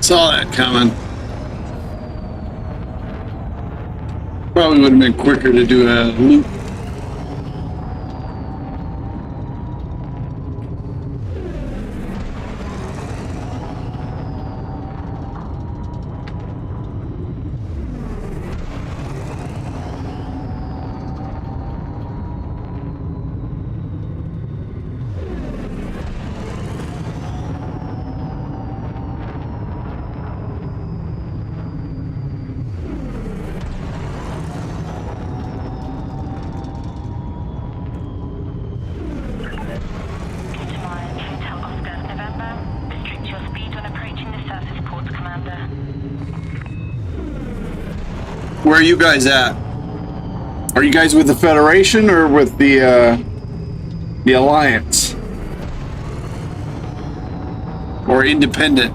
Saw that coming. Probably would have been quicker to do a loop. Where are you guys at? Are you guys with the Federation or with the Alliance? Or independent?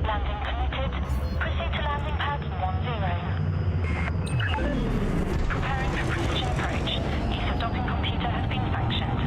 Landing committed. Proceed to landing pad 10. Preparing for precision approach. Use of docking computer has been sanctioned.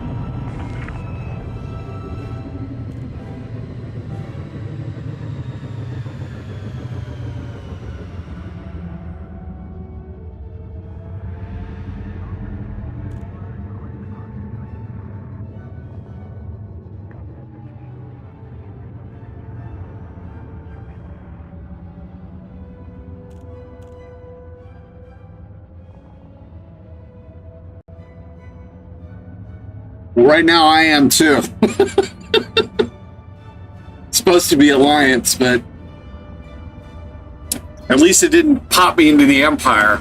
Right now I am too. Supposed to be Alliance, but at least it didn't pop me into the Empire.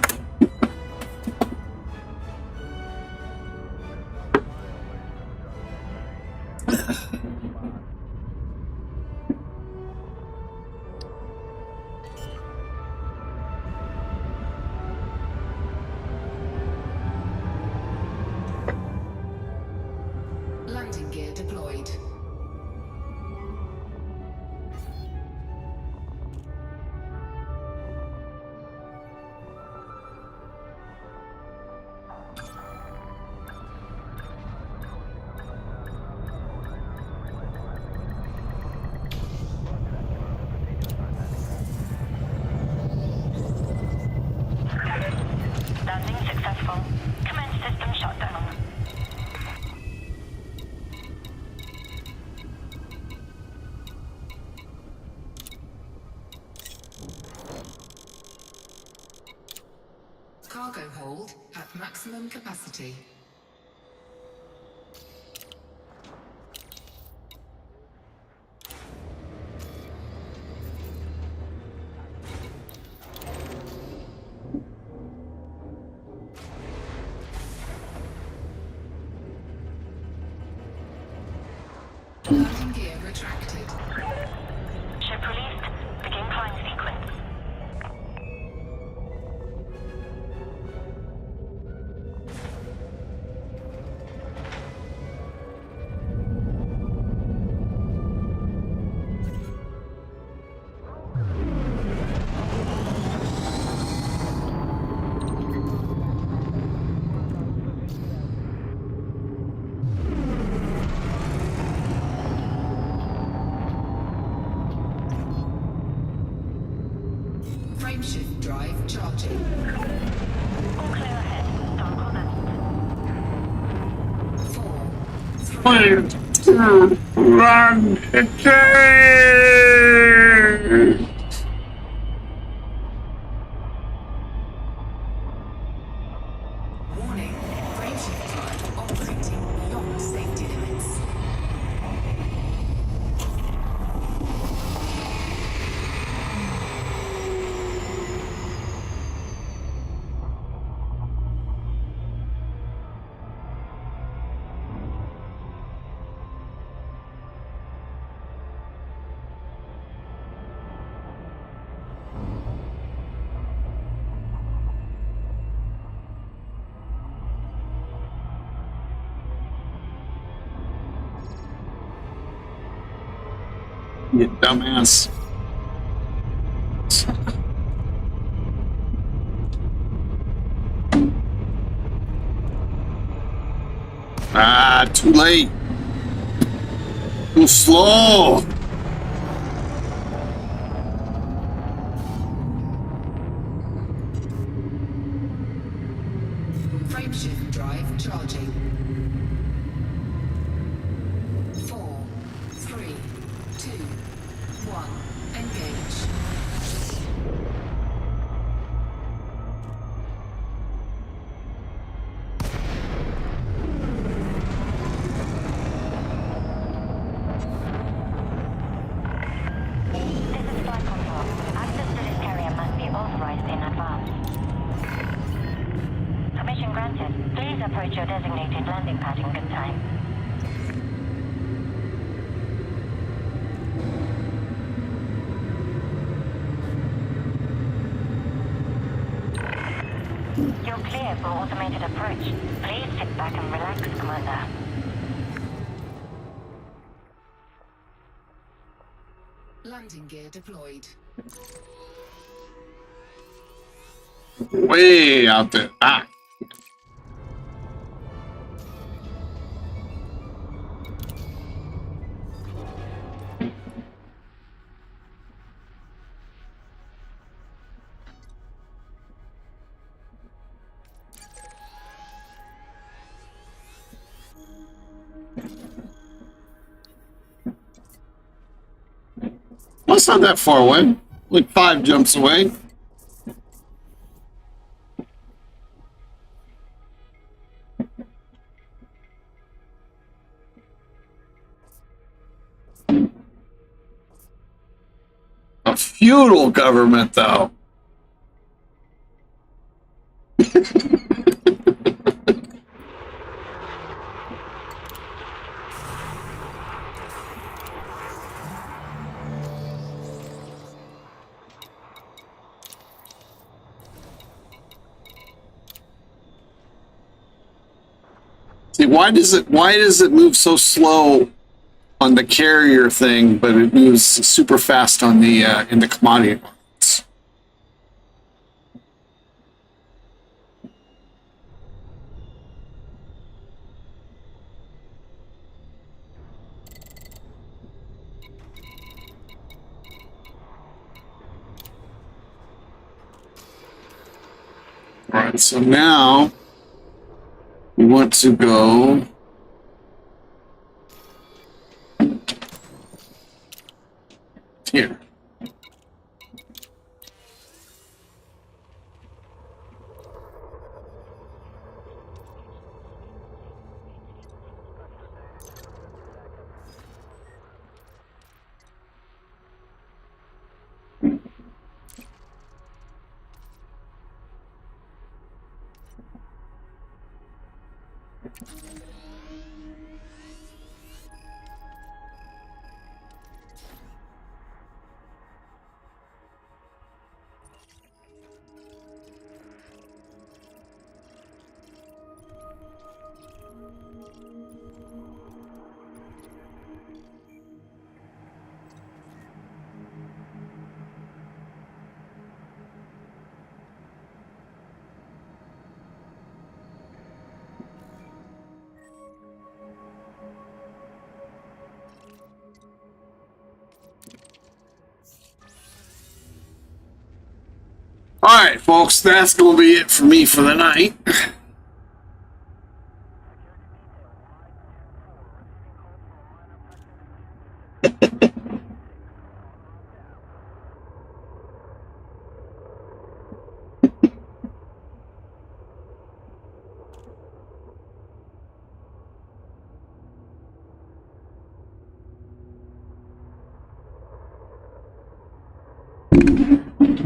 Landing gear deployed. Landing successful. Commence system shutdown. Cargo hold at maximum capacity. Landing gear retracted. Ship released. Begin climb sequence. Frameshift drive charging. All clear ahead. Start on end. 4, 3, 2, 1, warning. Frameshift drive operating beyond safety limits. you dumbass. Ah, too late. Too slow. Frameshift drive charging. 4, 3, 2, 1. Engage. This is flight control. Access to this carrier must be authorized in advance. Permission granted. Please approach your designated landing pad in good time. You're clear for automated approach. Please sit back and relax, Commander. Landing gear deployed. Way out there. Ah. Well, it's not that far away. Like 5 jumps away. A feudal government, though. See, why does it move so slow on the carrier thing, but it moves super fast on the in the commodity markets? All right, so now we want to go here. All right, folks, that's going to be it for me for the night.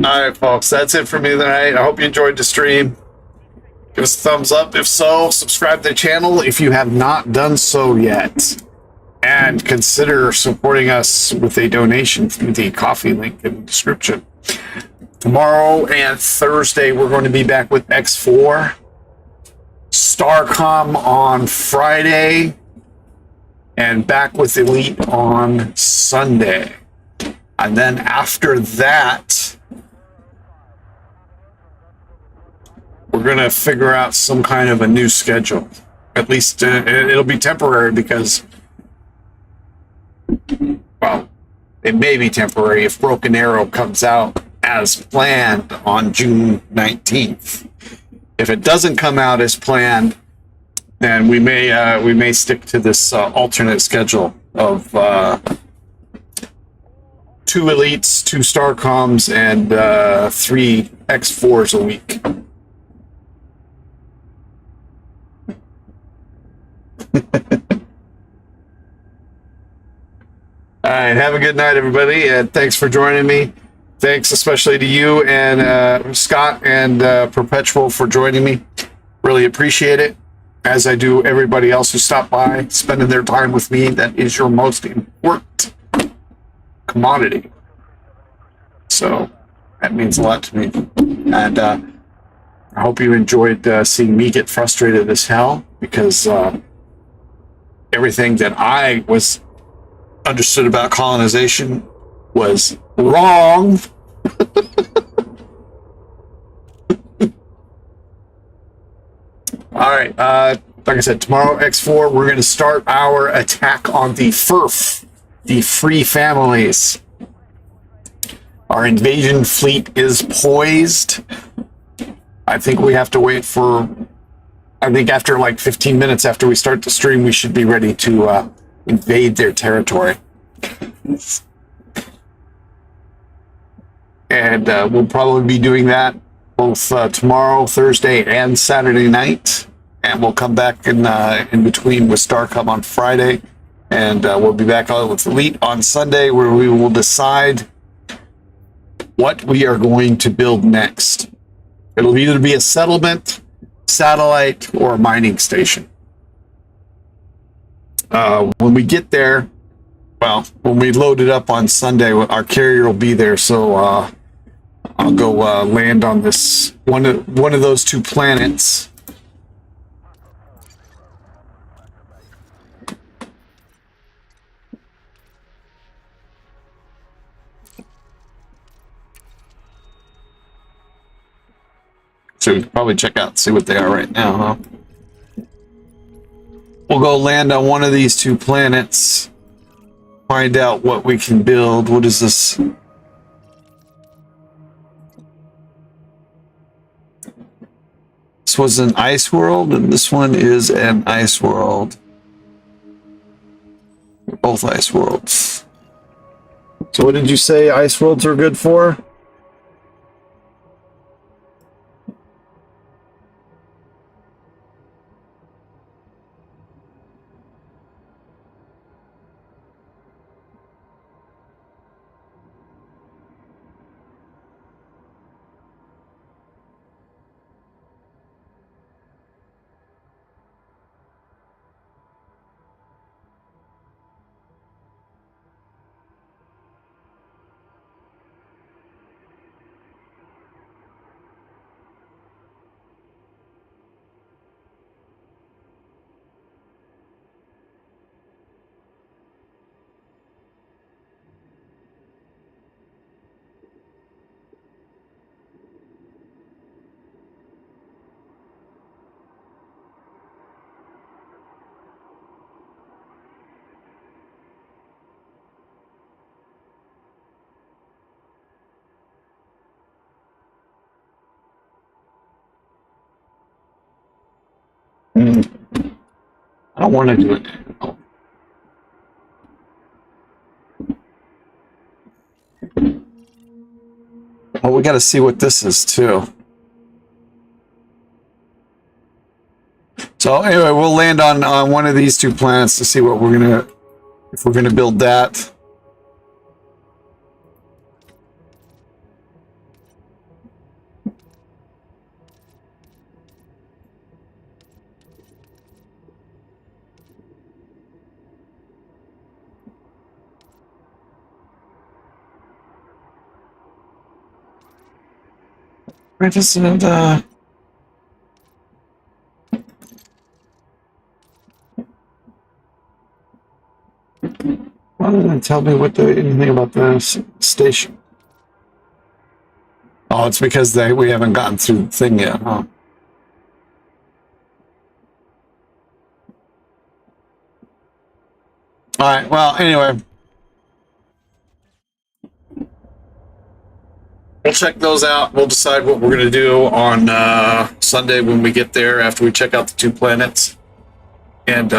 All right, folks, that's it for me tonight. I hope you enjoyed the stream. Give us a thumbs up if so. Subscribe to the channel if you have not done so yet. And consider supporting us with a donation through the coffee link in the description. Tomorrow and Thursday, we're going to be back with X4. Starcom on Friday. And back with Elite on Sunday. And then after that, we're going to figure out some kind of a new schedule. At least it'll be temporary because, well, it may be temporary if Broken Arrow comes out as planned on June 19th. If it doesn't come out as planned, then we may stick to this alternate schedule of 2 Elites, 2 Starcoms, and 3 X4s a week. All right, have a good night, everybody, and thanks for joining me. Thanks especially to you and Scott and Perpetual for joining me. Really appreciate it, as I do everybody else who stopped by, spending their time with me. That is your most important commodity. So that means a lot to me. And I hope you enjoyed seeing me get frustrated as hell, because everything that I was understood about colonization was wrong. All right. Like I said, tomorrow, X4, we're going to start our attack on the FERF, the Free Families. Our invasion fleet is poised. I think we have to wait for, I think after like 15 minutes after we start the stream, we should be ready to invade their territory. And we'll probably be doing that both tomorrow, Thursday, and Saturday night. And we'll come back in between with StarCub on Friday. And we'll be back on with Elite on Sunday, where we will decide what we are going to build next. It'll either be a settlement, satellite, or a mining station. When we get there, well, when we load it up on Sunday, our carrier will be there, so I'll go land on this one of those two planets. So we can probably check out and see what they are right now, huh? We'll go land on one of these two planets, find out what we can build. What is this? This was an ice world, and this one is an ice world. Both ice worlds. So what did you say ice worlds are good for? I don't want to do it. Well, we got to see what this is too. So anyway, we'll land on one of these two planets to see what if we're gonna build that. Why doesn't it, why doesn't it tell me anything about the station? Oh, it's because we haven't gotten through the thing yet, huh? All right. Well, anyway, we'll check those out. We'll decide what we're going to do on Sunday when we get there after we check out the two planets. And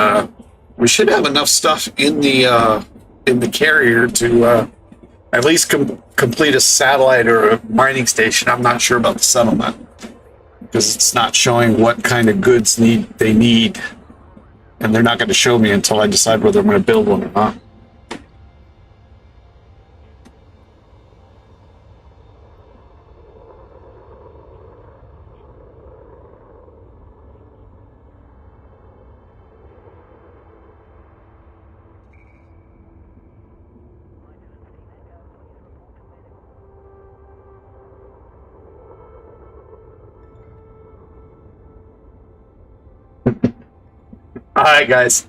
we should have enough stuff in the carrier to at least complete a satellite or a mining station. I'm not sure about the settlement because it's not showing what kind of goods they need. And they're not going to show me until I decide whether I'm going to build one or not. right, guys.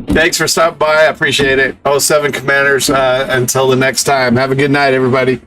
Thanks for stopping by. I appreciate it. 07 Commanders. Until the next time. Have a good night, everybody.